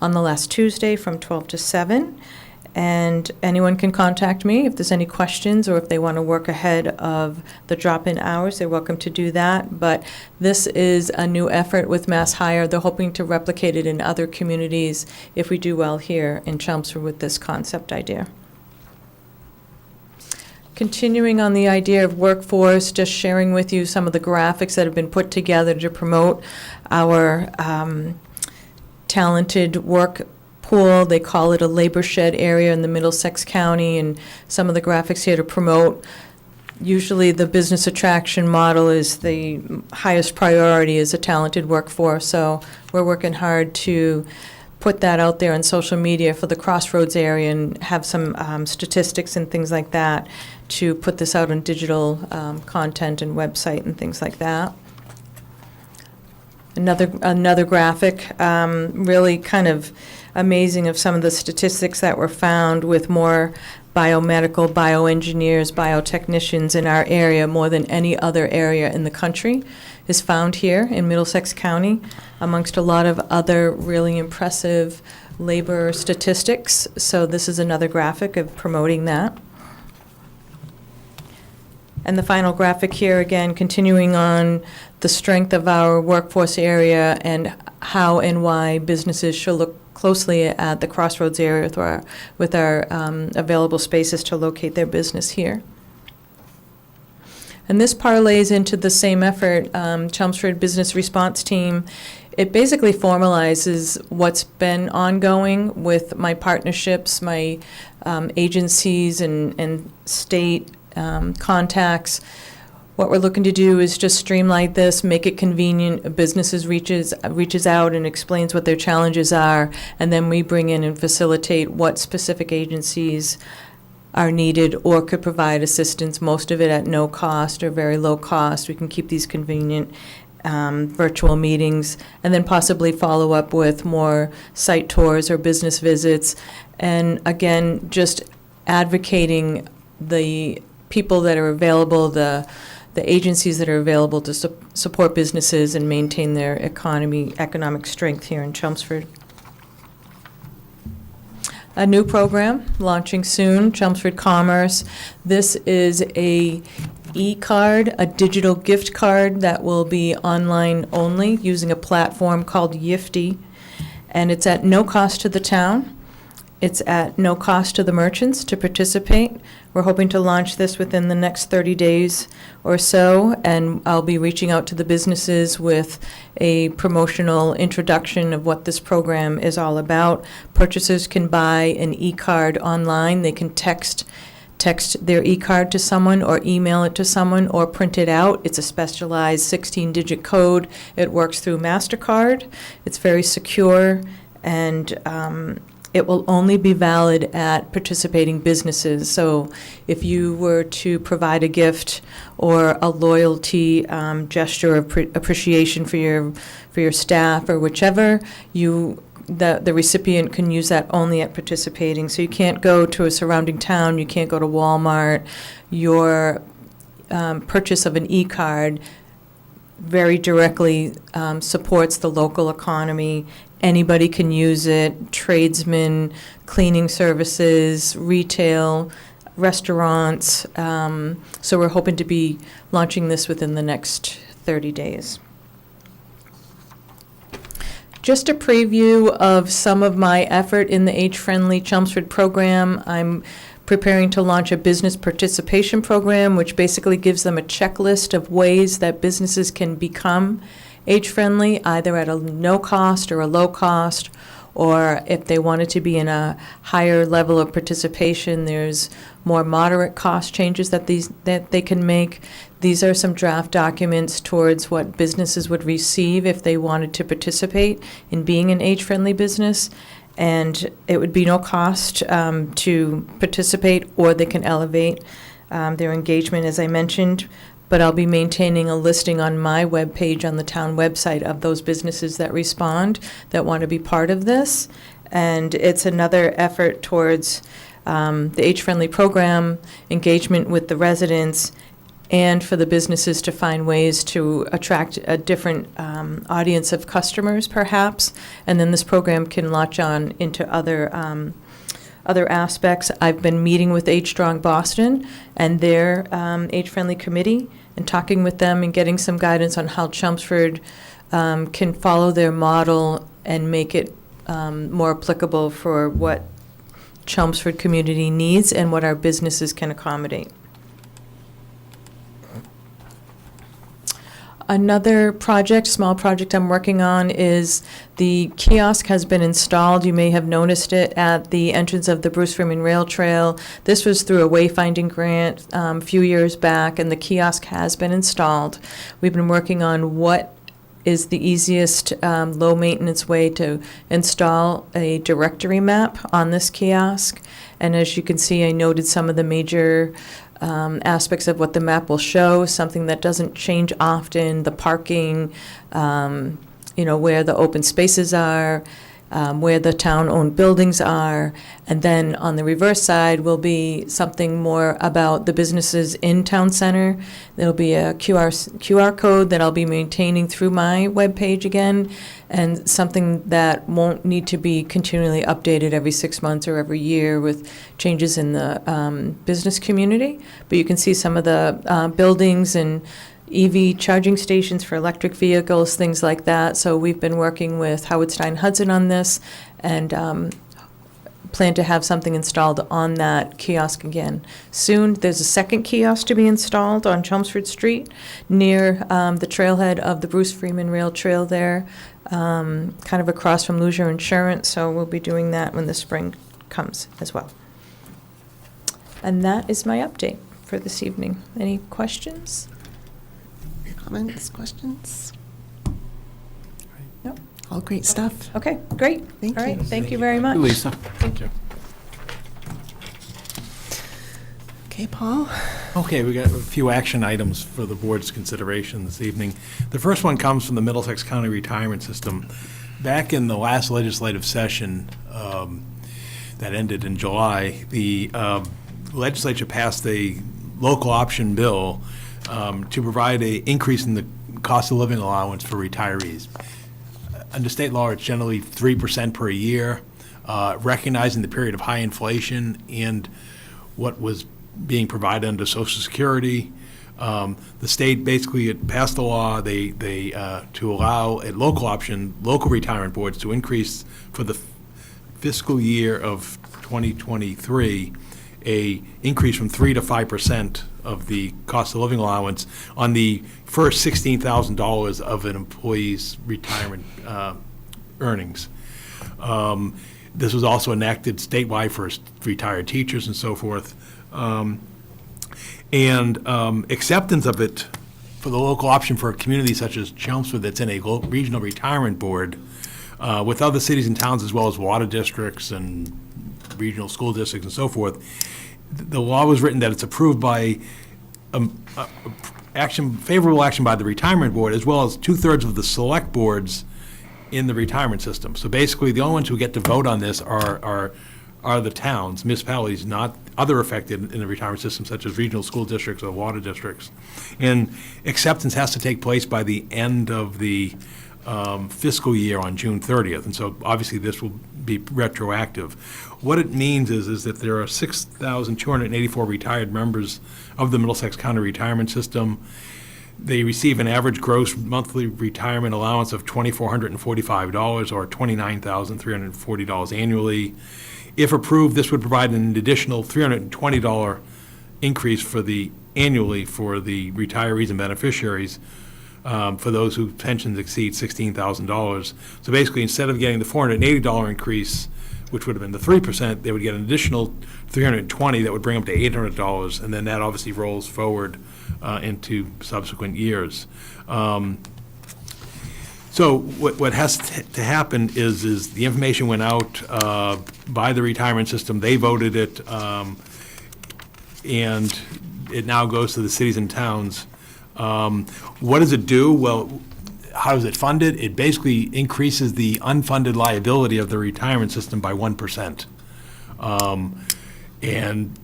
on the last Tuesday from 12 to 7. And anyone can contact me if there's any questions, or if they want to work ahead of the drop-in hours, they're welcome to do that. But this is a new effort with Mass Hire. They're hoping to replicate it in other communities if we do well here in Chelmsford with this concept idea. Continuing on the idea of workforce, just sharing with you some of the graphics that have been put together to promote our talented work pool. They call it a labor shed area in the Middlesex County, and some of the graphics here to promote. Usually the business attraction model is the highest priority, is a talented workforce, so we're working hard to put that out there on social media for the Crossroads area and have some statistics and things like that to put this out on digital content and website and things like that. Another graphic, really kind of amazing of some of the statistics that were found with more biomedical, bioengineers, biotechnicians in our area more than any other area in the country is found here in Middlesex County, amongst a lot of other really impressive labor statistics. So this is another graphic of promoting that. And the final graphic here, again, continuing on the strength of our workforce area and how and why businesses should look closely at the Crossroads area with our available spaces to locate their business here. And this parlays into the same effort, Chelmsford Business Response Team. It basically formalizes what's been ongoing with my partnerships, my agencies and state contacts. What we're looking to do is just streamline this, make it convenient. Businesses reaches out and explains what their challenges are, and then we bring in and facilitate what specific agencies are needed or could provide assistance, most of it at no cost or very low cost. We can keep these convenient virtual meetings and then possibly follow up with more site tours or business visits. And again, just advocating the people that are available, the agencies that are available to support businesses and maintain their economic strength here in Chelmsford. A new program launching soon, Chelmsford Commerce. This is a e-card, a digital gift card that will be online only using a platform called Yifty, and it's at no cost to the town. It's at no cost to the merchants to participate. We're hoping to launch this within the next 30 days or so, and I'll be reaching out to the businesses with a promotional introduction of what this program is all about. Purchasers can buy an e-card online. They can text their e-card to someone or email it to someone or print it out. It's a specialized 16-digit code. It works through MasterCard. It's very secure, and it will only be valid at participating businesses. So if you were to provide a gift or a loyalty gesture of appreciation for your staff or whichever, the recipient can use that only at participating. So you can't go to a surrounding town, you can't go to Walmart. Your purchase of an e-card very directly supports the local economy. Anybody can use it, tradesmen, cleaning services, retail, restaurants. So we're hoping to be launching this within the next 30 days. Just a preview of some of my effort in the age-friendly Chelmsford program. I'm preparing to launch a business participation program, which basically gives them a checklist of ways that businesses can become age-friendly, either at a no cost or a low cost, or if they wanted to be in a higher level of participation, there's more moderate cost changes that they can make. These are some draft documents towards what businesses would receive if they wanted to participate in being an age-friendly business. And it would be no cost to participate, or they can elevate their engagement, as I mentioned. But I'll be maintaining a listing on my webpage on the town website of those businesses that respond, that want to be part of this. And it's another effort towards the age-friendly program, engagement with the residents, and for the businesses to find ways to attract a different audience of customers, perhaps. And then this program can launch on into other aspects. I've been meeting with Age Strong Boston and their age-friendly committee and talking with them and getting some guidance on how Chelmsford can follow their model and make it more applicable for what Chelmsford community needs and what our businesses can accommodate. Another project, small project I'm working on is the kiosk has been installed. You may have noticed it at the entrance of the Bruce Freeman Rail Trail. This was through a wayfinding grant a few years back, and the kiosk has been installed. We've been working on what is the easiest low-maintenance way to install a directory map on this kiosk. And as you can see, I noted some of the major aspects of what the map will show, something that doesn't change often, the parking, where the open spaces are, where the town-owned buildings are. And then on the reverse side will be something more about the businesses in town center. There'll be a QR code that I'll be maintaining through my webpage again, and something that won't need to be continually updated every 6 months or every year with changes in the business community. But you can see some of the buildings and EV charging stations for electric vehicles, things like that. So we've been working with Howard Stein Hudson on this, and plan to have something installed on that kiosk again soon. There's a second kiosk to be installed on Chelmsford Street near the trailhead of the Bruce Freeman Rail Trail there, kind of across from Leisure Insurance. So we'll be doing that when the spring comes as well. And that is my update for this evening. Any questions? Comments, questions? No? All great stuff. Okay, great. Thank All you. right, thank you very much. Lisa. Thank you. Okay, Paul? Okay, we got a few action items for the board's consideration this evening. The first one comes from the Middlesex County Retirement System. Back in the last legislative session that ended in July, the legislature passed a local option bill to provide an increase in the cost of living allowance for retirees. Under state law, it's generally 3% per year, recognizing the period of high inflation and what was being provided under Social Security. The state basically passed a law to allow a local retirement boards to increase for the fiscal year of 2023, a increase from 3 to 5% of the cost of living allowance on the first $16,000 of an employee's retirement earnings. This was also enacted statewide for retired teachers and so forth. Acceptance of it for the local option for a community such as Chelmsford that's in a regional retirement board with other cities and towns as well as water districts and regional school districts and so forth. The law was written that it's approved by favorable action by the retirement board as well as 2/3 of the select boards in the retirement system. So basically, the only ones who get to vote on this are the towns, municipalities, not other affected in the retirement system, such as regional school districts or water districts. And acceptance has to take place by the end of the fiscal year on June 30th. And so obviously this will be retroactive. What it means is that there are 6,284 retired members of the Middlesex County Retirement System. They receive an average gross monthly retirement allowance of $2,445 or $29,340 annually. If approved, this would provide an additional $320 increase annually for the retirees and beneficiaries for those whose pensions exceed $16,000. So basically, instead of getting the $480 increase, which would have been the 3%, they would get an additional $320 that would bring them to $800, and then that obviously rolls forward into subsequent years. So what has to happen is the information went out by the retirement system. They voted it, and it now goes to the cities and towns. What does it do? Well, how is it funded? It basically increases the unfunded liability of the retirement system by 1%. And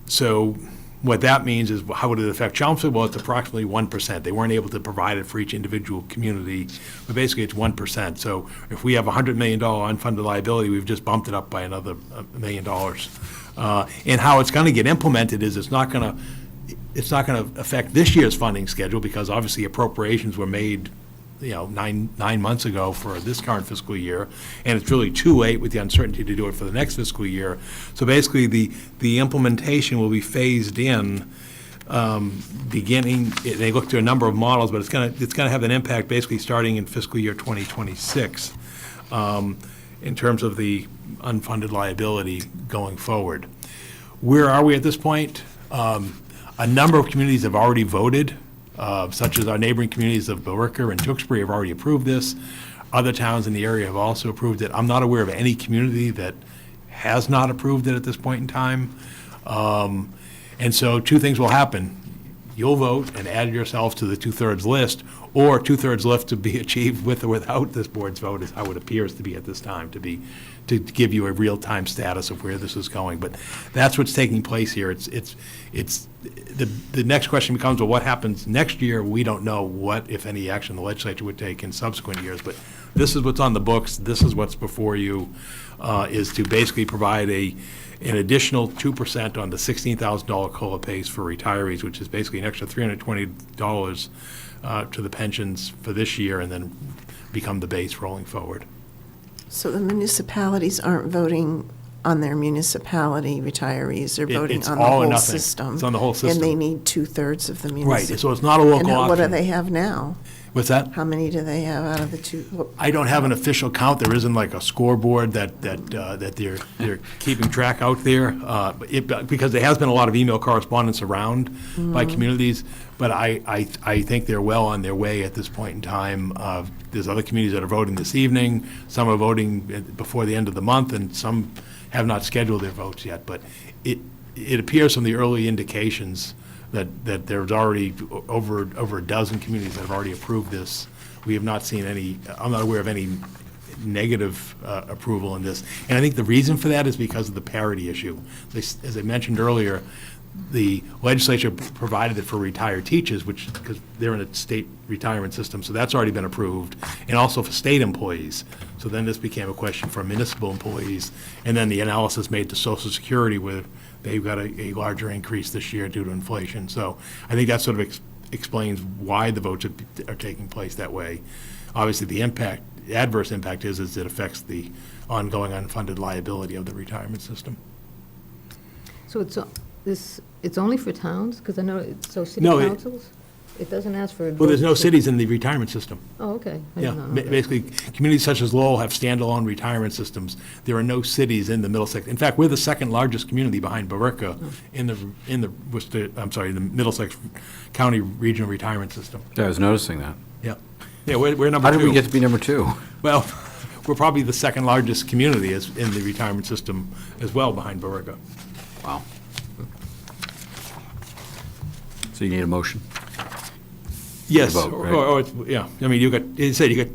so what that means is, how would it affect Chelmsford? Well, it's approximately 1%. They weren't able to provide it for each individual community, but basically it's 1%. So if we have a $100 million unfunded liability, we've just bumped it up by another $1 million. And how it's going to get implemented is it's not going to affect this year's funding schedule, because obviously appropriations were made, nine months ago for this current fiscal year, and it's really too late with the uncertainty to do it for the next fiscal year. So basically, the implementation will be phased in they look to a number of models, but it's going to have an impact basically starting in fiscal year 2026 in terms of the unfunded liability going forward. Where are we at this point? A number of communities have already voted, such as our neighboring communities of Billerica and Tewksbury have already approved this. Other towns in the area have also approved it. I'm not aware of any community that has not approved it at this point in time. And so two things will happen. You'll vote and add yourself to the two-thirds list, or two-thirds list to be achieved with or without this board's vote is how it appears to be at this time, to give you a real-time status of where this is going. But that's what's taking place here. The next question becomes, well, what happens next year? We don't know what, if any, action the legislature would take in subsequent years. But this is what's on the books. This is what's before you, is to basically provide an additional 2% on the $16,000 COLA pays for retirees, which is basically an extra $320 to the pensions for this year, and then become the base rolling forward. So the municipalities aren't voting on their municipality retirees, they're voting It's on the all or whole nothing. system. It's on the whole system. And they need two-thirds of the municipality. Right, so it's not a local And what do option. they have now? What's that? How many do they have out of the two? I don't have an official count. There isn't like a scoreboard that they're keeping track out there, because there has been a lot of email correspondence around by communities. But I think they're well on their way at this point in time. There's other communities that are voting this evening. Some are voting before the end of the month, and some have not scheduled their votes yet. But it appears from the early indications that there's already over a dozen communities that have already approved this. We have not seen any, I'm not aware of any negative approval in this. And I think the reason for that is because of the parity issue. As I mentioned earlier, the legislature provided it for retired teachers, because they're in a state retirement system, so that's already been approved, and also for state employees. So then this became a question for municipal employees, and then the analysis made to Social Security where they've got a larger increase this year due to inflation. So I think that sort of explains why the votes are taking place that way. Obviously, the adverse impact is it affects the ongoing unfunded liability of the retirement system. So it's only for towns? Because I know, city No, councils? It doesn't ask for. Well, there's no cities in the retirement system. Oh, okay. I Yeah, did not know that. basically, communities such as Lowell have standalone retirement systems. There are no cities in the Middlesex. In fact, we're the second largest community behind Billerica in the Middlesex County Regional Retirement System. Yeah, I was noticing that. Yeah, we're number two. How did we get to be number two? Well, we're probably the second largest community in the retirement system as well behind Billerica. Wow. So you need a motion? Yes, Vote, right? or yeah. I mean, you got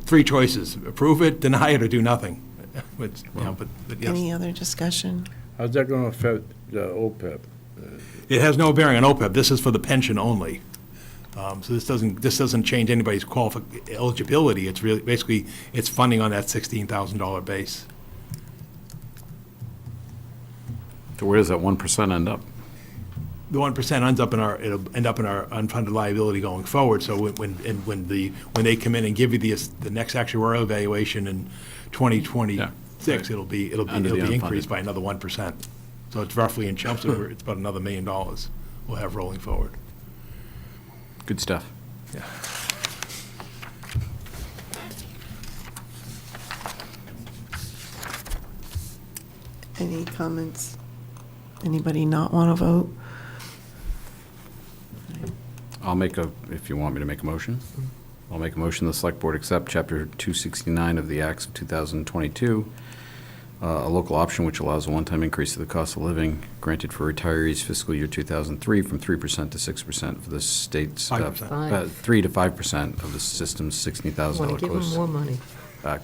three choices: approve it, deny it, or do nothing. But yes. Any other discussion? How's that going to affect the OPEB? It has no bearing on OPEB. This is for the pension only. So this doesn't change anybody's eligibility. It's really basically it's funding on that $16,000 base. So where does that 1% end up? The 1% it'll end up in our unfunded liability going forward. So when they come in and give you the next actuarial evaluation in 2026, it'll be increased by another 1%. So it's roughly in Chelmsford, it's about another $1 million we'll have rolling forward. Good stuff. Yeah. Any comments? Anybody not want to vote? If you want me to make a motion, I'll make a motion the Select Board accept Chapter 269 of the Acts of 2022, a local option which allows a one-time increase to the cost of living granted for retirees fiscal year 2003 from 3% to 6% for the state's 5%. 3 to 5% of the system's $16,000 Want to give them more money.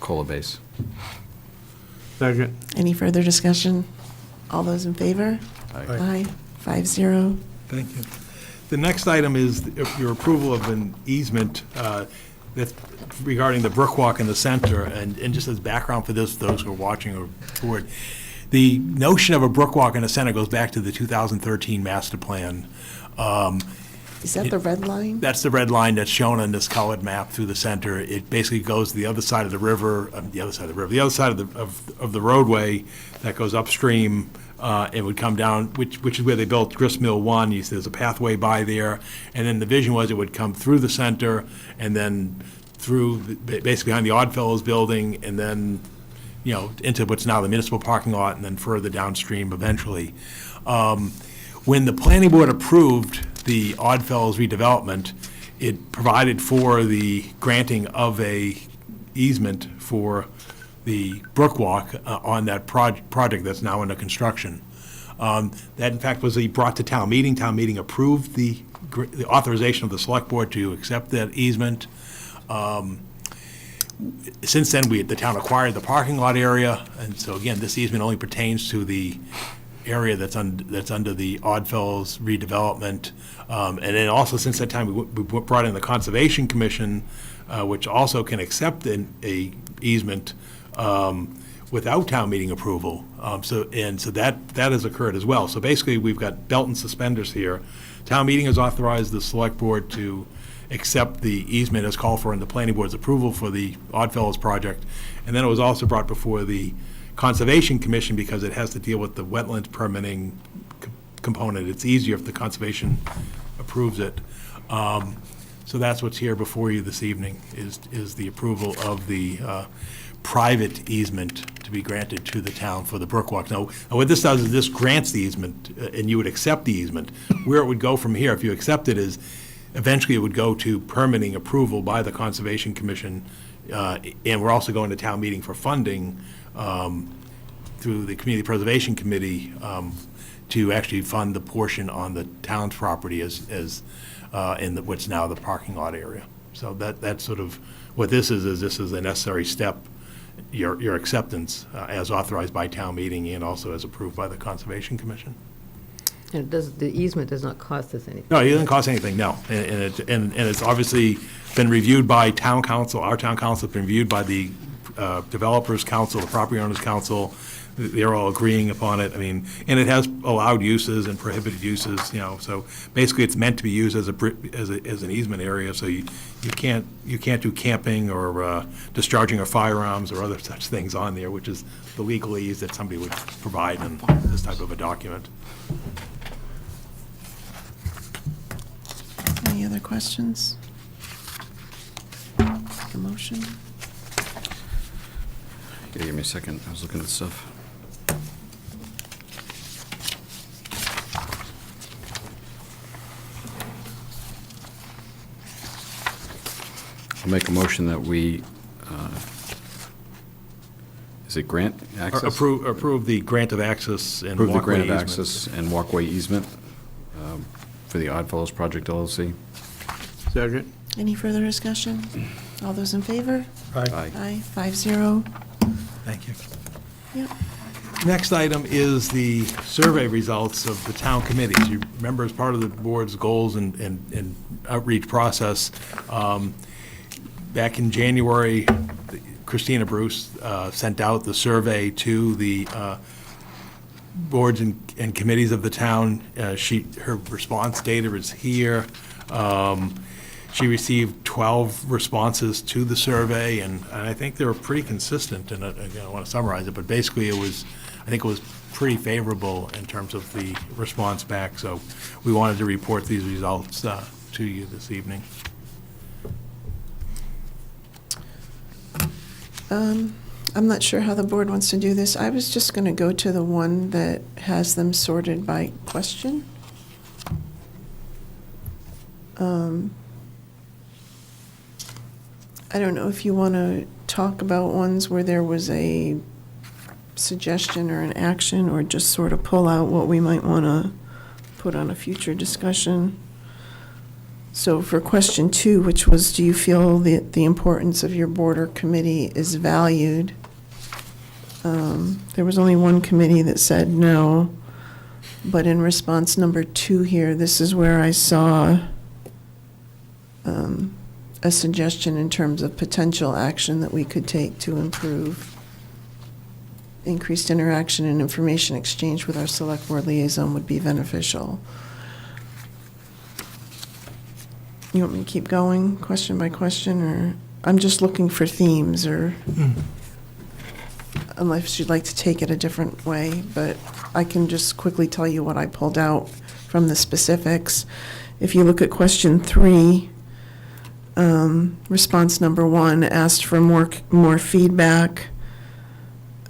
COLA base. Second. Any further discussion? All those in favor? Aye. 5-0. Thank you. The next item is your approval of an easement that's regarding the Brook Walk in the center. And just as background for those who are watching or board, the notion of a Brook Walk in the center goes back to the 2013 master plan. Is that the red line? That's the red line that's shown on this colored map through the center. It basically goes to the other side of the river, the other side of the roadway that goes upstream It would come down, which is where they built Grist Mill 1. There's a pathway by there. And then the vision was it would come through the center and then through, basically behind the Oddfellows building, and then, into what's now the municipal parking lot, and then further downstream eventually. When the planning board approved the Oddfellows redevelopment, it provided for the granting of a easement for the Brook Walk on that project that's now under construction. That, in fact, was brought to town meeting. Town meeting approved the authorization of the select board to accept that easement. Since then, the town acquired the parking lot area, and so again, this easement only pertains to the area that's under the Oddfellows redevelopment. And then also, since that time, we brought in the Conservation Commission, which also can accept a easement without town meeting approval. So that has occurred as well. So basically, we've got belt and suspenders here. Town meeting has authorized the select board to accept the easement as called for in the planning board's approval for the Oddfellows project. And then it was also brought before the Conservation Commission because it has to deal with the wetlands permitting component. It's easier if the conservation approves it. So that's what's here before you this evening is the approval of the private easement to be granted to the town for the Brook Walk. Now, what this does is this grants the easement, and you would accept the easement. Where it would go from here, if you accept it, is eventually it would go to permitting approval by the Conservation Commission, and we're also going to town meeting for funding through the Community Preservation Committee to actually fund the portion on the town's property as in what's now the parking lot area. So that's sort of what this is this is a necessary step, your acceptance as authorized by town meeting and also as approved by the Conservation Commission. And the easement does not cost us anything? No, it doesn't cost anything, no. And it's obviously been reviewed by town council. Our town council has been reviewed by the Developers Council, the Property Owners Council. They're all agreeing upon it. I mean, and it has allowed uses and prohibited uses, so basically it's meant to be used as an easement area, so you can't do camping or discharging of firearms or other such things on there, which is the legalese that somebody would provide in this type of a document. Any other questions? The motion? Yeah, give me a second. I was looking at stuff. I'll make a motion that we, is it grant access? Approve the grant of access and Approve the walkway grant of easement. access and walkway easement for the Oddfellows Project LLC. Second. Any further discussion? All those in favor? Aye. Aye, 5-0. Thank you. Yep. Next item is the survey results of the town committees. You remember, as part of the board's goals and outreach process, back in January, Christina Bruce sent out the survey to the boards and committees of the town. Her response data is here. She received 12 responses to the survey, and I think they were pretty consistent, and I don't want to summarize it, but basically I think it was pretty favorable in terms of the response back, so we wanted to report these results to you this evening. I'm not sure how the board wants to do this. I was just going to go to the one that has them sorted by question. I don't know if you want to talk about ones where there was a suggestion or an action, or just sort of pull out what we might want to put on a future discussion. So for question 2, which was, do you feel that the importance of your board or committee is valued? There was only one committee that said no, but in response number 2 here, this is where I saw a suggestion in terms of potential action that we could take to improve. Increased interaction and information exchange with our select board liaison would be beneficial. You want me to keep going, question by question, or I'm just looking for themes, or unless you'd like to take it a different way, but I can just quickly tell you what I pulled out from the specifics. If you look at question 3, response number 1 asked for more feedback.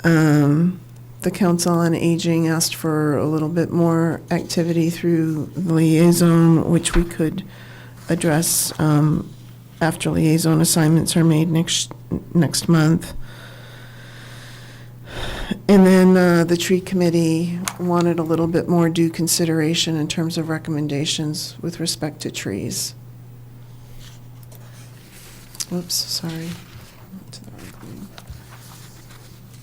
The Council on Aging asked for a little bit more activity through the liaison, which we could address after liaison assignments are made next month. And then the tree committee wanted a little bit more due consideration in terms of recommendations with respect to trees. Oops, sorry.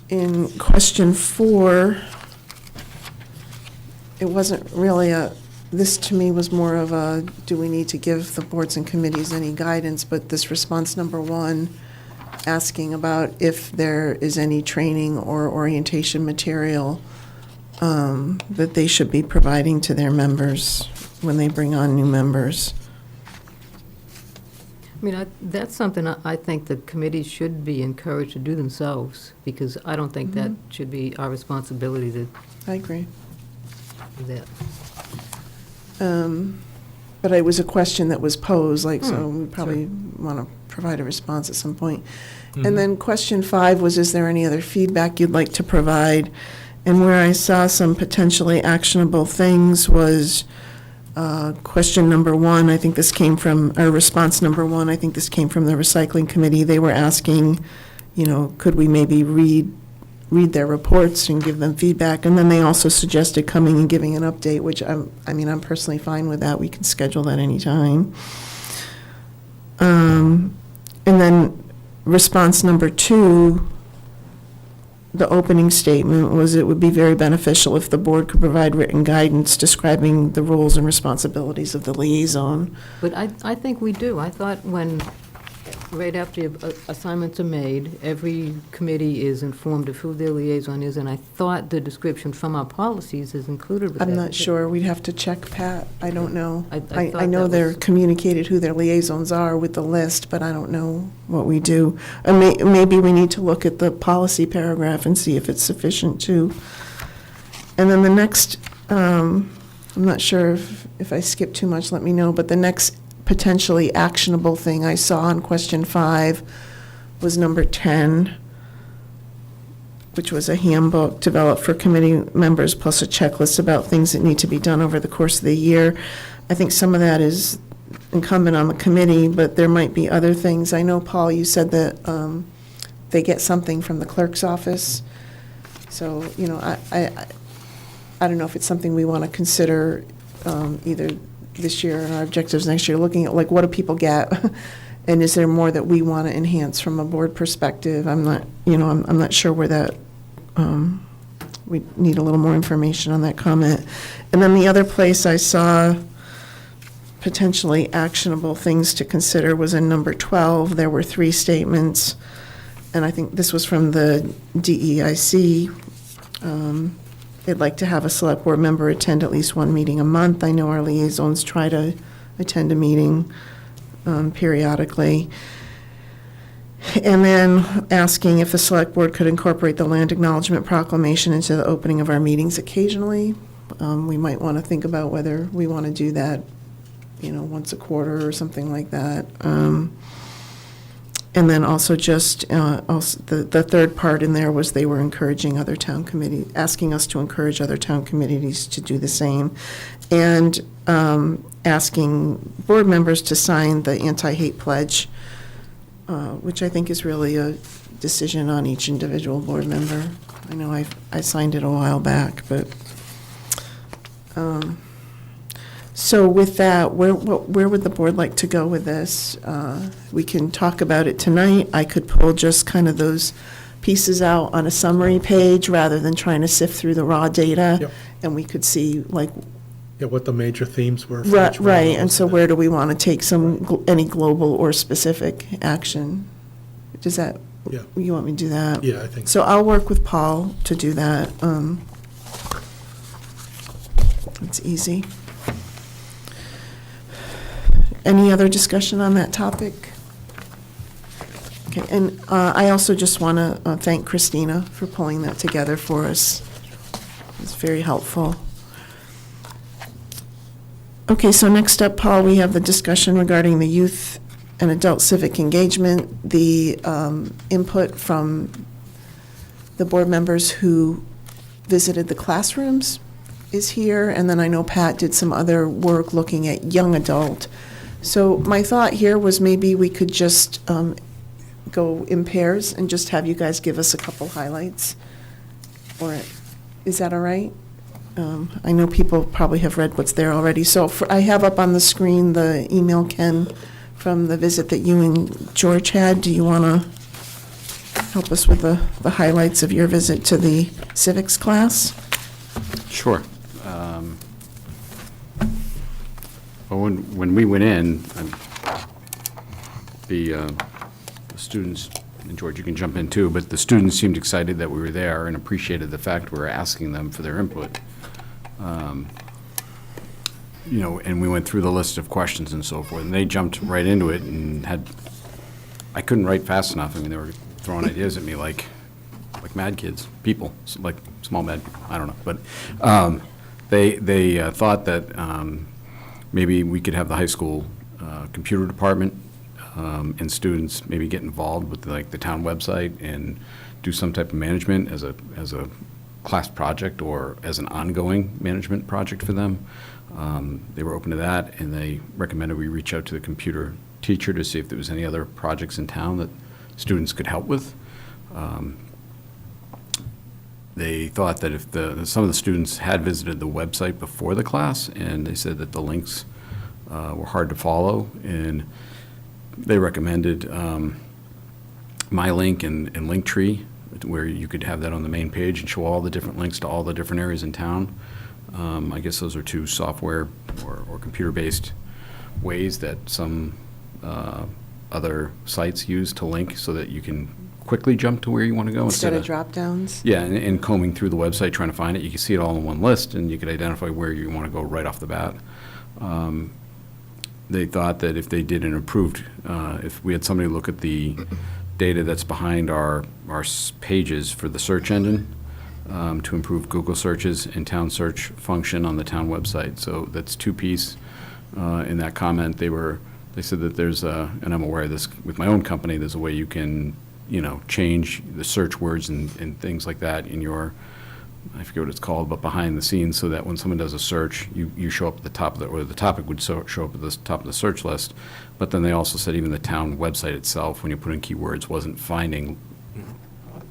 In question 4, it wasn't really this to me was more of a, do we need to give the boards and committees any guidance, but this response number 1, asking about if there is any training or orientation material that they should be providing to their members when they bring on new members. I mean, that's something I think the committees should be encouraged to do themselves, because I don't think that should be our responsibility to I agree. do that. But it was a question that was posed, so we probably want to provide a response at some point. And then question 5 was, is there any other feedback you'd like to provide? And where I saw some potentially actionable things was question number 1, I think this came from, or response number 1, I think this came from the recycling committee. They were asking, could we maybe read their reports and give them feedback? And then they also suggested coming and giving an update, which I'm personally fine with that. We can schedule that anytime. And then response number 2, the opening statement was, it would be very beneficial if the board could provide written guidance describing the roles and responsibilities of the liaison. But I think we do. I thought right after assignments are made, every committee is informed of who their liaison is, and I thought the description from our policies is included with that. I'm not sure. We'd have to check, Pat. I don't know. I know that they're was- communicated who their liaisons are with the list, but I don't know what we do. Maybe we need to look at the policy paragraph and see if it's sufficient too. And then the next, I'm not sure if I skipped too much, let me know, but the next potentially actionable thing I saw on question 5 was number 10, which was a handbook developed for committee members plus a checklist about things that need to be done over the course of the year. I think some of that is incumbent on the committee, but there might be other things. I know, Paul, you said that they get something from the clerk's office. So, I don't know if it's something we want to consider either this year and our objectives next year, looking at what do people get, and is there more that we want to enhance from a board perspective? I'm not, I'm not sure where that. We need a little more information on that comment. And then the other place I saw potentially actionable things to consider was in number 12. There were 3 statements, and I think this was from the DEIC. They'd like to have a select board member attend at least 1 meeting a month. I know our liaisons try to attend a meeting periodically. And then asking if the select board could incorporate the land acknowledgement proclamation into the opening of our meetings occasionally. We might want to think about whether we want to do that, once a quarter or something like that. And then also just, the third part in there was they were encouraging other town committees, asking us to encourage other town committees to do the same. And asking board members to sign the anti-hate pledge, which I think is really a decision on each individual board member. I know I signed it a while back, but, so with that, where would the board like to go with this? We can talk about it tonight. I could pull just kind of those pieces out on a summary page rather than trying to sift through the raw data. Yep. And we could see What the major themes were. For right, each one of right. those. And so where do we want to take any global or specific action? Does that, Yeah. you want me to do that? Yeah, I think so. I'll work with Paul to do that. It's easy. Any other discussion on that topic? Okay, and I also just want to thank Christina for pulling that together for us. It's very helpful. Okay, so next up, Paul, we have the discussion regarding the youth and adult civic engagement, the input from the board members who visited the classrooms is here, and then I know Pat did some other work looking at young adult. So my thought here was maybe we could just go in pairs and just have you guys give us a couple highlights. Or is that all right? I know people probably have read what's there already. So I have up on the screen the email, Ken, from the visit that you and George had. Do you want to help us with the highlights of your visit to the civics class? Sure. Well, when we went in, the students, and George, you can jump in too, but the students seemed excited that we were there and appreciated the fact we were asking them for their input. You know, and we went through the list of questions and so forth, and they jumped right into it and I couldn't write fast enough. I mean, they were throwing ideas at me like mad kids, people, like small mad, I don't know. But they thought that maybe we could have the high school computer department and students maybe get involved with like the town website and do some type of management as a class project or as an ongoing management project for them. They were open to that, and they recommended we reach out to the computer teacher to see if there was any other projects in town that students could help with. They thought that if some of the students had visited the website before the class, and they said that the links were hard to follow, and they recommended MyLink and Linktree, where you could have that on the main page and show all the different links to all the different areas in town. I guess those are two software or computer-based ways that some other sites use to link so that you can quickly jump to where you want to go Instead of drop-downs? Yeah, and combing through the website trying to find it. You can see it all in one list, and you could identify where you want to go right off the bat. They thought that if they did an improved, if we had somebody look at the data that's behind our pages for the search engine, to improve Google searches and town search function on the town website. So that's two-piece. In that comment, they said that there's and I'm aware of this with my own company, there's a way you can, change the search words and things like that in your, I forget what it's called, but behind the scenes, so that when someone does a search, you show up at the top of or the topic would show up at the top of the search list. But then they also said even the town website itself, when you put in keywords, wasn't finding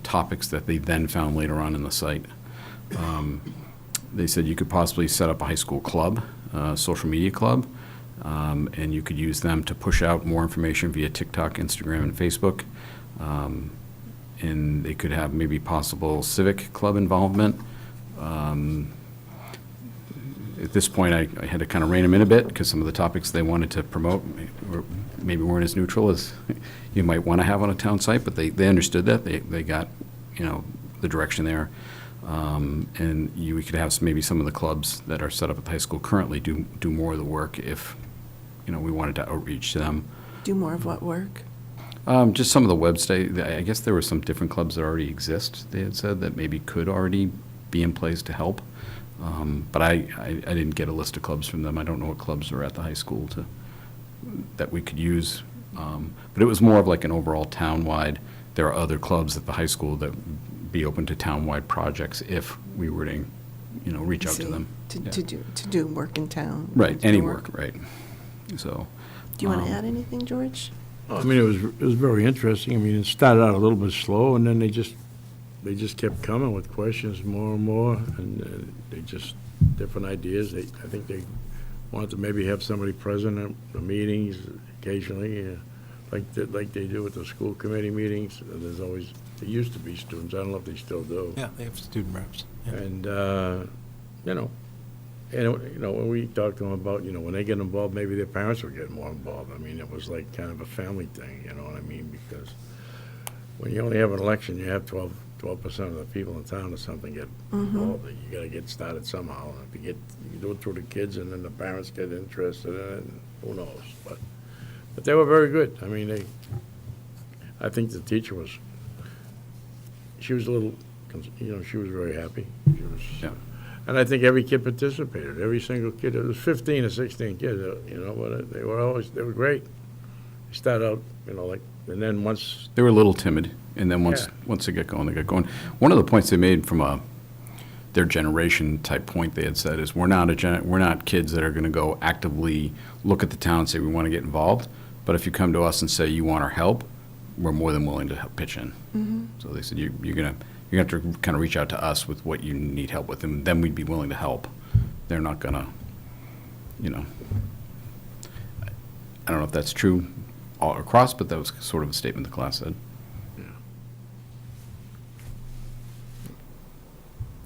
topics that they then found later on in the site. They said you could possibly set up a high school club, social media club, and you could use them to push out more information via TikTok, Instagram, and Facebook. And they could have maybe possible civic club involvement. At this point, I had to kind of rein them in a bit because some of the topics they wanted to promote maybe weren't as neutral as you might want to have on a town site, but they understood that. They got, the direction there. And we could have maybe some of the clubs that are set up at the high school currently do more of the work if, we wanted to outreach to them. Do more of what work? Just some of the website, I guess there were some different clubs that already exist, they had said, that maybe could already be in place to help. But I didn't get a list of clubs from them. I don't know what clubs are at the high school that we could use. But it was more of like an overall town-wide, there are other clubs at the high school that would be open to town-wide projects if we were to, reach out to them. To do work in town. Right, any work, right. So. Do you want to add anything, George? I mean, it was very interesting. I mean, it started out a little bit slow, and then they just kept coming with questions more and more, and they just, different ideas. I think they wanted to maybe have somebody present at the meetings occasionally, like they do at the school committee meetings. There used to be students. I don't know if they still do. Yeah, they have student reps. Yeah. And, when we talked to them about, when they get involved, maybe their parents will get more involved. I mean, it was like kind of a family thing, you know what I mean? Because when you only have an election, you have 12% of the people in town or something get involved. You got to get started somehow. And if you do it through the kids, and then the parents get interested in it, and who knows? But they were very good. I mean, I think the teacher was, she was a little, she was very happy. She was, Yeah. and I think every kid participated, every single kid. It was 15 or 16 kids, but they were great. They started out, and then once. They were a little timid, and then Yeah. once they got going, they got going. One of the points they made from their generation type point they had said is we're not kids that are going to go actively look at the town and say we want to get involved, but if you come to us and say you want our help, we're more than willing to help pitch in. Mm-hmm. So they said you're gonna have to kind of reach out to us with what you need help with, and then we'd be willing to help. They're not gonna, I don't know if that's true all across, but that was sort of a statement the class said.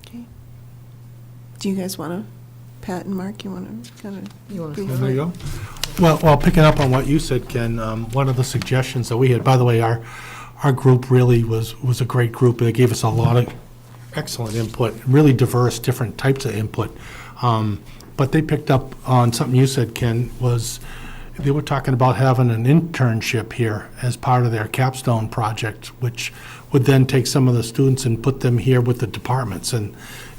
Okay. Do you guys want to, Pat and Mark, you want to kind of? There you go. Well, picking up on what you said, Ken, one of the suggestions that we had, by the way, our group really was a great group. They gave us a lot of excellent input, really diverse, different types of input. But they picked up on something you said, Ken, was they were talking about having an internship here as part of their capstone project, which would then take some of the students and put them here with the departments. And,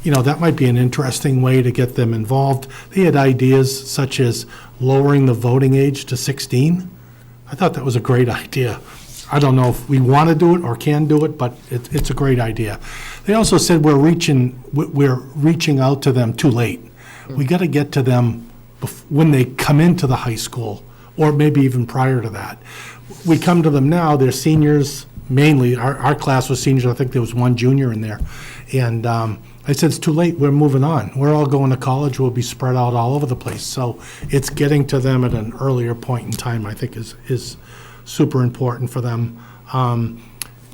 that might be an interesting way to get them involved. They had ideas such as lowering the voting age to 16. I thought that was a great idea. I don't know if we want to do it or can do it, but it's a great idea. They also said we're reaching out to them too late. We got to get to them when they come into the high school, or maybe even prior to that. We come to them now, they're seniors, mainly. Our class was seniors, I think there was one junior in there. And I said, it's too late, we're moving on. We're all going to college, we'll be spread out all over the place. So it's getting to them at an earlier point in time, I think is super important for them.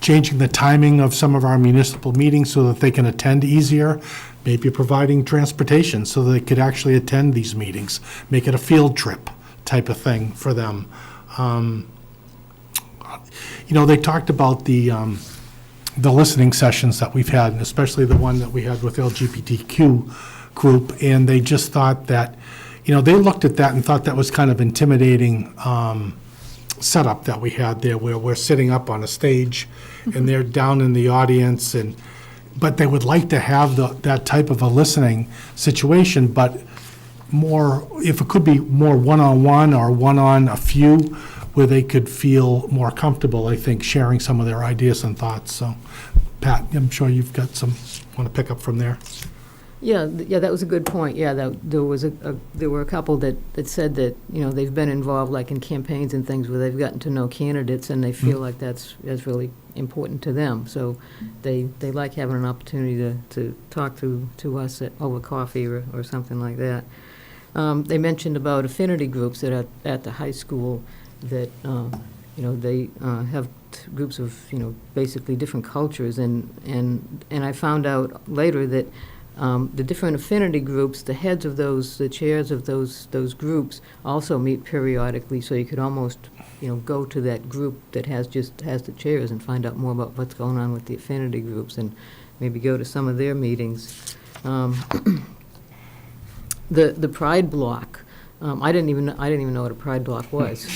Changing the timing of some of our municipal meetings so that they can attend easier, maybe providing transportation so that they could actually attend these meetings, make it a field trip type of thing for them. They talked about the listening sessions that we've had, and especially the one that we had with LGBTQ group, and they just thought that, they looked at that and thought that was kind of intimidating setup that we had there, where we're sitting up on a stage and they're down in the audience, but they would like to have that type of a listening situation, but more, if it could be more one-on-one or one-on a few, where they could feel more comfortable, I think, sharing some of their ideas and thoughts. So, Pat, I'm sure you've got some, want to pick up from there? Yeah, that was a good point. Yeah, there were a couple that said that, they've been involved like in campaigns and things where they've gotten to know candidates and they feel like that's really important to them. So they like having an opportunity to talk to us over coffee or something like that. They mentioned about affinity groups that are at the high school that, they have groups of, basically different cultures. And I found out later that the different affinity groups, the heads of those, the chairs of those groups also meet periodically, so you could almost, go to that group that has the chairs and find out more about what's going on with the affinity groups and maybe go to some of their meetings. The Pride Block, I didn't even know what a Pride Block was.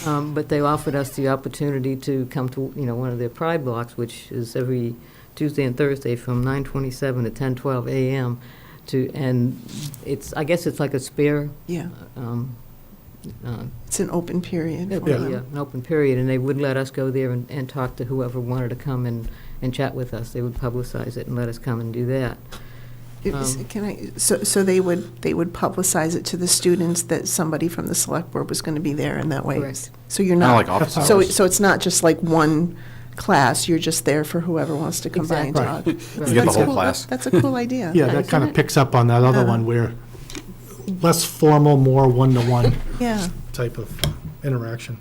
But they offered us the opportunity to come to, one of their Pride Blocks, which is every Tuesday and Thursday from 9:27 to 10:12 a.m. And I guess it's like a spare. Yeah. It's an open period. Yeah, an open period, and they would let us go there and talk to whoever wanted to come and chat with us. They would publicize it and let us come and do that. So they would publicize it to the students that somebody from the select board was going to be there, and that way. Correct. So you're not. Like office hours. So it's not just like one class. You're just there for whoever wants to come by and talk. You get the whole class. That's a cool idea. Yeah, that kind of picks up on that other one where less formal, more one-to-one Yeah. type of interaction.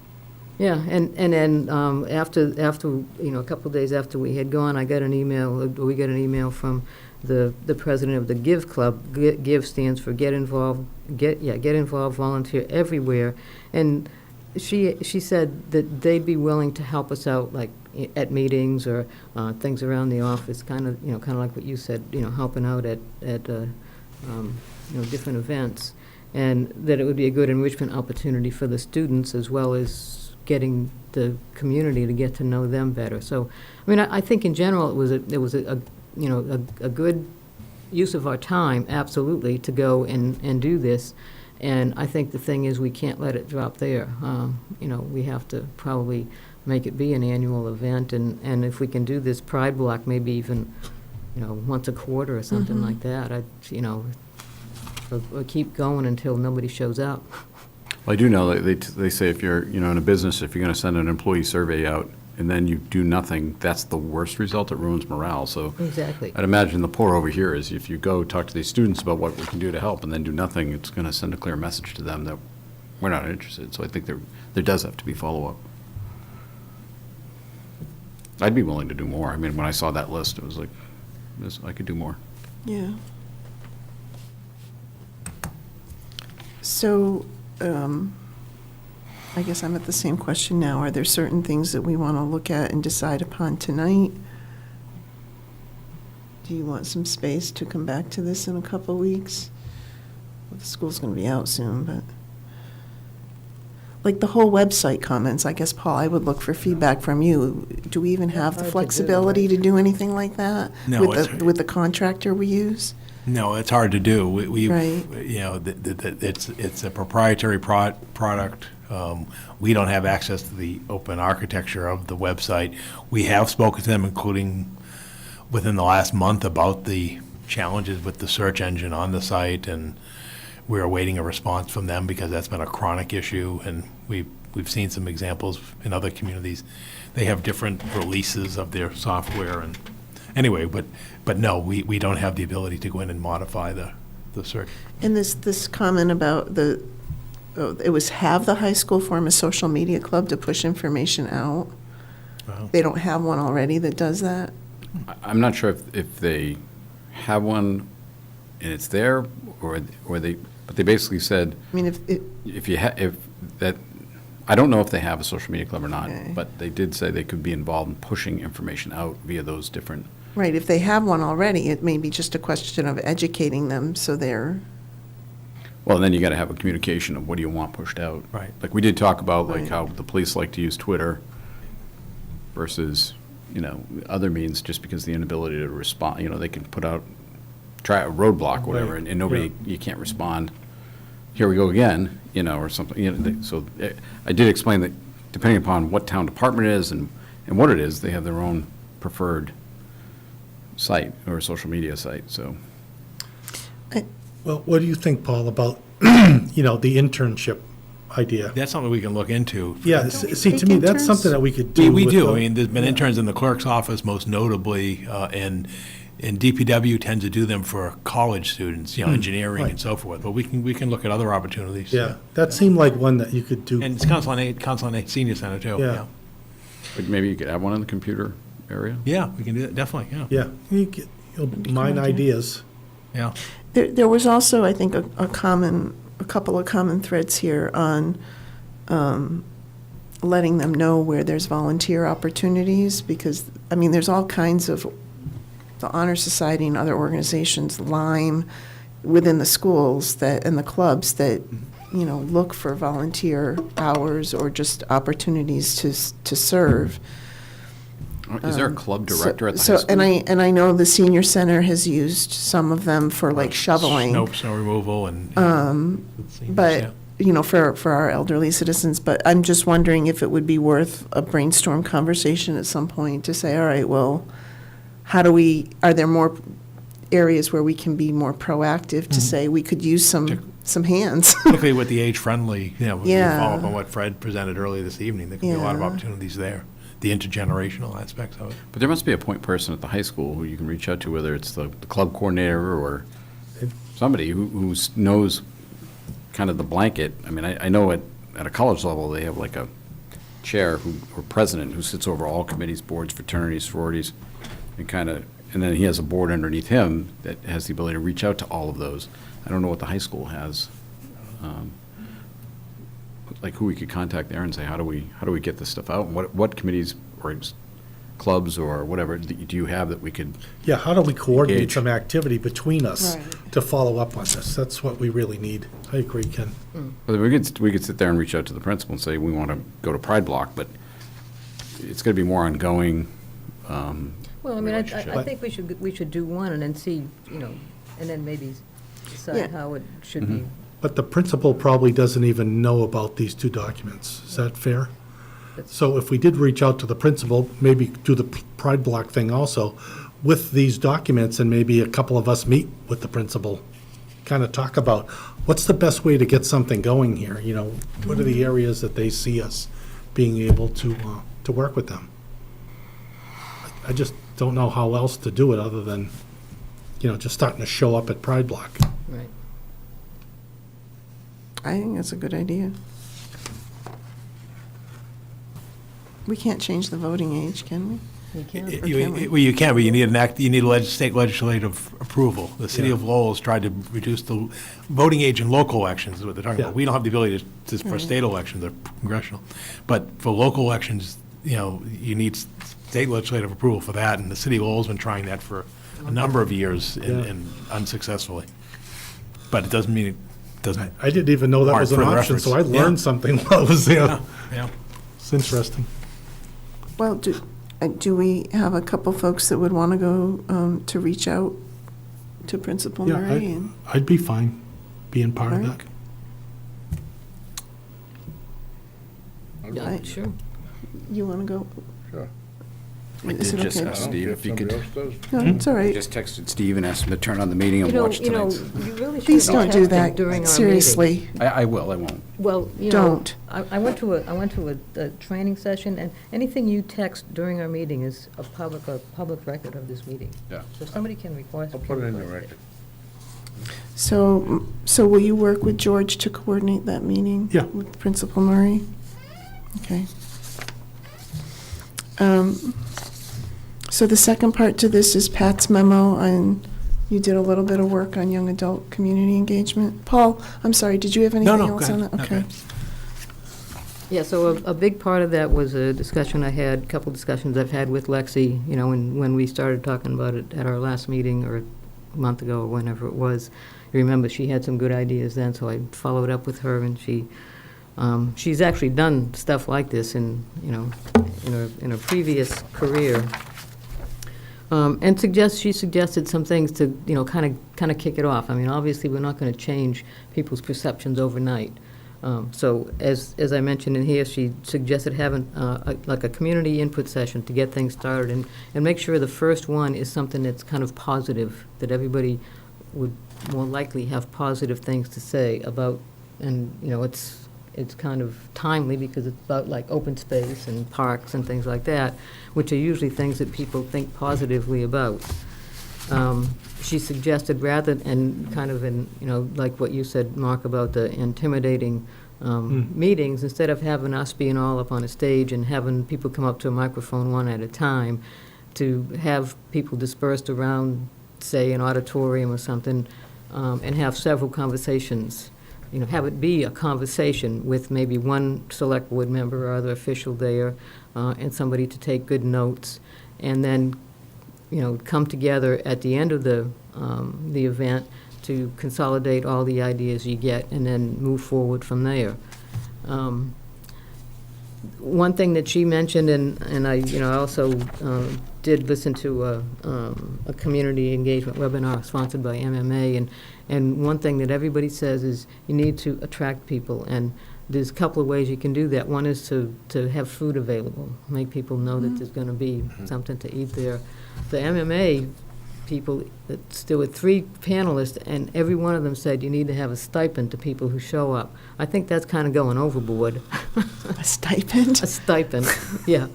Yeah, and then after a couple of days after we had gone, we got an email from the president of the Give Club. Give stands for Get Involved, Get Involved, Volunteer Everywhere, and she said that they'd be willing to help us out, like at meetings or things around the office, kind of like what you said, helping out at different events, and that it would be a good enrichment opportunity for the students as well as getting the community to get to know them better. So, I mean, I think in general, it was a you know, a good use of our time, absolutely, to go and do this. And I think the thing is, we can't let it drop there. You know, we have to probably make it be an annual event, and if we can do this Pride Block, maybe even, you know, once a quarter or something like that, you know, we'll keep going until nobody shows up. Well, I do know that they say if you're, you know, in a business, if you're going to send an employee survey out and then you do nothing, that's the worst result. It ruins morale. So Exactly. I'd imagine the pour over here is if you go talk to these students about what we can do to help and then do nothing, it's going to send a clear message to them that we're not interested. So I think there does have to be follow-up. I'd be willing to do more. I mean, when I saw that list, it was like, I could do more. Yeah. So, I guess I'm at the same question now. Are there certain things that we want to look at and decide upon tonight? Do you want some space to come back to this in a couple of weeks? Well, the school's going to be out soon, but. Like the whole website comments, I guess, Paul, I would look for feedback from you. Do we even have the flexibility to do anything like that? No, With the contractor we use? No, it's hard to do. Right. You know, it's a proprietary product. We don't have access to the open architecture of the website. We have spoken to them, including within the last month, about the challenges with the search engine on the site, and we're awaiting a response from them because that's been a chronic issue, and we've seen some examples in other communities. They have different releases of their software, and anyway, but no, we don't have the ability to go in and modify the search. And this comment about it was have the high school form a social media club to push information out. Wow. They don't have one already that does that? I'm not sure if they have one and it's there, or they, but they basically said, I mean, if that, I don't know if they have a social media club or not, Okay. but they did say they could be involved in pushing information out via those different. Right, if they have one already, it may be just a question of educating them so they're. Well, then you got to have a communication of what do you want pushed out. Right. Like we did talk about, like Right. how the police like to use Twitter versus, you know, other means, just because the inability to respond. You know, they can put out, try a roadblock, or whatever, Right. and nobody, you can't respond. Here we go again, you know, or something. You know, so I did explain that depending upon what town department it is and what it is, they have their own preferred site or social media site. So. Well, what do you think, Paul, about, you know, the internship idea? That's something we can look into. Yeah, see, to me, that's something that we could do. We with do. the- I mean, there's been Yeah. interns in the clerk's office, most notably, and DPW tends to do them for college students, you know, engineering right. and so forth. But we can look at other opportunities. Yeah, that seemed like one that you could do. And it's Council on Eight Senior Center too. Yeah. But maybe you could have one in the computer area? Yeah, we can do that, definitely, yeah. Yeah, you'll mine ideas. Yeah. There was also, I think, a couple of common threads here on letting them know where there's volunteer opportunities, because, I mean, there's all kinds of, the Honor Society and other organizations, Lime, within the schools that, and the clubs that, you know, look for volunteer hours or just opportunities to serve. Is there a club director at the high So, school? and I know the senior center has used some of them for like shoveling. Snow removal and. But, you know, for our elderly citizens, but I'm just wondering if it would be worth a brainstorm conversation at some point to say, all right, well, are there more areas where we can be more proactive to say we could use some hands? Particularly with the age-friendly, you know, we Yeah. follow up on what Fred presented earlier this evening. There could be a lot of Yeah. opportunities there, the intergenerational aspects of it. But there must be a point person at the high school who you can reach out to, whether it's the club coordinator or somebody who knows kind of the blanket. I mean, I know at a college level, they have like a chair or president who sits over all committees, boards, fraternities, sororities, and then he has a board underneath him that has the ability to reach out to all of those. I don't know what the high school has, like who we could contact there and say, how do we get this stuff out? And what committees or clubs or whatever do you have that we could? Yeah, how do we coordinate engage? some activity between us? Right. to follow up on this. That's what we really need. I agree, Ken. Well, we could sit there and reach out to the principal and say, we want to go to Pride Block, but it's going to be more ongoing. Well, I mean, I think we should do one and then see, and then maybe decide how it should be. But the principal probably doesn't even know about these two documents. Is that fair? So if we did reach out to the principal, maybe do the Pride Block thing also with these documents, and maybe a couple of us meet with the principal, kind of talk about what's the best way to get something going here? What are the areas that they see us being able to work with them? I just don't know how else to do it other than, just starting to show up at Pride Block. Right. I think that's a good idea. We can't change the voting age, can we? You can. Well, you can, but you need state legislative approval. The city of Lowell has tried to reduce the voting age in local elections, is what they're talking about. We don't have the ability for state elections or congressional. But for local elections, you need state legislative approval for that, and the city of Lowell's been trying that for a number of years and unsuccessful. But it doesn't mean it doesn't. I didn't even know that was an option, so I learned something while I was there. Yeah. It's interesting. Well, do we have a couple folks that would want to go to reach out to Principal Murray? I'd be fine being part of that. Yeah, sure. You want to go? Sure. I Is did it just okay? ask Steve if he could. No, it's all right. Just texted Steve and asked him to turn on the meeting and watch You tonight's. really Please should don't do that. Seriously. I will, I won't. Well, Don't. I went to a training session, and anything you text during our meeting is a public record of this meeting. Yeah. So somebody can request. I'll put it in the record. So will you work with George to coordinate that meeting? Yeah. With Principal Murray? Okay. So the second part to this is Pat's memo, and you did a little bit of work on young adult community engagement. Paul, I'm sorry, did you have anything else on that? Okay. Yeah, so a big part of that was a discussion I had, a couple discussions I've had with Lexi, when we started talking about it at our last meeting, or a month ago, or whenever it was. You remember, she had some good ideas then, so I followed up with her, and she's actually done stuff like this in her previous career. And she suggested some things to, kind of kick it off. I mean, obviously, we're not going to change people's perceptions overnight. So as I mentioned in here, she suggested having like a community input session to get things started and make sure the first one is something that's kind of positive, that everybody would more likely have positive things to say about. And, it's kind of timely because it's about like open space and parks and things like that, which are usually things that people think positively about. She suggested and kind of like what you said, Mark, about the intimidating meetings, instead of having us being all up on a stage and having people come up to a microphone one at a time, to have people dispersed around, say, an auditorium or something, and have several conversations. Have it be a conversation with maybe one select board member or other official there, and somebody to take good notes, and then, come together at the end of the event to consolidate all the ideas you get, and then move forward from there. One thing that she mentioned, and I, also did listen to a community engagement webinar sponsored by MMA, and one thing that everybody says is you need to attract people, and there's a couple of ways you can do that. One is to have food available, make people know that there's going to be something to eat there. The MMA people, there were 3 panelists, and every one of them said you need to have a stipend to people who show up. I think that's kind of going overboard. A stipend? A stipend, yeah.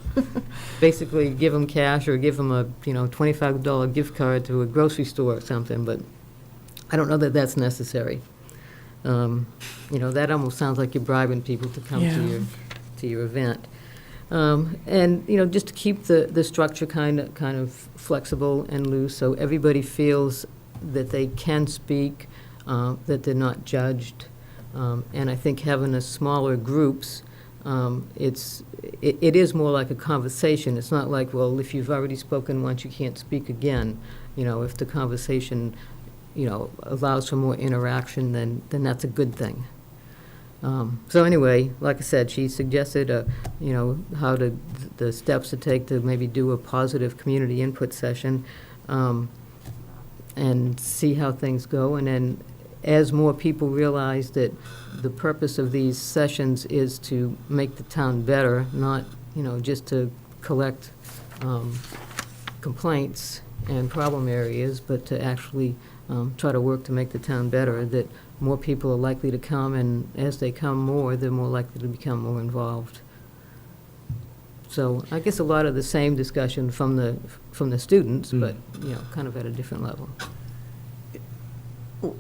Basically, give them cash or give them a $25 gift card to a grocery store or something, but I don't know that that's necessary. That almost sounds like you're bribing people to come to your event. And just to keep the structure kind of flexible and loose, so everybody feels that they can speak, that they're not judged. And I think having a smaller groups, it is more like a conversation. It's not like, well, if you've already spoken once, you can't speak again. If the conversation allows for more interaction, then that's a good thing. So anyway, like I said, she suggested, how the steps to take to maybe do a positive community input session, and see how things go. And then as more people realize that the purpose of these sessions is to make the town better, not, just to collect complaints and problem areas, but to actually try to work to make the town better, that more people are likely to come, and as they come more, they're more likely to become more involved. So I guess a lot of the same discussion from the students, but, kind of at a different level.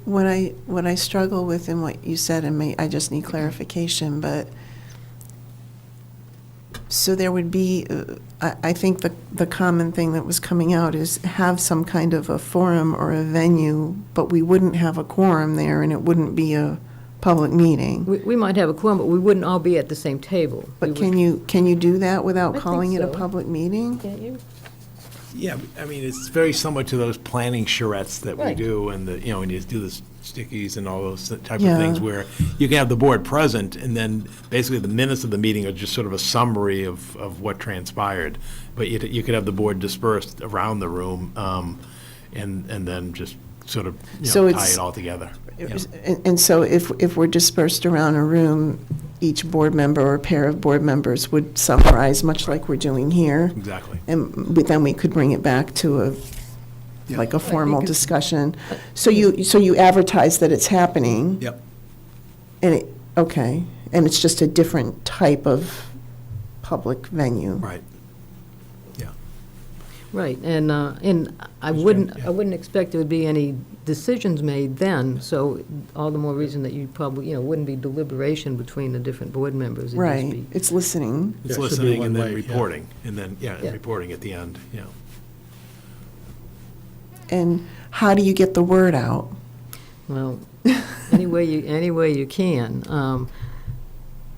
What I struggle with in what you said, and I just need clarification, but, so there would be, I think the common thing that was coming out is have some kind of a forum or a venue, but we wouldn't have a quorum there, and it wouldn't be a public meeting. We might have a quorum, but we wouldn't all be at the same table. But can you do that without I think calling it a so. public meeting? Can't you? Yeah, I mean, it's very similar to those planning charrettes that we Right. do, and when you do the stickies and all those type Yeah. of things, where you can have the board present, and then basically the minutes of the meeting are just sort of a summary of what transpired. But you could have the board dispersed around the room, and then just sort of, So tie it's- it all together. Yeah. And so if we're dispersed around a room, each board member or pair of board members would summarize, much like we're doing here. Exactly. And then we could bring it back to like a formal could- discussion. So you advertise that it's happening. Yep. And okay, and it's just a different type of public venue. Right. Yeah. Right, and I wouldn't expect there would be any decisions made then, so all the more reason that you probably, wouldn't be deliberation between the different board members. It'd just Right, be- it's listening. It's Yeah, it should be listening and then one way, yeah. reporting, and then, Yeah. reporting at the end, And how do you get the word out? Well, any way you can.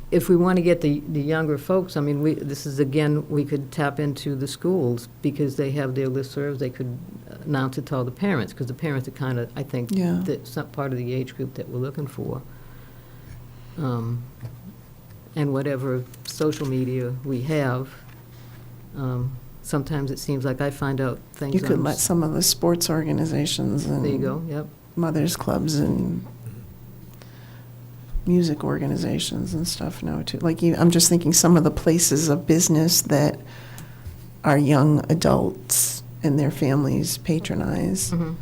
If we want to get the younger folks, I mean, we could tap into the schools, because they have their listservs. They could announce it to all the parents, because the parents are kind of, I think, Yeah. that's not part of the age group that we're looking for. And whatever social media we have, sometimes it seems like I find out things. You could on let some of the sports organizations and. There you go, yep. Mothers clubs and music organizations and stuff know too. Like, I'm just thinking some of the places of business that our young adults and their families patronize. Mhm.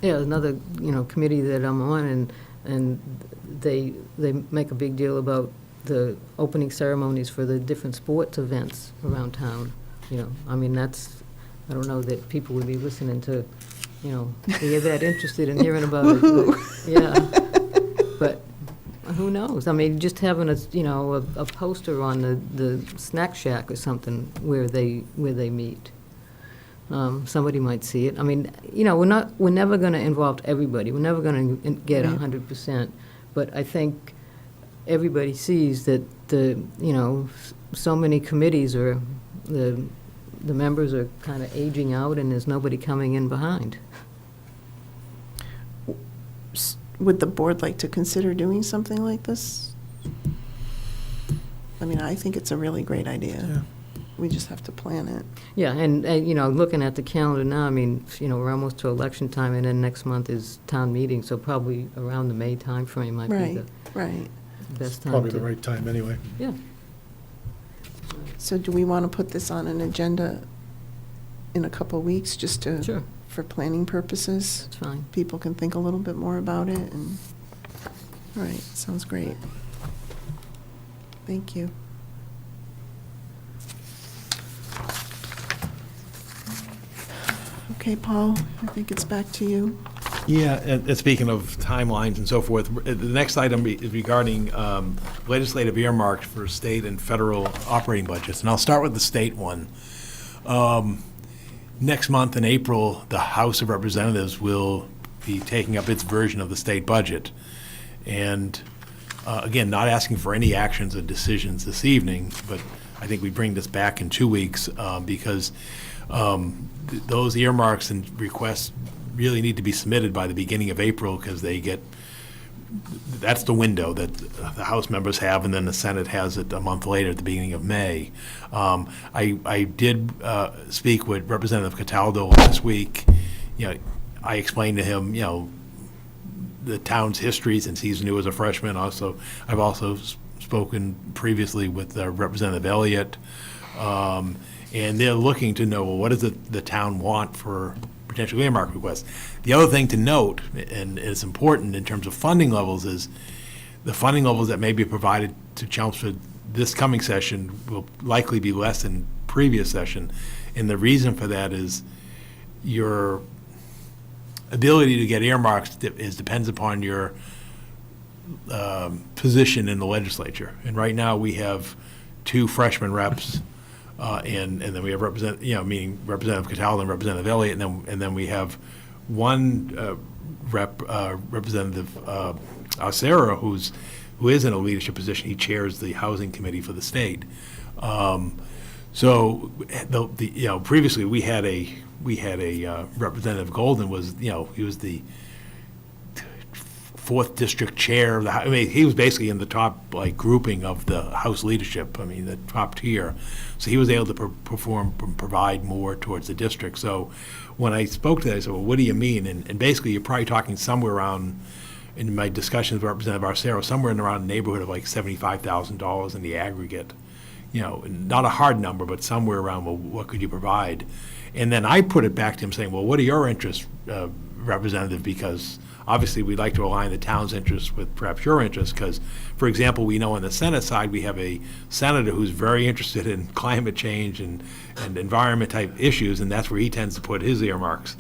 Yeah, another, committee that I'm on, and they make a big deal about the opening ceremonies for the different sports events around town. I mean, I don't know that people would be listening to, they're that interested in hearing about it. But, yeah, but who knows? I mean, just having a poster on the snack shack or something where they meet. Somebody might see it. I mean, we're never going to involve everybody. We're never going to get Right. 100%. But I think everybody sees that so many committees are, the members are kind of aging out, and there's nobody coming in behind. Would the board like to consider doing something like this? I mean, I think it's a really great idea. We just have to plan it. Yeah, and looking at the calendar now, I mean, we're almost to election time, and then next month is town meeting, so probably around the May timeframe might be the Right. best time Probably to. the right time anyway. Yeah. So do we want to put this on an agenda in a couple weeks, just to? Sure. For planning purposes? That's fine. People can think a little bit more about it, and, all right, sounds great. Thank you. Okay, Paul, I think it's back to you. Yeah, and speaking of timelines and so forth, the next item is regarding legislative earmarks for state and federal operating budgets, and I'll start with the state one. Next month in April, the House of Representatives will be taking up its version of the state budget. And again, not asking for any actions or decisions this evening, but I think we bring this back in 2 weeks because those earmarks and requests really need to be submitted by the beginning of April, because that's the window that the House members have, and then the Senate has it a month later at the beginning of May. I did speak with Representative Cataldo last week. I explained to him, the town's history since he's new as a freshman. I've also spoken previously with Representative Elliott, and they're looking to know, well, what does the town want for potential earmark requests? The other thing to note, and it's important in terms of funding levels, is the funding levels that may be provided to Chelmsford this coming session will likely be less than previous session, and the reason for that is your ability to get earmarks depends upon your position in the legislature. And right now we have 2 freshman reps, and then we have meaning Representative Cataldo and Representative Elliott, and then we have one Representative Sarah, who is in a leadership position. He chairs the housing committee for the state. Previously we had a Representative Golden he was the 4th district chair of the House. He was basically in the top grouping of the House leadership. The top tier. So he was able to provide more towards the district. So when I spoke to that, I said, well, what do you mean? And basically you're probably talking somewhere around, in my discussions with Representative Arcero, somewhere in around the neighborhood of $75,000 in the aggregate. Not a hard number, but somewhere around, well, what could you provide? And then I put it back to him saying, well, what are your interests, Representative? Because obviously we'd like to align the town's interests with perhaps your interests, because, for example, we know on the Senate side we have a senator who's very interested in climate change and environment type issues, and that's where he tends to put his earmarks.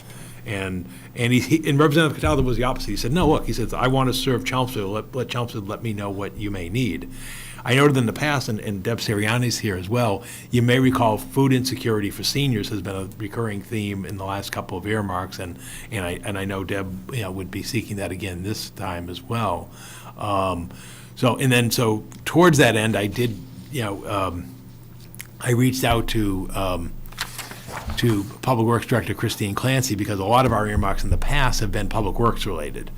And Representative Cataldo was the opposite. He said, no, look, he says, I want to serve Chelmsford. Let Chelmsford let me know what you may need. I noted in the past, and Deb Seriani's here as well, you may recall food insecurity for seniors has been a recurring theme in the last couple of earmarks, and I know Deb would be seeking that again this time as well. So towards that end, I did I reached out to Public Works Director Christine Clancy, because a lot of our earmarks in the past have been public works related.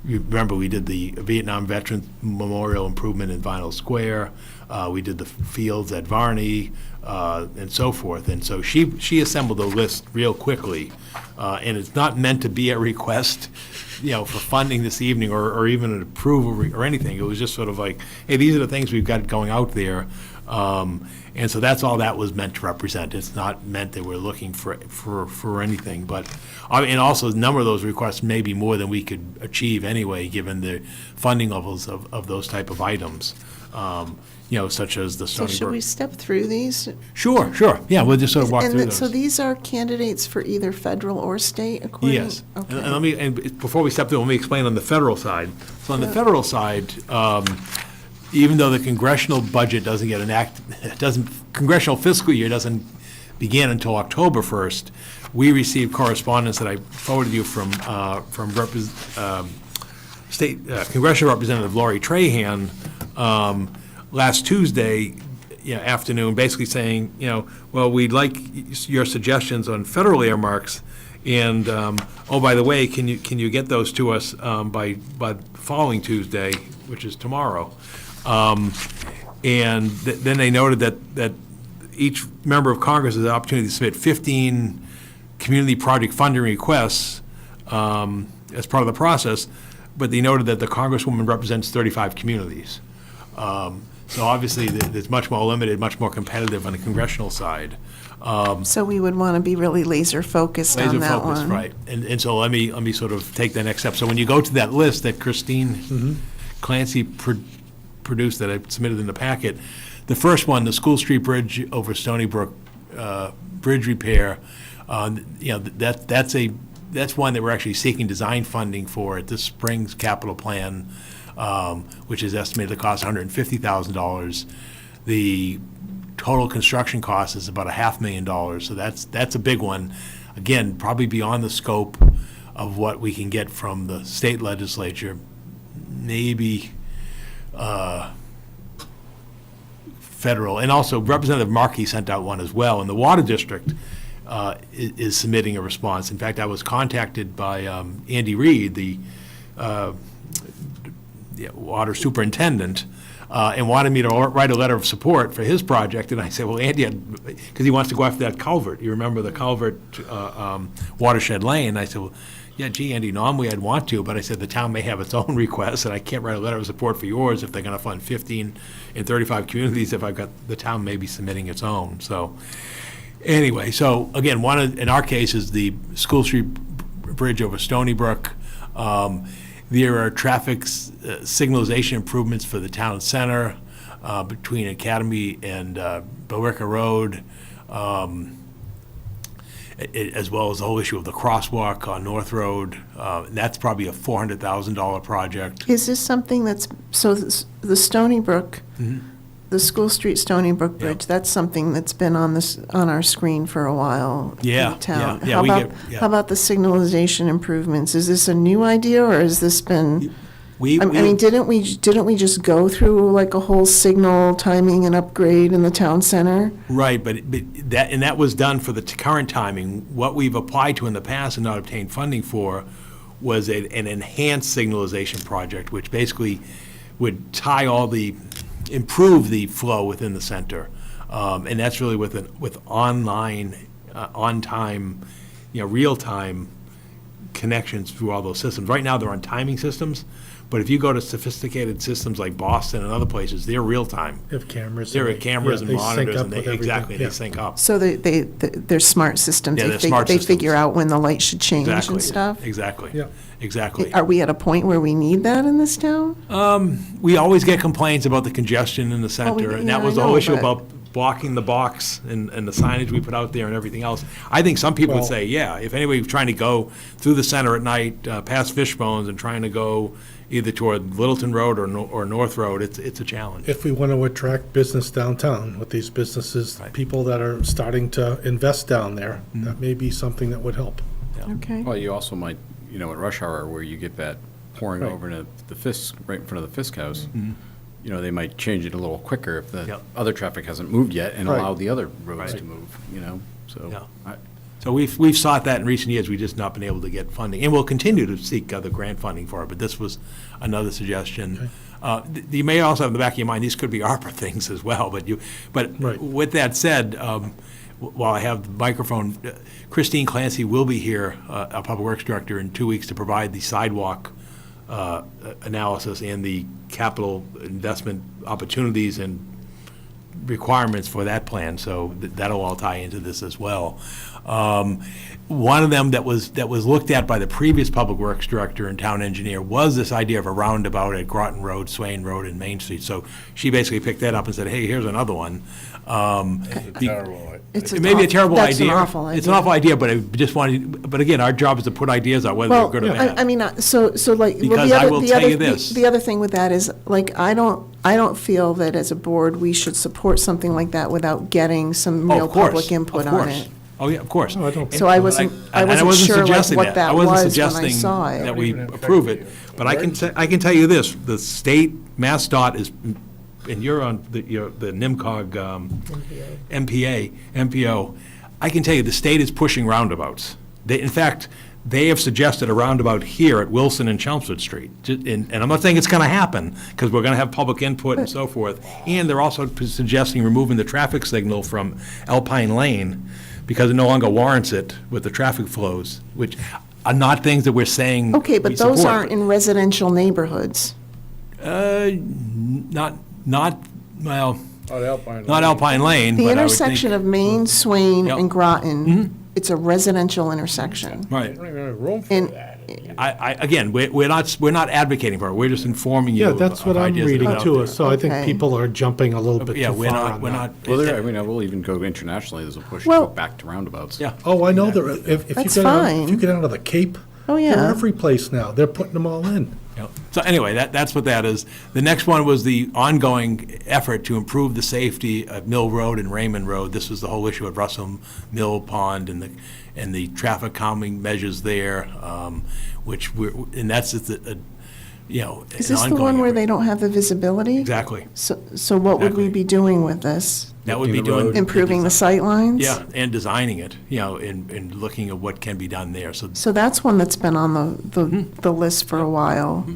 You remember we did the Vietnam Veterans Memorial Improvement in Vinyl Square. We did the fields at Varney, and so forth. And so she assembled a list real quickly, and it's not meant to be a request, for funding this evening or even an approval or anything. It was just sort of like, hey, these are the things we've got going out there. And so that's all that was meant to represent. It's not meant that we're looking for anything. But and also a number of those requests may be more than we could achieve anyway, given the funding levels of those type of items. Such as the Stony So should Brook. we step through these? Sure. Yeah, we'll just sort of walk through those. So these are candidates for either federal or state, according? Yes. Okay. And before we step through, let me explain on the federal side. So on the federal side, even though the congressional budget doesn't get congressional fiscal year doesn't begin until October 1st, we received correspondence that I forwarded you from Congressional Representative Lori Trahan last Tuesday afternoon, basically saying, well, we'd like your suggestions on federal earmarks, and oh, by the way, can you get those to us by the following Tuesday, which is tomorrow. And then they noted that each member of Congress has the opportunity to submit 15 community project funding requests as part of the process, but they noted that the Congresswoman represents 35 communities. So obviously, it's much more limited, much more competitive on the congressional side. So we would want to be really laser focused on that one. Right. And so let me sort of take the next step. So when you go to that list that Christine Clancy produced that I submitted in the packet, the first one, the School Street Bridge over Stony Brook bridge repair, that's one that we're actually seeking design funding for at this spring's capital plan, which is estimated to cost $150,000. The total construction cost is about $500,000, so that's a big one. Again, probably beyond the scope of what we can get from the state legislature, maybe federal. And also Representative Markey sent out one as well. In the Water District, is submitting a response. In fact, I was contacted by Andy Reid, the water superintendent, and wanted me to write a letter of support for his project. And I said, well, Andy, because he wants to go after that culvert. You remember the culvert, Watershed Lane? I said, well, yeah, gee, Andy, normally I'd want to, but I said the town may have its own requests, and I can't write a letter of support for yours if they're going to fund 15 and 35 communities if I've got, the town may be submitting its own. So anyway, so again, in our case is the School Street Bridge over Stony Brook. There are traffic signalization improvements for the town center between Academy and Billerica Road, as well as the whole issue of the crosswalk on North Road. That's probably a $400,000 project. Is this something that's, so the Stony Brook, the School Street Stony Brook Bridge, that's something that's been on our screen for a while in the town. Yeah, How about the signalization improvements? Is this a new idea, or has this been? I mean, didn't we just go through like a whole signal timing and upgrade in the town center? Right, but that was done for the current timing. What we've applied to in the past and not obtained funding for was an enhanced signalization project, which basically would improve the flow within the center, and that's really with online, on-time, real-time connections through all those systems. Right now, they're on timing systems. But if you go to sophisticated systems like Boston and other places, they're real-time. They have cameras. There are cameras and monitors, and they they sync up. So they're smart systems. Yeah, they're smart systems. They figure out when the light should change and stuff? Exactly. Yeah. Exactly. Are we at a point where we need that in this town? We always get complaints about the congestion in the center, and that was the whole issue about blocking the box and the signage we put out there and everything else. I think some people would say, yeah, if anybody's trying to go through the center at night, past Fishbones, and trying to go either toward Littleton Road or North Road, it's a challenge. If we want to attract business downtown with these businesses, people that are starting to invest down there, that may be something that would help. Okay. Well, you also might, at rush hour where you get that pouring over into the Fisk, right in front of the Fisk House, they might change it a little quicker if the other traffic hasn't moved yet and allow the other roads to move, so. So we've sought that in recent years, we've just not been able to get funding, and we'll continue to seek other grant funding for it, but this was another suggestion. You may also have in the back of your mind, these could be ARPA things as well, but with that said, while I have the microphone, Christine Clancy will be here, our Public Works Director, in 2 weeks to provide the sidewalk analysis and the capital investment opportunities and requirements for that plan, so that'll all tie into this as well. One of them that was looked at by the previous Public Works Director and Town Engineer was this idea of a roundabout at Groton Road, Swain Road, and Main Street. So she basically picked that up and said, hey, here's another one. It's it may be a terrible that's idea. An awful idea. It's an awful idea, but I just wanted. But again, our job is to put ideas out, whether they're good or bad. I mean, so like Because I will tell you this. The other thing with that is, like, I don't feel that as a board we should support something like that without getting some real public input on it. Oh, yeah, of course. No, I don't. So I wasn't sure like what that was when I saw it. That we approve it, but I can tell you this: the state MassDOT is, and you're on the NIMCOG MPO. I can tell you the state is pushing roundabouts. In fact, they have suggested a roundabout here at Wilson and Chelmsford Street. And I'm not saying it's going to happen, because we're going to have public input and so forth. And they're also suggesting removing the traffic signal from Alpine Lane, because it no longer warrants it with the traffic flows, which are not things that we're saying Okay, but we those support. aren't in residential neighborhoods. Not Not Alpine not Alpine Lane, The but I would intersection think, of Main, Swain, Yep. and Groton, it's a residential intersection. right. Don't even have room for And that. Again, we're not advocating for it, we're just informing you Yeah, of that's what I'm ideas that are reading out too, there. so I think Okay. people are jumping a little bit Yeah, too we're far not, on we're that. not. Well, we'll even go internationally, there's a push to Well- go back to roundabouts. Yeah. Oh, I know, if you That's get out, fine. if you get out of the Cape, Oh, they're yeah. every place now, they're putting them all in. Yep. So anyway, that's what that is. The next one was the ongoing effort to improve the safety of Mill Road and Raymond Road. This was the whole issue at Russell Mill Pond and the traffic calming measures there, and that's you know, Is an this the ongoing one where effort. they don't have the visibility? Exactly. So what would we be doing with this? That would be doing. Improving the sight lines? Yeah, and designing it, you know, and looking at what can be done there, so. So that's one that's been on the list for a while.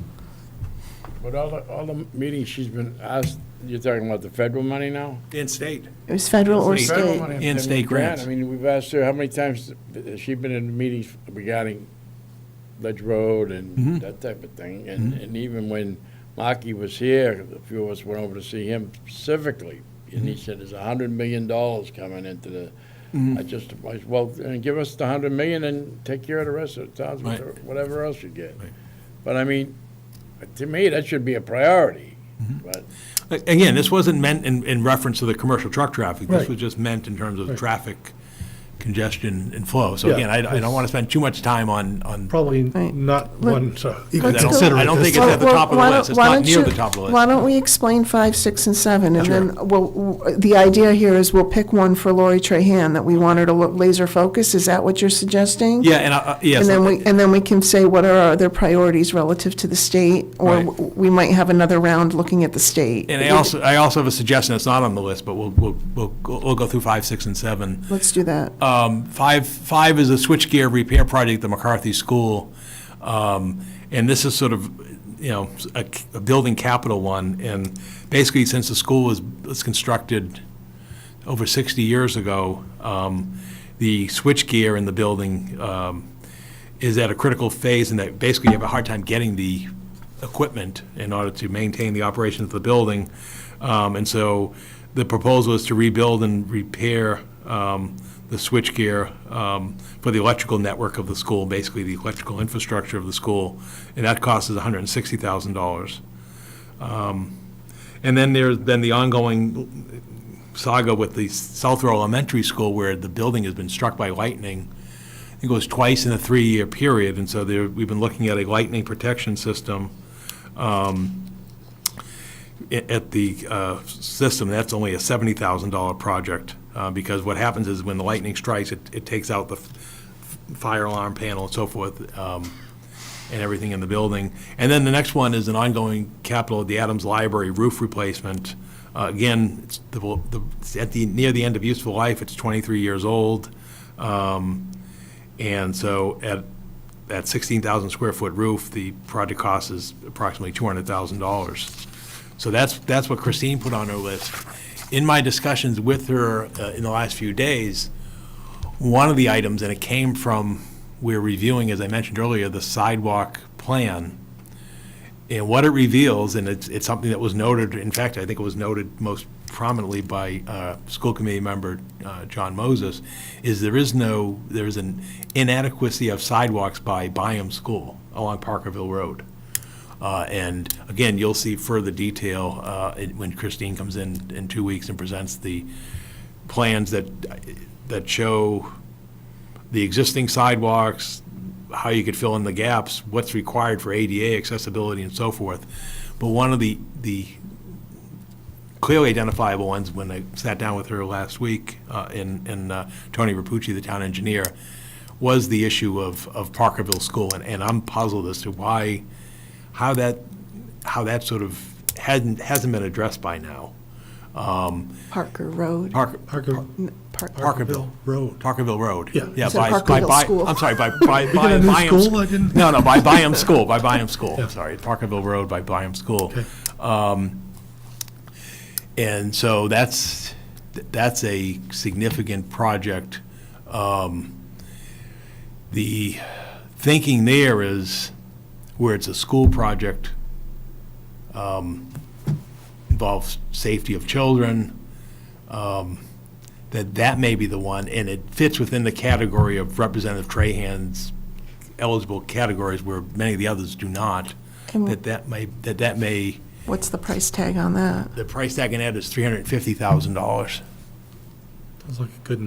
But all the meetings she's been asked, you're talking about the federal money now? In state. It was federal or Federal state? money. In state grants. I mean, we've asked her, how many times has she been in meetings regarding Ledge Road and that type of thing? And even when Markey was here, a few of us went over to see him specifically, and he said, there's $100 million coming into the, I said, well, give us the $100 million and take care of the rest of the towns with Right. whatever else you get. But I mean, to me, that should be a priority, but. Again, this wasn't meant in reference to the commercial truck traffic. This Right. was just meant in terms of Right. traffic congestion and flow. So Yeah, again, I don't want to spend too much time on. Probably Right. not one to I even don't- consider I at don't this think it's time. at the top of the Why list. It's don't- why not don't near you- the top of the list. Why don't we explain 5, 6, and 7, and Sure. then, the idea here is we'll pick one for Lori Trahan that we want her to look laser focus. Is that what you're suggesting? Yeah, and yes. And then we can say what are our other priorities relative to the state, or Right. we might have another round looking at the state. And I also have a suggestion that's not on the list, but we'll go through 5, 6, and 7. Let's do that. Five is a switchgear repair project at the McCarthy School. And this is sort of, you know, a building capital one. And basically, since the school was constructed over 60 years ago, the switchgear in the building is at a critical phase, and that basically you have a hard time getting the equipment in order to maintain the operation of the building. And so the proposal is to rebuild and repair the switchgear for the electrical network of the school, basically the electrical infrastructure of the school, and that cost is $160,000. And then there's been the ongoing saga with the Southrow Elementary School, where the building has been struck by lightning. I think it was twice in a 3-year period, and so we've been looking at a lightning protection system at the system. That's only a $70,000 project, because what happens is when the lightning strikes, it takes out the fire alarm panel and so forth, and everything in the building. And then the next one is an ongoing capital, the Adams Library roof replacement. Again, it's near the end of useful life. It's 23 years old. And so at that 16,000 square foot roof, the project cost is approximately $200,000. So that's what Christine put on her list. In my discussions with her in the last few days, one of the items, and it came from, we're reviewing, as I mentioned earlier, the sidewalk plan. And what it reveals, and it's something that was noted, in fact, I think it was noted most prominently by school committee member John Moses, is there is an inadequacy of sidewalks by Byam School along Parkerville Road. And again, you'll see further detail when Christine comes in 2 weeks and presents the plans that show the existing sidewalks, how you could fill in the gaps, what's required for ADA accessibility and so forth. But one of the clearly identifiable ones, when I sat down with her last week, and Tony Rapucci, the town engineer, was the issue of Parkerville School. And I'm puzzled as to how that sort of hasn't been addressed by now. Parker Road. Parkerville Road. Parkerville Road. Yeah. Yeah, So Parkerville School. I'm sorry, by got a new Byam school? I didn't- No, by Byam School, by Byam School. Yeah. Sorry, Parkerville Road by Byam School. Okay. And so that's a significant project. The thinking there is, where it's a school project, involves safety of children, that may be the one, and it fits within the category of Representative Trahan's eligible categories, where many of the others do not. And That may. what's the price tag on that? The price tag in that is $350,000. Sounds like a good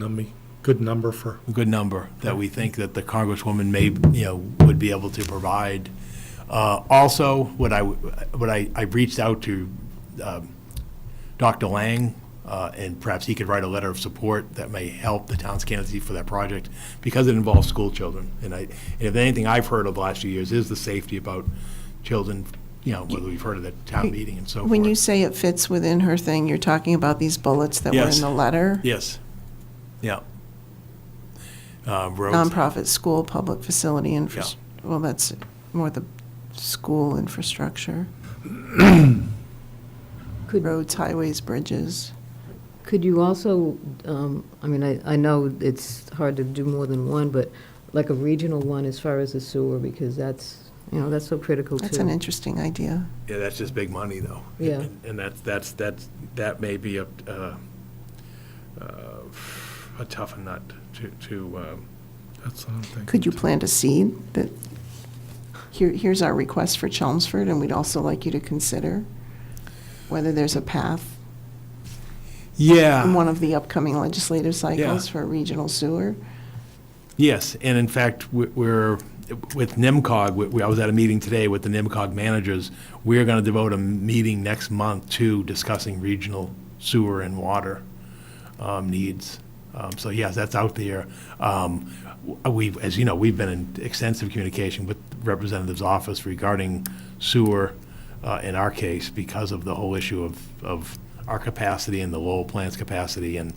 number for. A good number that we think that the Congresswoman may, would be able to provide. Also, I reached out to Dr. Lang, and perhaps he could write a letter of support that may help the town's candidacy for that project, because it involves school children. And if anything I've heard of the last few years is the safety about children whether we've heard of the town meeting and so forth. When you say it fits within her thing, you're talking about these bullets that were Yes. in the letter? Yes. Yeah. Roads. Nonprofit school, public facility, well, that's more the school infrastructure. Roads, highways, bridges. Could you also, I mean, I know it's hard to do more than one, but like a regional one as far as the sewer, because that's, that's so critical too. That's an interesting idea. Yeah, that's just big money, though. Yeah. And that may be a tough nut to. That's what I'm thinking. Could you plant a seed that, here's our request for Chelmsford, and we'd also like you to consider whether there's a path Yeah. in one of the upcoming legislative cycles Yeah. for regional sewer? Yes, and in fact, we're, with NIMCOG, I was at a meeting today with the NIMCOG managers. We're going to devote a meeting next month to discussing regional sewer and water needs. So yes, that's out there. As you know, we've been in extensive communication with the Representative's office regarding sewer in our case because of the whole issue of our capacity and the Lowell plant's capacity and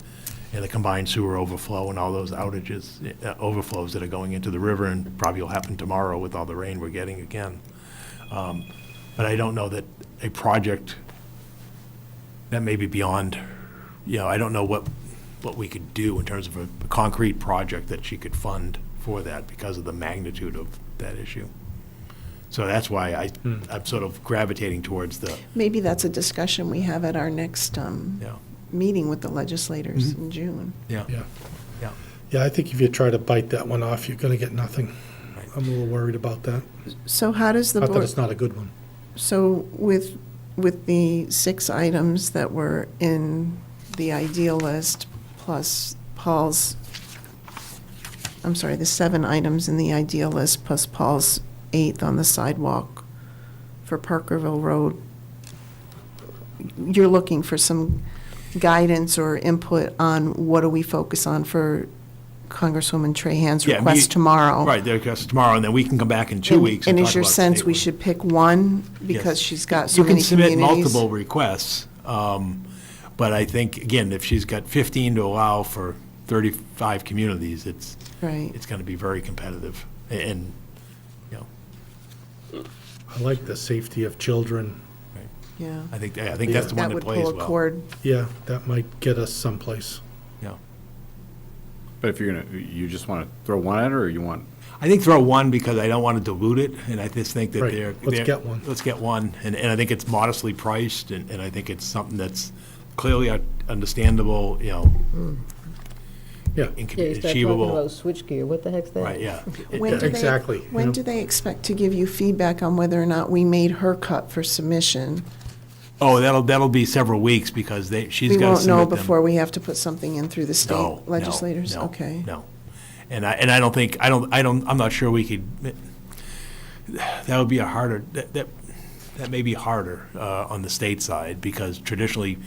the combined sewer overflow and all those outages, overflows that are going into the river and probably will happen tomorrow with all the rain we're getting again. But I don't know that a project that may be beyond, I don't know what we could do in terms of a concrete project that she could fund for that because of the magnitude of that issue. So that's why I'm sort of gravitating towards the. Maybe that's a discussion we have at our next meeting with the legislators in June. Yeah. Yeah, I think if you try to bite that one off, you're going to get nothing. I'm a little worried about that. So how does the Not board? that it's not a good one. So with the 6 items that were in the ideal list, plus Paul's, the 7 items in the ideal list, plus Paul's 8th on the sidewalk for Parkerville Road, you're looking for some guidance or input on what do we focus on for Congresswoman Trahan's request tomorrow? Right, their request tomorrow, and then we can come back in 2 weeks and And talk is your about sense state we ones. should pick one because Yes. she's got so many You communities? can submit multiple requests, but I think, again, if she's got 15 to allow for 35 communities, it's Right. going to be very competitive. And, I like the safety of children. Yeah. I think that's the one that plays That would pull a well. chord. Yeah, that might get us someplace. Yeah. But if you just want to throw one at her, or you want? I think throw one because I don't want to dilute it, and I just think that Right. Let's get one. Let's get one, and I think it's modestly priced, and I think it's something that's clearly understandable, Yeah. Yeah, you start talking achievable. about switchgear, what the heck's that? Right, yeah. When do Exactly. When do they expect to give you feedback on whether or not we made her cut for submission? Oh, that'll be several weeks because she's We got to won't know submit them. before we have to put something in through the No, state legislators? no, Okay. No, and I don't think, I'm not sure we could, that would be that may be harder on the state side because traditionally,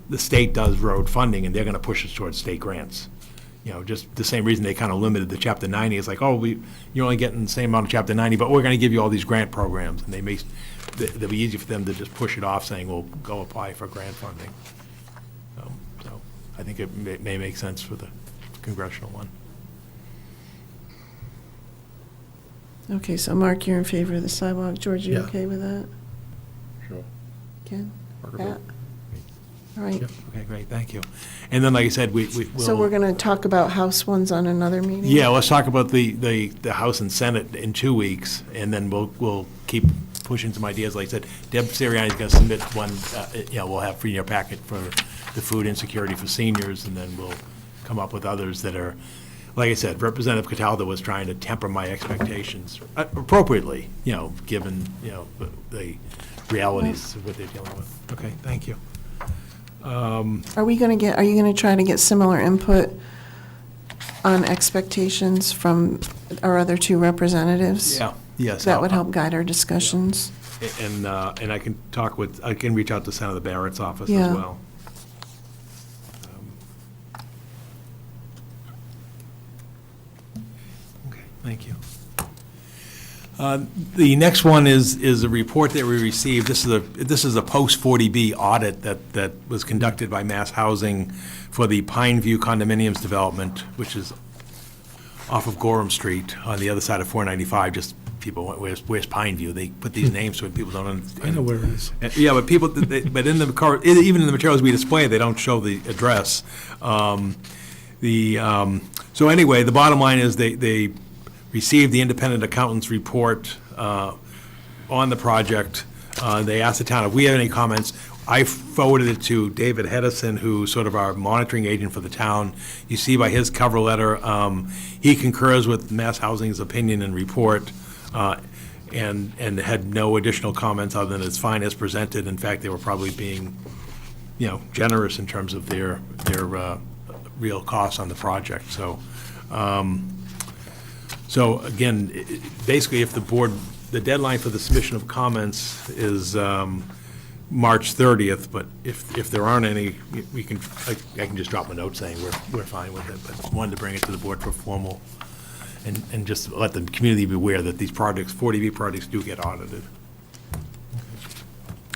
the state does road funding and they're going to push us towards state grants. Just the same reason they kind of limited the Chapter 90. It's like, you're only getting the same amount of Chapter 90, but we're going to give you all these grant programs. And it'll be easy for them to just push it off saying, well, go apply for grant funding. So I think it may make sense for the congressional one. Okay, so Mark, you're in favor of the sidewalk. George, you Yeah. okay with that? Sure. Ken? Parkerville. Pat? All right. Okay, great, thank you. And then, like I said, So we're going to talk about House ones on another meeting? Yeah, let's talk about the House and Senate in 2 weeks, and then we'll keep pushing some ideas. Like I said, Deb Sirianni's going to submit one, we'll have for your packet for the food insecurity for seniors, and then we'll come up with others that are, like I said, Representative Cataldo was trying to temper my expectations appropriately, given, the realities of what they're dealing with. Okay, thank you. Are you going to try to get similar input on expectations from our other 2 representatives? Yeah, yes. That would help guide our discussions. And I can I can reach out to Senator Barrett's office Yeah. as well. Okay, thank you. The next one is a report that we received. This is a post-40B audit that was conducted by Mass Housing for the Pine View condominiums development, which is off of Gorham Street on the other side of 495. Just people, where's Pine View? They put these names so people don't understand. I know where it is. Yeah, but people, but in the even in the materials we display, they don't show the address. So anyway, the bottom line is they received the independent accountant's report on the project. They asked the town if we had any comments. I forwarded it to David Hedison, who's sort of our monitoring agent for the town. You see by his cover letter, he concurs with Mass Housing's opinion and report, and had no additional comments other than it's fine as presented. In fact, they were probably being, generous in terms of their real costs on the project. So, so again, basically, if the board, the deadline for the submission of comments is March 30th, but if there aren't any, I can just drop a note saying we're fine with it, but wanted to bring it to the board for formal, and just let the community be aware that these projects, 40B projects, do get audited.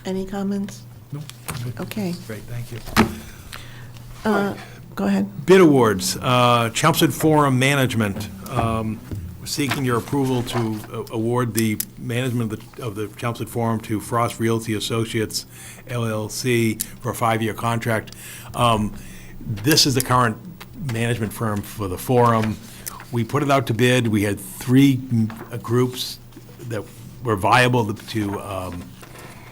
Any comments? No. Okay. Great, thank you. Go ahead. Bid awards, Chelmsford Forum Management. We're seeking your approval to award the management of the Chelmsford Forum to Frost Realty Associates, LLC, for a 5-year contract. This is the current management firm for the forum. We put it out to bid. We had 3 groups that were viable to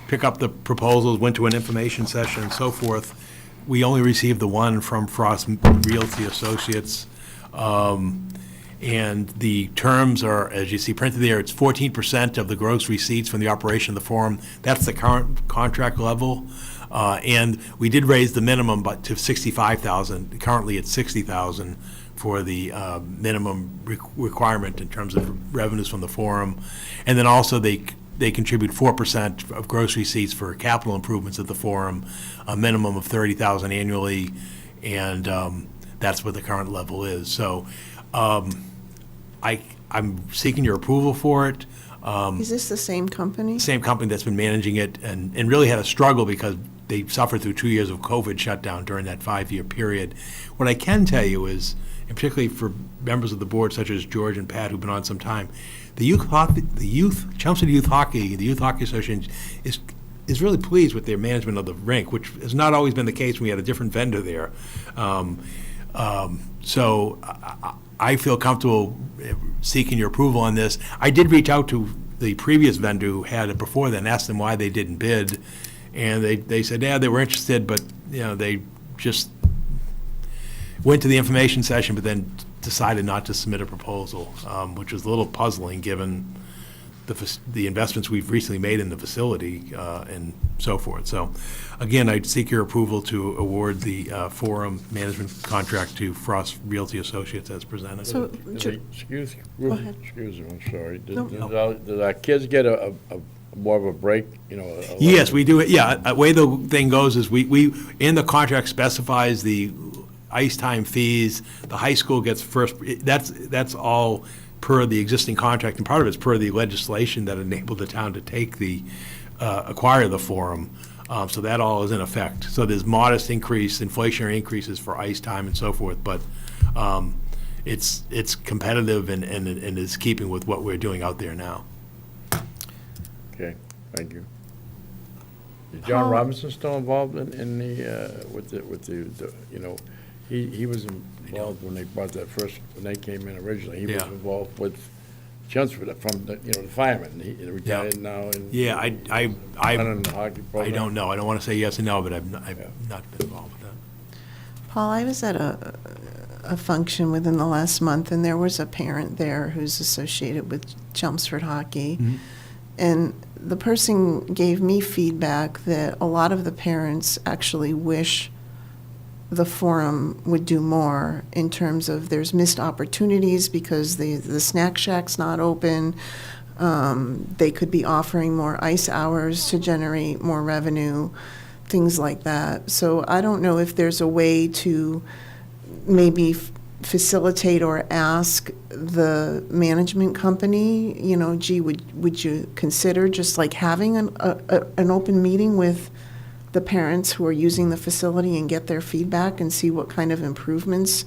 pick up the proposals, went to an information session, and so forth. We only received the one from Frost Realty Associates. And the terms are, as you see printed there, it's 14% of the gross receipts from the operation of the forum. That's the current contract level. And we did raise the minimum but to $65,000. Currently it's $60,000 for the minimum requirement in terms of revenues from the forum. And then also they contribute 4% of gross receipts for capital improvements at the forum, a minimum of $30,000 annually, and that's what the current level is. So I'm seeking your approval for it. Is this the same company? Same company that's been managing it and really had a struggle because they suffered through 2 years of COVID shutdown during that 5-year period. What I can tell you is, and particularly for members of the board such as George and Pat who've been on some time, Chelmsford Youth Hockey, the Youth Hockey Association is really pleased with their management of the rink, which has not always been the case when we had a different vendor there. So I feel comfortable seeking your approval on this. I did reach out to the previous vendor who had it before then, asked them why they didn't bid, and they said, yeah, they were interested, but they just went to the information session, but then decided not to submit a proposal, which was a little puzzling given the investments we've recently made in the facility and so forth. So, again, I'd seek your approval to award the forum management contract to Frost Realty Associates as presented. So, Excuse Go ahead. me, I'm sorry. No. Does our kids get a more of a break, Yes, we do it. Yeah, the way the thing goes is we in the contract specifies the ice time fees. The high school gets first. That's all per the existing contract, and part of it's per the legislation that enabled the town to take acquire the forum. So that all is in effect. So there's modest inflationary increases for ice time and so forth, but it's competitive and is keeping with what we're doing out there now. Okay, thank you. Is John Robinson still involved in the, with the he was involved when they bought that first, when they came in originally. He was involved with Chelmsford from the fireman. He retired now. And I running the hockey program. I don't know. I don't want to say yes or no, but I've not been involved with that. Paul, I was at a function within the last month, and there was a parent there who's associated with Chelmsford Hockey. Mm-hmm. And the person gave me feedback that a lot of the parents actually wish the forum would do more in terms of there's missed opportunities because the snack shack's not open. They could be offering more ice hours to generate more revenue, things like that. So I don't know if there's a way to maybe facilitate or ask the management company, gee, would you consider just like having an open meeting with the parents who are using the facility and get their feedback and see what kind of improvements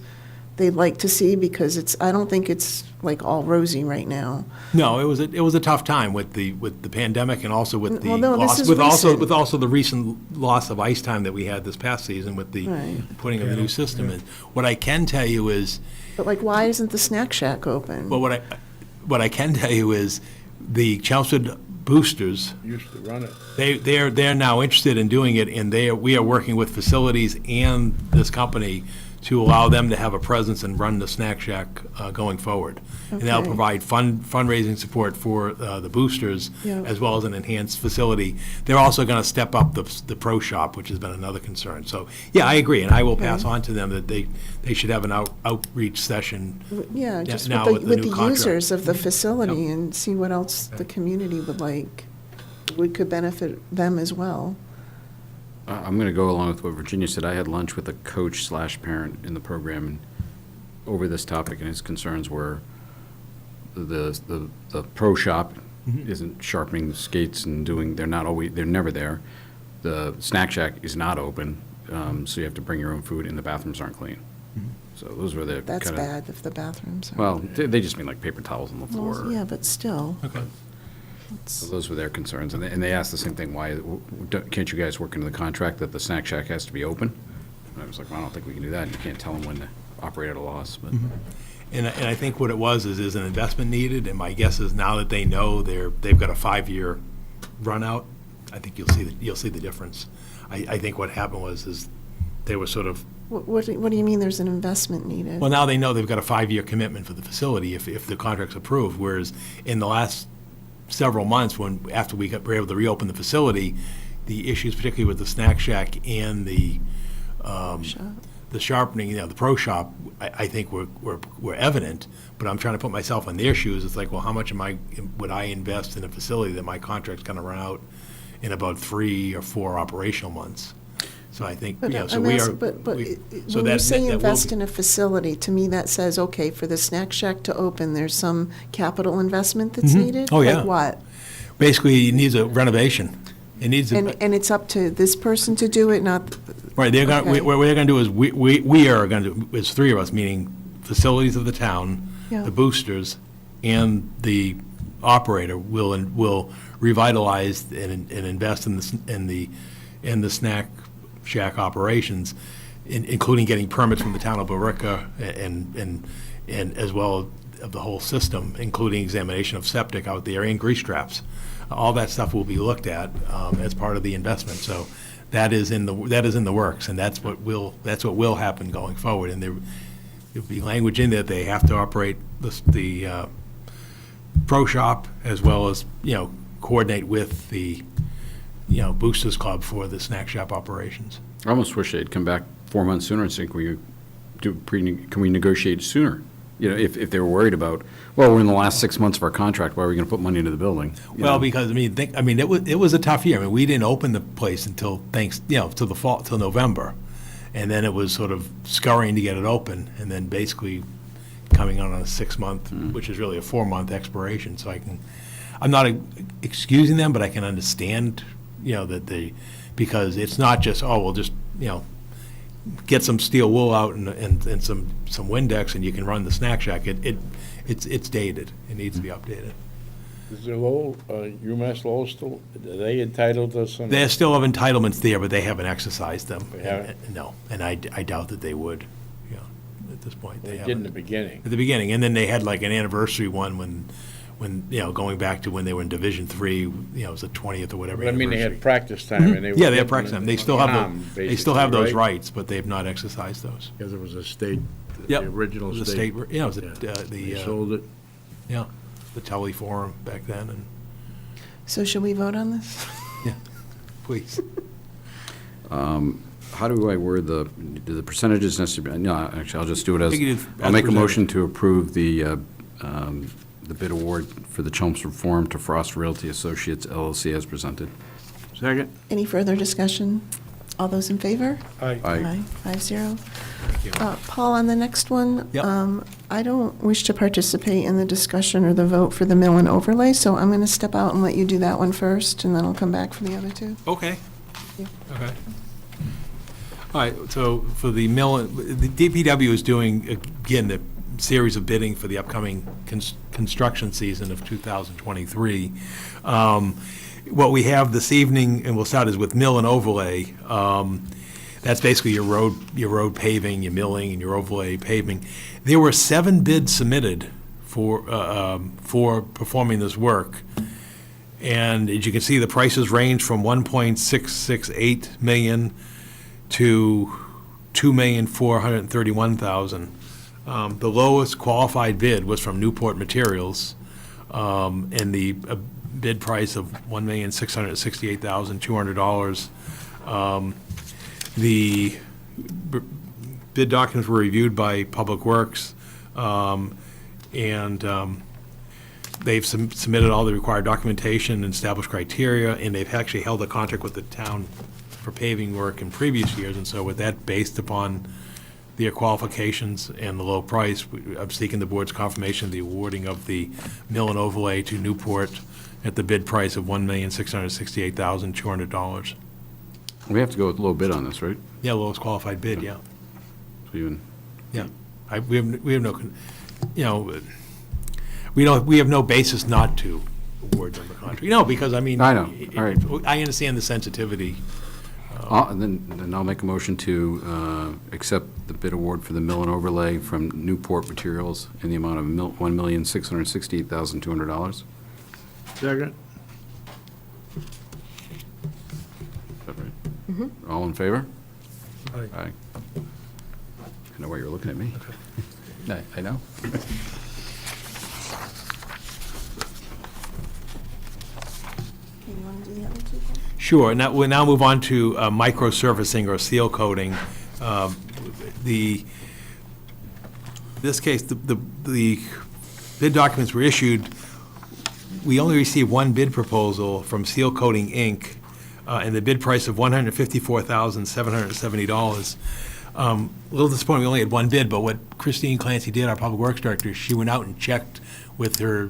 they'd like to see? Because I don't think it's like all rosy right now. No, it was a tough time with the pandemic and also with the Well, no, this loss, is with recent. also the recent loss of ice time that we had this past season with the Right. putting of the new system in. What I can tell you is, But like, why isn't the snack shack open? well, what I can tell you is the Chelmsford boosters, Used to run it. they're now interested in doing it, and we are working with facilities and this company to allow them to have a presence and run the snack shack going forward. And that'll Okay. provide fundraising support for the boosters, Yeah. as well as an enhanced facility. They're also going to step up the pro shop, which has been another concern. So, yeah, I agree, and I will pass on to them that they should have an outreach session. Yeah, just now with with the new the contract. users of the facility and see what else the community would like. We could benefit them as well. I'm going to go along with what Virginia said. I had lunch with a coach/parent in the program and over this topic, and his concerns were the pro shop isn't sharpening the skates and they're never there. The snack shack is not open, so you have to bring your own food, and the bathrooms aren't clean. So those were the That's kinda- bad if the bathrooms are. Well, they just mean like paper towels on the floor. Well, yeah, but still. Okay. So those were their concerns, and they asked the same thing, why, can't you guys work into the contract that the snack shack has to be open? And I was like, well, I don't think we can do that, you can't tell them when to operate at a loss, but. And I think what it was is an investment needed, and my guess is now that they know they've got a 5-year run out, I think you'll see the difference. I think what happened is they were sort of, What do you mean there's an investment needed? well, now they know they've got a 5-year commitment for the facility if the contract's approved, whereas in the last several months, after we were able to reopen the facility, the issues, particularly with the snack shack and the sharpening, the pro shop, I think were evident. But I'm trying to put myself in their shoes. It's like, well, how much would I invest in a facility that my contract's going to run out in about 3 or 4 operational months? So I think, But so I'm we asking- are. But so when you that- say that will invest be- in a facility, to me that says, okay, for the snack shack to open, there's some capital investment that's needed? Oh, yeah. Like what? Basically, it needs a renovation. It needs And it's up to this person to do it, not, Right, they're going, Okay. what they're going to do is, we are going to, it's 3 of us, meaning facilities of the town, Yeah. the boosters, and the operator will revitalize and invest in the snack shack operations, including getting permits from the town of Billerica and as well of the whole system, including examination of septic out there and grease traps. All that stuff will be looked at as part of the investment. So that is in the works, and that's what will happen going forward. And there'll be language in there that they have to operate the pro shop as well as coordinate with the Boosters Club for the snack shop operations. I almost wish they'd come back 4 months sooner and say, can we negotiate sooner? If they were worried about, well, we're in the last 6 months of our contract, why are we going to put money into the building? Well, because it was a tough year. We didn't open the place until till the fall, till November, and then it was sort of scurrying to get it open, and then basically coming on a 6-month, which is really a 4-month expiration. So I'm not excusing them, but I can understand, that because it's not just, we'll just get some steel wool out and some Windex and you can run the snack shack. It's dated. It needs to be updated. Is the Lowell, UMass Lowell still, are they entitled to some? They still have entitlements there, but they haven't exercised them. They haven't? No, and I doubt that they would, at this point. They did in the beginning. At the beginning, and then they had like an anniversary one when going back to when they were in Division III, it was the 20th or whatever. But I mean, they anniversary. had practice time, and they were. Yeah, they have getting practice time. They it still have calm, they still have basically, those right? rights, but they have not exercised those. Because it was a state, Yep. the original It was a state. it was They sold it. Yeah, the Tully Forum back then, and so should we vote on this? yeah, please. How do I word do the percentages necessary? No, actually, I'll just do it I think it is I'll make a as motion to approve the bid award for the Chelmsford Forum to Frost Realty Associates LLC as presented. Second? Any further discussion? All those in favor? Aye. Aye. 5-0. Paul, on the next one, Yep. I don't wish to participate in the discussion or the vote for the mill and overlay, so I'm going to step out and let you do that one first, and then I'll come back for the other two. Okay. you. Okay. All right, so for the mill, the DPW is doing, again, the series of bidding for the upcoming construction season of 2023. What we have this evening, and we'll start, is with mill and overlay. That's basically your road paving, your milling, and your overlay paving. There were 7 bids submitted for performing this work. And as you can see, the prices range from $1.668 million to $2,431,000. The lowest qualified bid was from Newport Materials, and the bid price of $1,668,200. The bid documents were reviewed by Public Works, and they've submitted all the required documentation and established criteria, and they've actually held a contract with the town for paving work in previous years. And so with that, based upon their qualifications and the low price, I'm seeking the board's confirmation of the awarding of the mill and overlay to Newport at the bid price of $1,668,200. We have to go with low bid on this, right? Yeah, lowest qualified bid, yeah. So even, Yeah. We have no, we have no basis not to award them the contract. Because, I mean. I know, all right. I understand the sensitivity. Then I'll make a motion to accept the bid award for the mill and overlay from Newport Materials in the amount of $1,668,200. Second. Is that right? All in favor? Aye. Aye. I know why you're looking at me. I know. You want to do the other two, Paul? Sure, and we'll now move on to microsurfacing or seal coating. This case, the bid documents were issued. We only received one bid proposal from Seal Coating, Inc., and the bid price of $154,770. A little disappointing, we only had one bid, but what Christine Clancy did, our Public Works Director, she went out and checked with her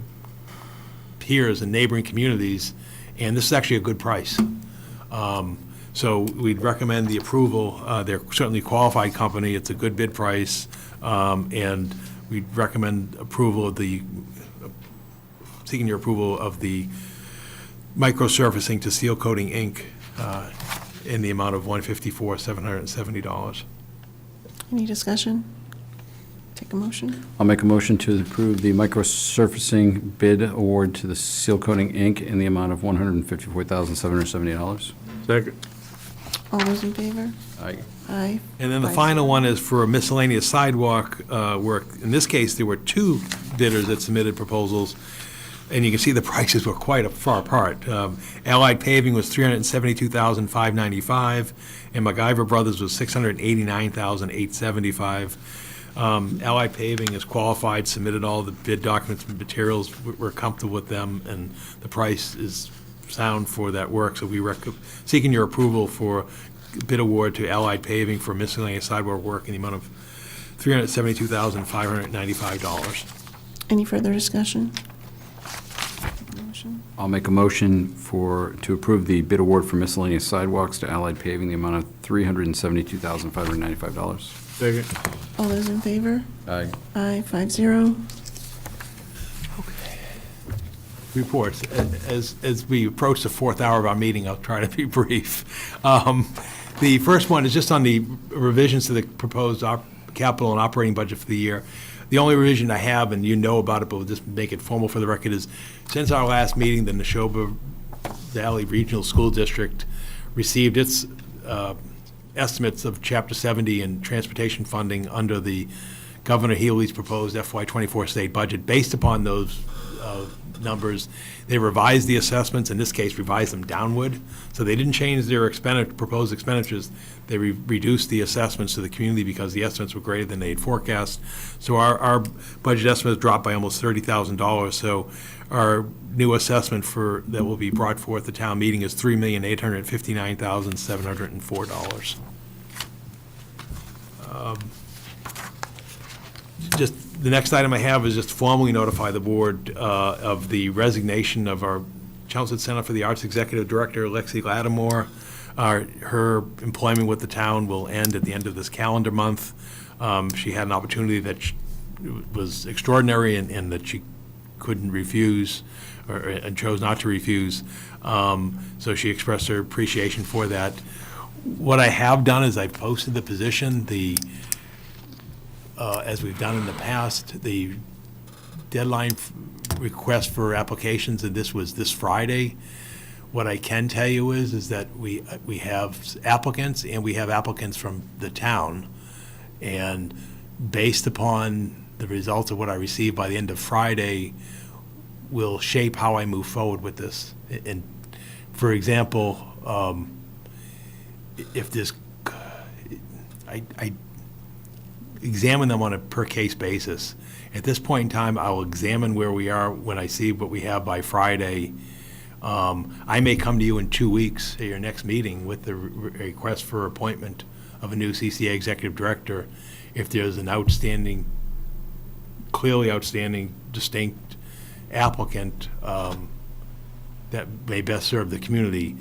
peers in neighboring communities, and this is actually a good price. So we'd recommend the approval. They're certainly a qualified company. It's a good bid price, and we'd recommend approval of seeking your approval of the microsurfacing to Seal Coating, Inc., in the amount of $154,770. Any discussion? Take a motion. I'll make a motion to approve the microsurfacing bid award to the Seal Coating, Inc. in the amount of $154,770. Second. All those in favor? Aye. Aye. And then the final one is for miscellaneous sidewalk work. In this case, there were 2 bidders that submitted proposals, and you can see the prices were quite far apart. Allied Paving was $372,595, and MacGyver Brothers was $689,875. Allied Paving is qualified, submitted all the bid documents and materials. We're comfortable with them, and the price is sound for that work. So we seeking your approval for bid award to Allied Paving for miscellaneous sidewalk work in the amount of $372,595. Any further discussion? Motion. I'll make a motion to approve the bid award for miscellaneous sidewalks to Allied Paving, the amount of $372,595. Second. All those in favor? Aye. Aye, 5-0. Reports. As we approach the 4th hour of our meeting, I'll try to be brief. The first one is just on the revisions to the proposed capital and operating budget for the year. The only revision I have, and you know about it, but we'll just make it formal for the record, is since our last meeting, the Neshoba Valley Regional School District received its estimates of Chapter 70 and transportation funding under the Governor Healy's proposed FY24 state budget. Based upon those numbers, they revised the assessments, in this case revised them downward. So they didn't change their proposed expenditures. They reduced the assessments to the community because the estimates were greater than they had forecast. So our budget estimate dropped by almost $30,000. So our new assessment that will be brought forth at town meeting is $3,859,704. just, the next item I have is just formally notify the board of the resignation of our Chelmsford Center for the Arts Executive Director, Lexi Lattimore. Her employment with the town will end at the end of this calendar month. She had an opportunity that was extraordinary and that she couldn't refuse, and chose not to refuse. So she expressed her appreciation for that. What I have done is I've posted the position, as we've done in the past, the deadline request for applications, and this was this Friday. What I can tell you is that we have applicants, and we have applicants from the town, and based upon the results of what I receive by the end of Friday, will shape how I move forward with this. And for example, if this, I examine them on a per-case basis. At this point in time, I will examine where we are when I see what we have by Friday. I may come to you in 2 weeks at your next meeting with the request for appointment of a new CCA executive director if there's an outstanding, clearly outstanding, distinct applicant that may best serve the community.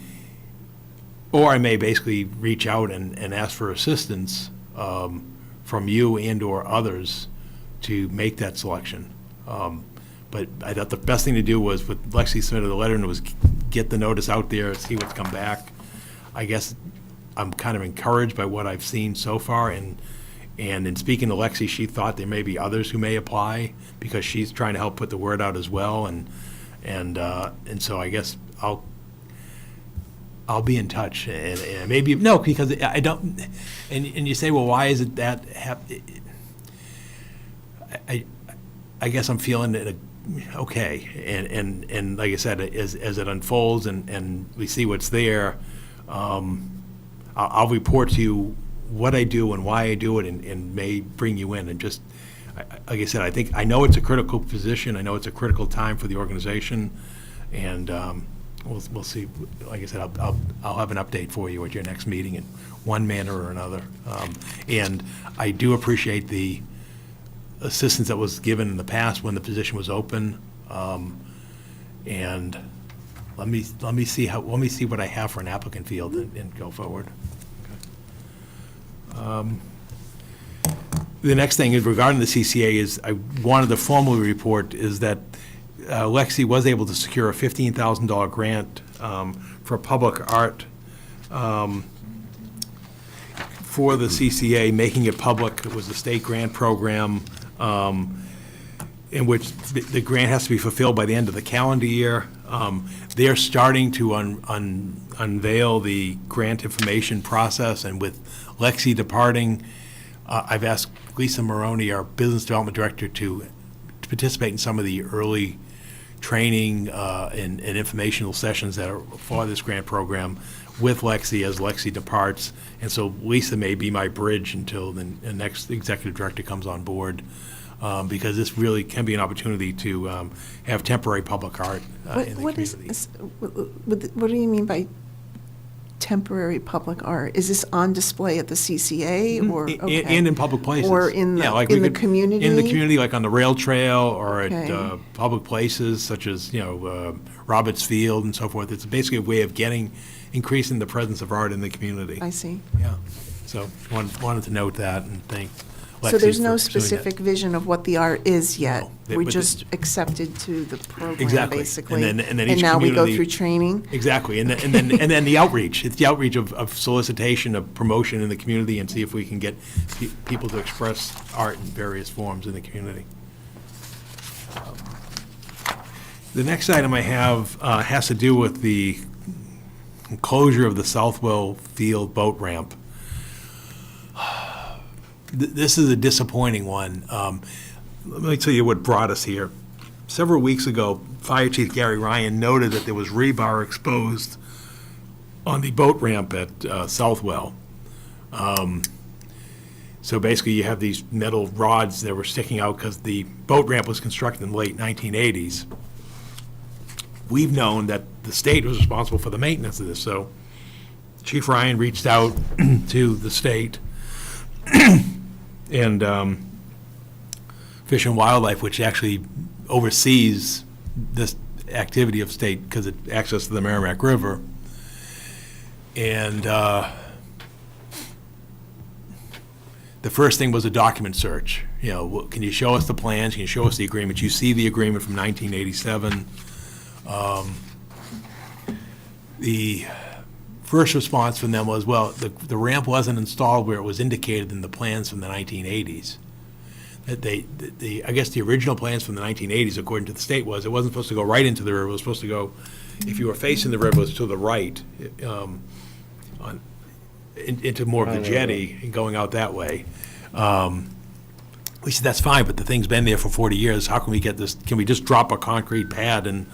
Or I may basically reach out and ask for assistance from you and or others to make that selection. But I thought the best thing to do was, with Lexi submitted the letter, and was get the notice out there, see what's come back. I guess I'm kind of encouraged by what I've seen so far, and in speaking to Lexi, she thought there may be others who may apply because she's trying to help put the word out as well, and so I guess I'll be in touch, and maybe, no, because I don't, and you say, well, why is it that I guess I'm feeling it okay, and like I said, as it unfolds and we see what's there, I'll report to you what I do and why I do it, and may bring you in, and just, like I said, I know it's a critical position, I know it's a critical time for the organization, and we'll see. Like I said, I'll have an update for you at your next meeting in one manner or another. And I do appreciate the assistance that was given in the past when the position was open. And let me see what I have for an applicant field and go forward. The next thing is regarding the CCA is I wanted to formally report is that Lexi was able to secure a $15,000 grant for public art for the CCA, making it public. It was a state grant program in which the grant has to be fulfilled by the end of the calendar year. They're starting to unveil the grant information process, and with Lexi departing, I've asked Lisa Maroney, our business development director, to participate in some of the early training and informational sessions that are for this grant program with Lexi as Lexi departs. And so Lisa may be my bridge until the next executive director comes on board, because this really can be an opportunity to have temporary public art in the community. What do you mean by temporary public art? Is this on display at the CCA or? Okay. And in public places. Or in the, like in the community? In the community, like on the rail trail or Okay. at public places such as, Roberts Field and so forth. It's basically a way of increasing the presence of art in the community. I see. Yeah. So wanted to note that and thank Lexi So there's no for pursuing that. specific vision of what the art is yet? No, We're but just accepted to the program, Exactly. basically? And then each now we go community- through training? Exactly, and then the outreach. It's the outreach of solicitation, of promotion in the community, and see if we can get people to express art in various forms in the community. The next item I have has to do with the closure of the Southwell Field boat ramp. This is a disappointing one. Let me tell you what brought us here. Several weeks ago, Fire Chief Gary Ryan noted that there was rebar exposed on the boat ramp at Southwell. So basically, you have these metal rods that were sticking out because the boat ramp was constructed in the late 1980s. We've known that the state was responsible for the maintenance of this, so Chief Ryan reached out to the state and Fish and Wildlife, which actually oversees this activity of state because it access to the Merrimack River. And the first thing was a document search. You know, can you show us the plans? Can you show us the agreement? You see the agreement from 1987. The first response from them was, well, the ramp wasn't installed where it was indicated in the plans from the 1980s. That I guess the original plans from the 1980s, according to the state, was it wasn't supposed to go right into the river. It was supposed to go, if you were facing the river, it was to the right, into more of the jetty and going out that way. We said, that's fine, but the thing's been there for 40 years. How can we get this? Can we just drop a concrete pad and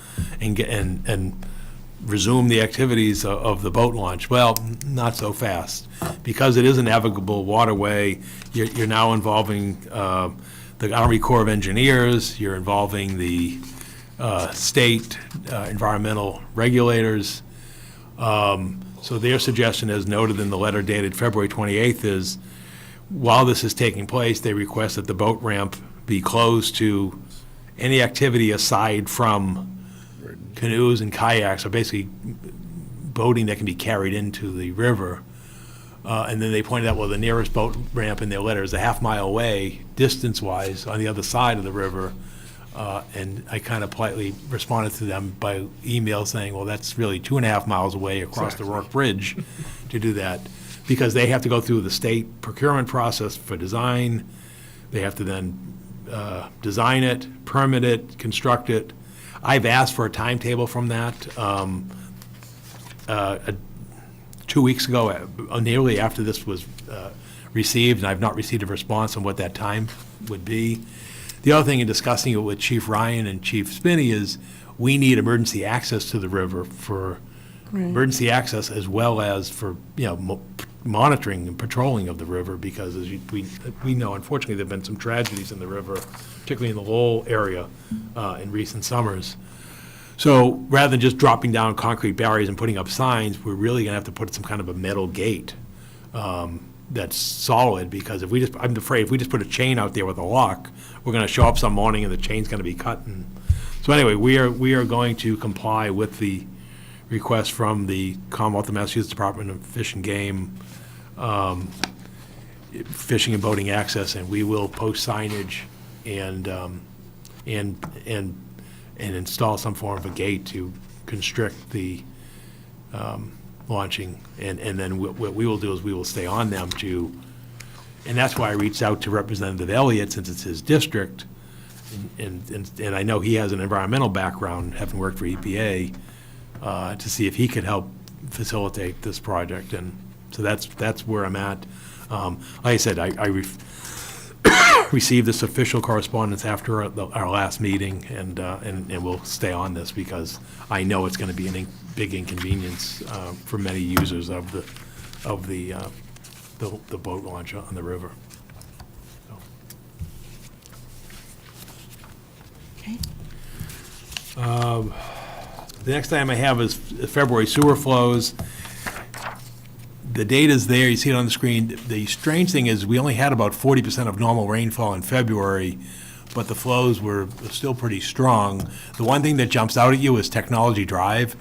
resume the activities of the boat launch? Well, not so fast. Because it is a navigable waterway, you're now involving the Army Corps of Engineers, you're involving the state environmental regulators. So their suggestion, as noted in the letter dated February 28th, is while this is taking place, they request that the boat ramp be closed to any activity aside from canoes and kayaks, or basically boating that can be carried into the river. And then they pointed out, well, the nearest boat ramp in their letter is a half-mile away, distance-wise, on the other side of the river. And I kind of politely responded to them by email saying, well, that's really 2.5 miles away across the Rourke Bridge to do that, because they have to go through the state procurement process for design. They have to then design it, permit it, construct it. I've asked for a timetable from that 2 weeks ago, nearly after this was received, and I've not received a response on what that time would be. The other thing in discussing it with Chief Ryan and Chief Spinney is we need emergency access to the river for emergency access as well as for, you know, monitoring and patrolling of the river, because as we know, unfortunately, there have been some tragedies in the river, particularly in the Lowell area in recent summers. So rather than just dropping down concrete barriers and putting up signs, we're really going to have to put some kind of a metal gate that's solid, because if we just, I'm afraid if we just put a chain out there with a lock, we're going to show up some morning and the chain's going to be cut. And so anyway, we are going to comply with the request from the Commonwealth of Massachusetts Department of Fish and Game, fishing and boating access, and we will post signage and install some form of a gate to constrict the launching, and then what we will do is we will stay on them to, and that's why I reached out to Representative Elliott, since it's his district, and I know he has an environmental background, having worked for EPA, to see if he could help facilitate this project, and so that's where I'm at. Like I said, I received this official correspondence after our last meeting, and we'll stay on this because I know it's going to be a big inconvenience for many users of the boat launch on the river. Okay. The next item I have is February sewer flows. The data's there, you see it on the screen. The strange thing is we only had about 40% of normal rainfall in February, but the flows were still pretty strong. The one thing that jumps out at you is Technology Drive.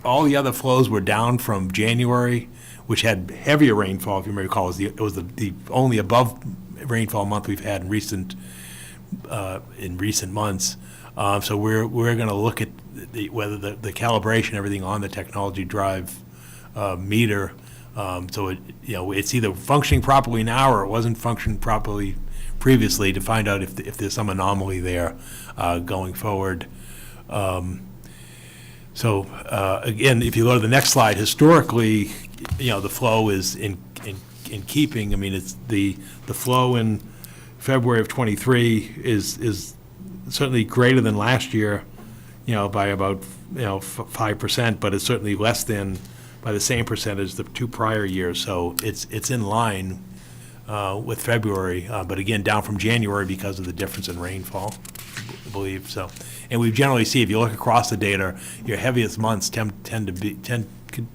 All the other flows were down from January, which had heavier rainfall, if you may recall. It was the only above rainfall month we've had in recent months. So we're going to look at whether the calibration, everything on the Technology Drive meter. So it's either functioning properly now or it wasn't functioning properly previously, to find out if there's some anomaly there going forward. So again, if you go to the next slide, historically, the flow is in keeping. I mean, it's the flow in February of '23 is certainly greater than last year, by about 5%, but it's certainly less than by the same percentage the 2 prior years. So it's in line with February, but again, down from January because of the difference in rainfall, I believe. So, and we generally see, if you look across the data, your heaviest months could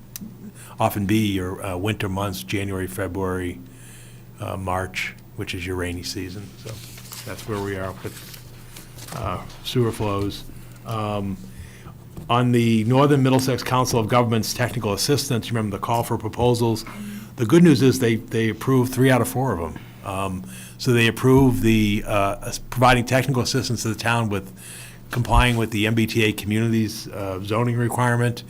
often be your winter months, January, February, March, which is your rainy season. So That's where we are with sewer flows. On the Northern Middlesex Council of Governments Technical Assistance, you remember the call for proposals? The good news is they approved 3 out of 4 of them. So they approved the providing technical assistance to the town with complying with the MBTA communities zoning requirement.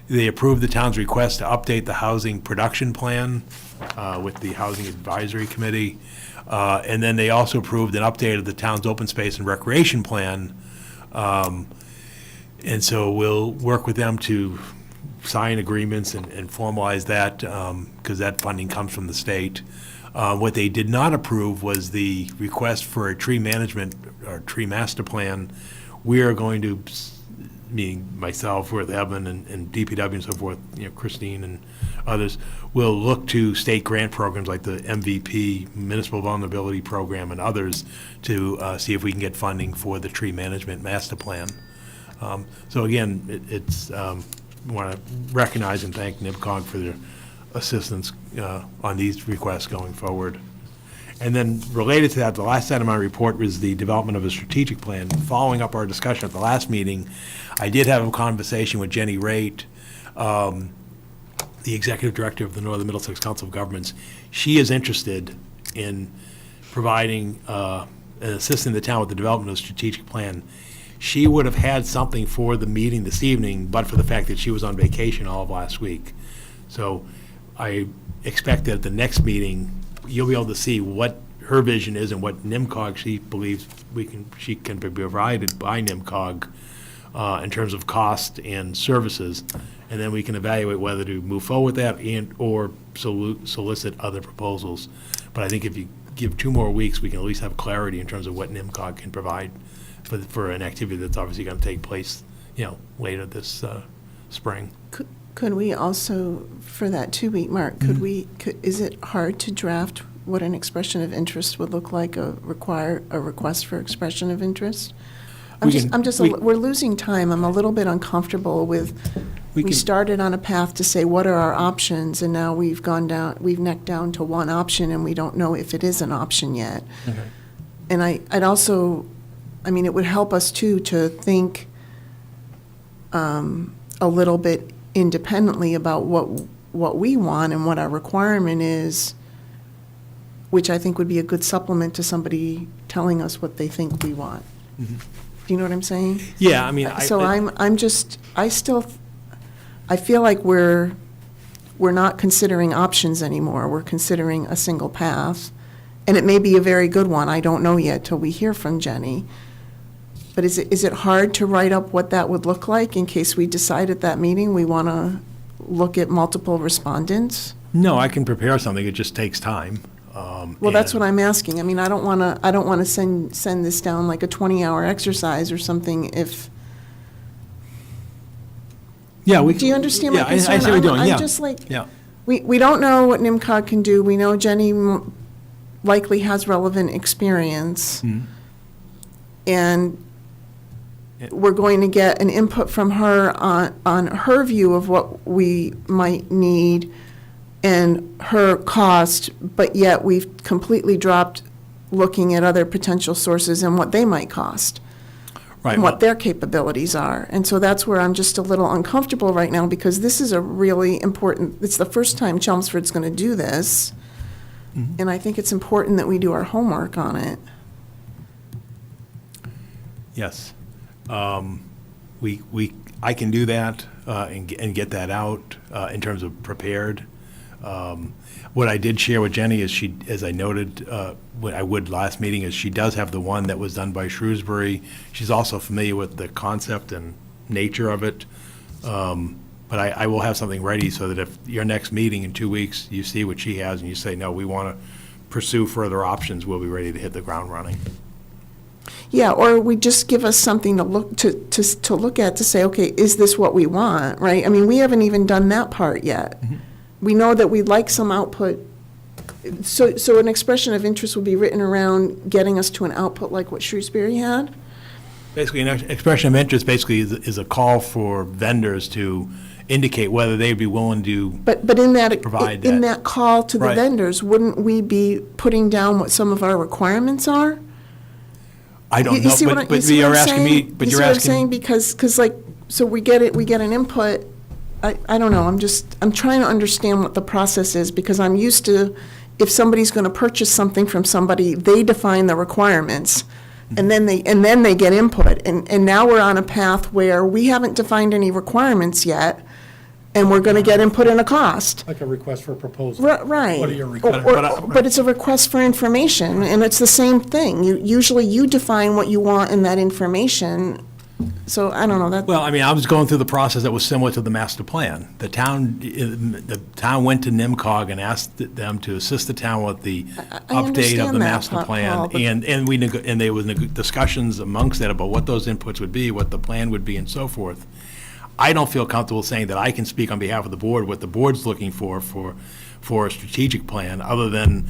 They approved the town's request to update the housing production plan with the Housing Advisory Committee. And then they also approved an update of the town's open space and recreation plan. And so we'll work with them to sign agreements and formalize that, because that funding comes from the state. What they did not approve was the request for a tree management or tree master plan. We are going to, meaning myself with Evan and DPW and so forth, Christine and others, will look to state grant programs like the MVP, Municipal Vulnerability Program, and others to see if we can get funding for the tree management master plan. So again, it's want to recognize and thank NIMCOG for their assistance on these requests going forward. And then related to that, the last item on my report was the development of a strategic plan. Following up our discussion at the last meeting, I did have a conversation with Jenny Raitt, the executive director of the Northern Middlesex Council of Governments. She is interested in providing and assisting the town with the development of a strategic plan. She would have had something for the meeting this evening, but for the fact that she was on vacation all of last week. So I expect that at the next meeting, you'll be able to see what her vision is and what NIMCOG she believes she can be provided by NIMCOG in terms of cost and services. And then we can evaluate whether to move forward with that or solicit other proposals. But I think if you give 2 more weeks, we can at least have clarity in terms of what NIMCOG can provide for an activity that's obviously going to take place, later this spring. Could we also, for that 2-week mark, is it hard to draft what an expression of interest would look like, a request for expression of interest? We're losing time. I'm a little bit uncomfortable with, we started on a path to say, what are our options? And now we've necked down to one option and we don't know if it is an option yet. Okay. And I'd also, it would help us too to think a little bit independently about what we want and what our requirement is, which I think would be a good supplement to somebody telling us what they think we want. Mm-hmm. Do you know what I'm saying? Yeah, I feel like we're not considering options anymore. We're considering a single path, and it may be a very good one. I don't know yet till we hear from Jenny. But is it hard to write up what that would look like in case we decide at that meeting we want to look at multiple respondents? No, I can prepare something. It just takes time. Well, that's what I'm asking. I don't want to send this down like a 20-hour exercise or something if. Yeah, do you understand my concern? I see what you're doing. I'm yeah. just like, yeah. We don't know what NIMCOG can do. We know Jenny likely has relevant experience. Mm-hmm. And we're going to get an input from her on her view of what we might need and her cost, but yet we've completely dropped looking at other potential sources and what they might cost. Right. And what their capabilities are. And so that's where I'm just a little uncomfortable right now, because this is a really important, it's the first time Chelmsford's going to do this. Mm-hmm. And I think it's important that we do our homework on it. Yes. I can do that and get that out in terms of prepared. What I did share with Jenny is as I noted, what I would last meeting, is she does have the one that was done by Shrewsbury. She's also familiar with the concept and nature of it. But I will have something ready so that if your next meeting in 2 weeks, you see what she has and you say, no, we want to pursue further options, we'll be ready to hit the ground running. Yeah, or we just give us something to look at to say, okay, is this what we want, right? We haven't even done that part yet. Mm-hmm. We know that we'd like some output. So an expression of interest would be written around getting us to an output like what Shrewsbury had? Basically, an expression of interest basically is a call for vendors to indicate whether they'd be willing to provide that. In that call to the vendors, wouldn't we be putting down what some of our requirements are? I don't You know, see what but you see what you're I'm asking me, saying? but You see you're what I'm saying? asking. Because like, so we get an input. I don't know, I'm trying to understand what the process is, because I'm used to, if somebody's going to purchase something from somebody, they define the requirements, and then they get input. And now we're on a path where we haven't defined any requirements yet, and we're going to get input in a cost. Like a request for a proposal. Right. What are your Or- requirements? But it's a request for information, and it's the same thing. Usually you define what you want in that information, so I don't know, that. Well, I mean, I was going through the process that was similar to the master plan. The town went to NIMCOG and asked them to assist the town with the update of understand the that, master Paul, plan. but- And there was discussions amongst that about what those inputs would be, what the plan would be, and so forth. I don't feel comfortable saying that I can speak on behalf of the board, what the board's looking for a strategic plan, other than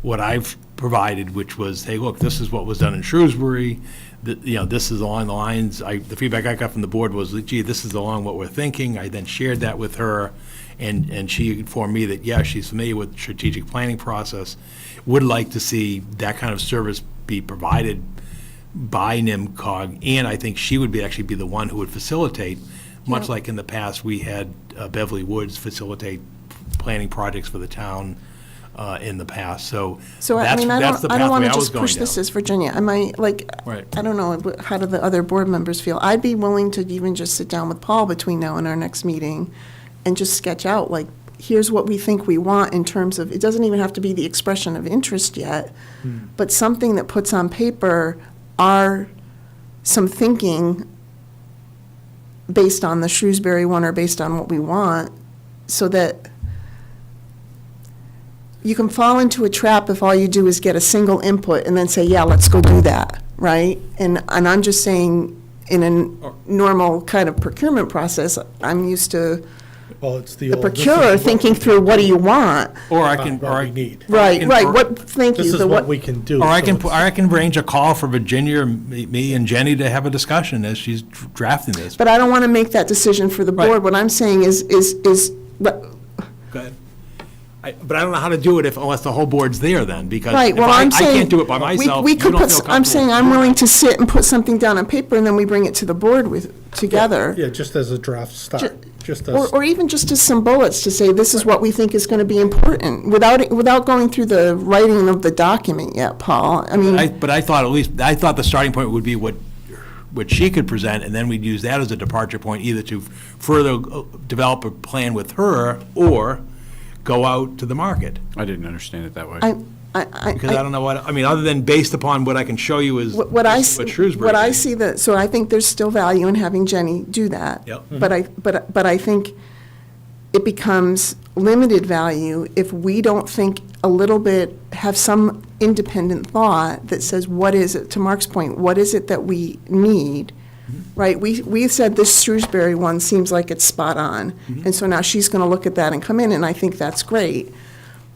what I've provided, which was, hey, look, this is what was done in Shrewsbury, this is along the lines, the feedback I got from the board was, gee, this is along what we're thinking. I then shared that with her, and she informed me that, yeah, she's familiar with the strategic planning process, would like to see that kind of service be provided by NIMCOG, and I think she would actually be the one who would facilitate, much like in the past, we had Beverly Woods facilitate planning projects for the town in the past, so I mean, I that's the don't want pathway to I was just going push this down. as Virginia. Am I, like, Right. I don't know, how do the other board members feel? I'd be willing to even just sit down with Paul between now and our next meeting and just sketch out, like, here's what we think we want in terms of, it doesn't even have to be the expression of interest yet, but something that puts on paper are some thinking based on the Shrewsbury one or based on what we want, so that you can fall into a trap if all you do is get a single input and then say, yeah, let's go do that, right? And I'm just saying, in a normal kind of procurement process, I'm used to Well, it's the the old. this is procurer what thinking we- through, what do you want? Or I not can, what we need. Right, can- right, or- thank you. This is the what we can do. Or I so can, it's- arrange a call for Virginia, me and Jenny to have a discussion as she's drafting this. But I don't want to make that decision for the Right. board. What I'm saying is, Go ahead. But I don't know how to do it unless the whole board's there then, because right, if well, I I'm saying. can't do it by myself, we you could don't put. feel I'm saying I'm comfortable. willing to sit and put something down on paper, and then we bring it to the board together. Yeah, just as a draft start, just as. Or even just as some bullets to say, this is what we think is going to be important, without going through the writing of the document yet, Paul. I mean, But I thought I thought the starting point would be what she could present, and then we'd use that as a departure point, either to further develop a plan with her, or go out to the market. I didn't understand it that way. Because I don't know what, I mean, other than based upon what I can show you is what I, this is what Shrewsbury what I did. see that, so I think there's still value in having Jenny do that. Yep. But I think it becomes limited value if we don't think a little bit, have some independent thought that says, what is it, to Mark's point, what is it that we need? Right, we said this Shrewsbury one seems like it's spot on, and so now she's gonna look at that and come in, and I think that's great.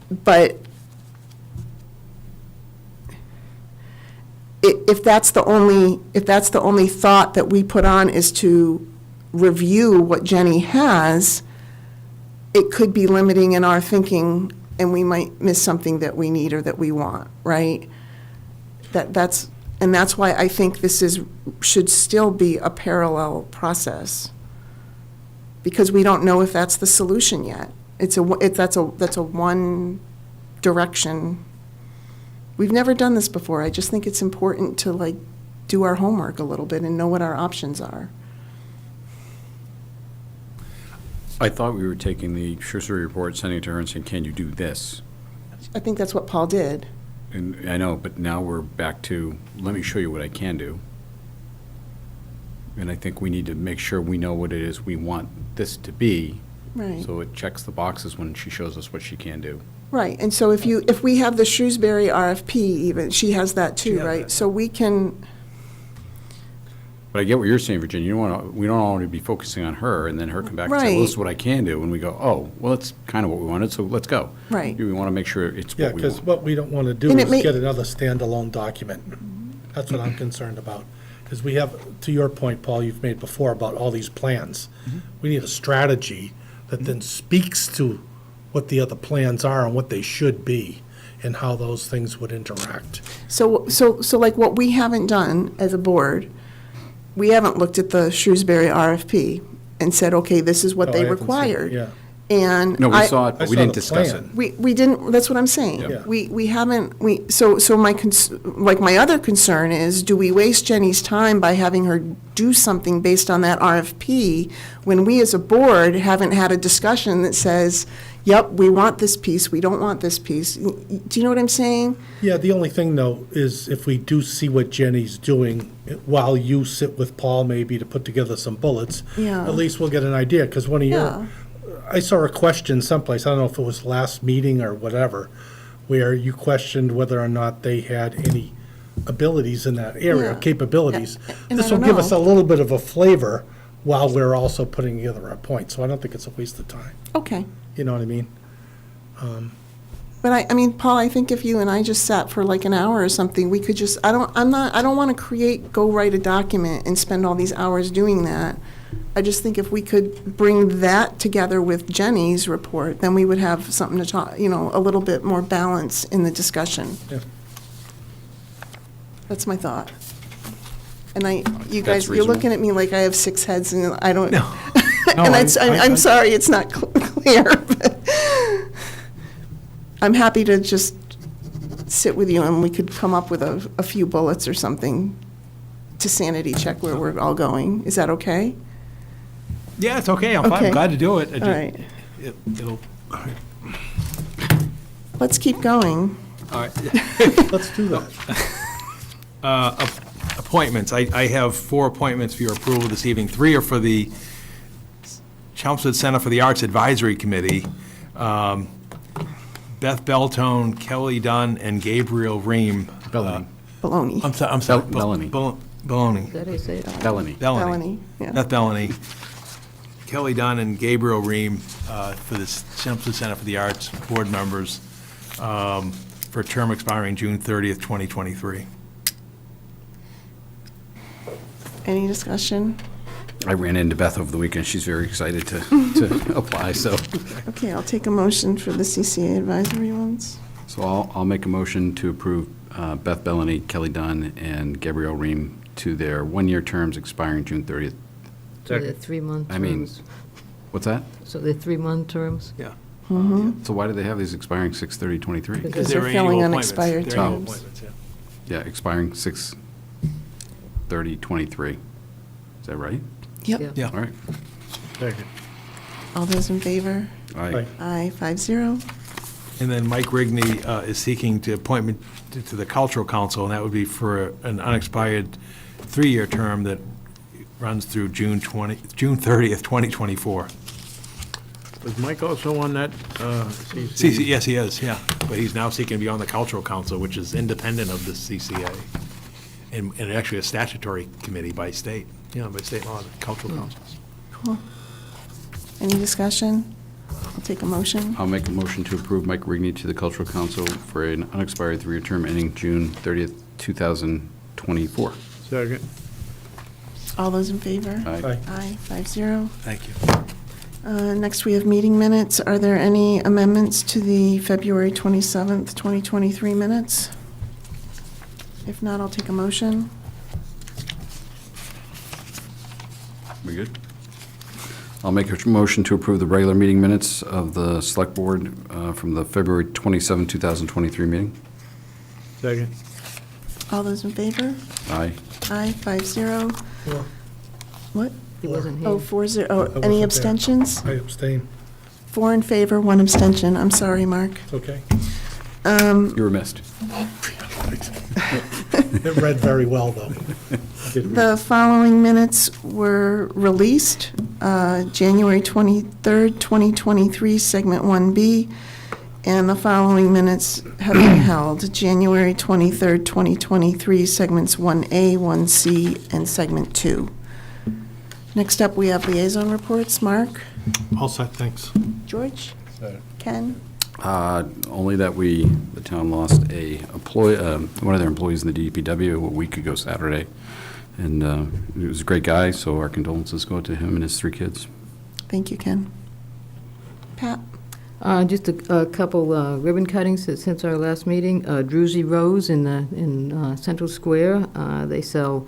But if that's the only thought that we put on is to review what Jenny has, it could be limiting in our thinking, and we might miss something that we need or that we want, right? And that's why I think this should still be a parallel process, because we don't know if that's the solution yet. That's a one direction. We've never done this before. I just think it's important to, like, do our homework a little bit and know what our options are. I thought we were taking the Shrewsbury report, sending it to her and saying, can you do this? I think that's what Paul did. And I know, but now we're back to, let me show you what I can do. And I think we need to make sure we know what it is we want this to be. Right. So it checks the boxes when she shows us what she can do. Right, and so if we have the Shrewsbury RFP even, she has that too, has right? that. So we can, But I get what you're saying, Virginia. We don't want to be focusing on her and then her come back and say, well, Right. this is what I can do. And we go, oh, well, that's kind of what we wanted, so let's go. Right. We want to make sure it's Yeah, what we because want. what we don't want to do And it is may- get another standalone document. That's what I'm concerned about. Because we have, to your point, Paul, you've made before about all these plans. We need a strategy that then speaks to what the other plans are and what they should be. and how those things would interact. So like what we haven't done as a board, we haven't looked at the Shrewsbury RFP and said, okay, this is what No, they I haven't seen it, required. yeah. And No, we saw it, but we saw didn't the discuss plan. it. We didn't, that's what I'm saying. Yeah. We haven't, so my, like, my other concern is, do we waste Jenny's time by having her do something based on that RFP when we as a board haven't had a discussion that says, yep, we want this piece, we don't want this piece? Do you know what I'm saying? Yeah, the only thing, though, is if we do see what Jenny's doing, while you sit with Paul maybe to put together some bullets, Yeah. at least we'll get an idea, because one of Yeah. your, I saw a question someplace, I don't know if it was last meeting or whatever, where you questioned whether or not they had any abilities in that area, Yeah. capabilities. And This I will don't give us a know. little bit of a flavor while we're also putting together our points, so I don't think it's a waste of time, Okay. you know what I mean? But I mean, Paul, I think if you and I just sat for like an hour or something, we could just, I don't want to go write a document and spend all these hours doing that. I just think if we could bring that together with Jenny's report, then we would have something to talk, a little bit more balance in the discussion. Yeah. That's my thought. And you That's guys, you're reasonable. looking at me like I have 6 heads and I don't. No. And I'm sorry, it's not clear, but I'm happy to just sit with you and we could come up with a few bullets or something to sanity check where we're all going. Is that okay? Yeah, it's okay, I'm fine, Okay. I'm glad to do it. All right. It'll, Let's keep going. all right. Let's do that. Appointments, I have 4 appointments for your approval this evening. 3 are for the Chelmsford Center for the Arts Advisory Committee. Beth Beltone, Kelly Dunn, and Gabriel Ream. Bellany. Baloney. I'm sorry. Bellany. Bellany. Is that how you say it? Bellany. Bellany, yeah. Beth Bellany. Kelly Dunn and Gabriel Ream for the Chelmsford Center for the Arts board members for a term expiring June 30th, 2023. Any discussion? I ran into Beth over the weekend. She's very excited to apply, so. Okay, I'll take a motion for the CCA advisory ones. So I'll make a motion to approve Beth Bellany, Kelly Dunn, and Gabrielle Ream to their one-year terms expiring June 30th. So they're 3-month terms? I mean, what's that? So they're 3-month terms? Yeah. So why do they have these expiring 6/30/23? Because they're filling annual unexpired appointments. They're annual terms. appointments, Yeah, expiring 6/30/23. Is that right? Yep. Yeah. All right. Second. All those in favor? Aye. Aye, 5-0. And then Mike Rigney is seeking to appointment to the Cultural Council, and that would be for an unexpired 3-year term that runs through June 30th, 2024. Was Mike also on that, CC, yes, he is, yeah. But he's now seeking to be on the Cultural Council, which is independent of the CCA. And actually a statutory committee by state, by state law, the Cultural Councils. Cool. Any discussion? I'll take a motion. I'll make a motion to approve Mike Rigney to the Cultural Council for an unexpired 3-year term ending June 30th, 2024. second? All those in favor? Aye. Aye, 5-0. Thank you. Next, we have meeting minutes. Are there any amendments to the February 27th, 2023 minutes? If not, I'll take a motion. We good? I'll make a motion to approve the regular meeting minutes of the Select Board from the February 27, 2023 meeting. Second. All those in favor? Aye. Aye, 5-0. What? He wasn't here. Oh, 4-0. Oh, I wasn't any there. abstentions? I abstain. 4 in favor, 1 abstention. I'm sorry, Mark. It's okay. You were missed. It read very well, though. The following minutes were released, January 23rd, 2023, Segment 1B, and the following minutes have been held, January 23rd, 2023, Segments 1A, 1C, and Segment 2. Next up, we have liaison reports. Mark? All set, thanks. George? Ken? Only that the town lost one of their employees in the DPW a week ago Saturday. And he was a great guy, so our condolences go to him and his 3 kids. Thank you, Ken. Pat? Just a couple ribbon cuttings since our last meeting. Druzy Rose in Central Square. They sell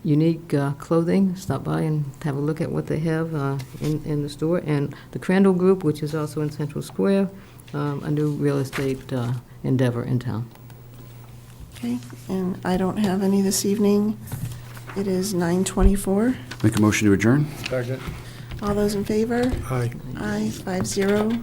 unique clothing. Stop by and have a look at what they have in the store. And the Crandall Group, which is also in Central Square, a new real estate endeavor in town. Okay, and I don't have any this evening. It is 9:24. Make a motion to adjourn? Second. All those in favor? Aye. Aye, 5-0.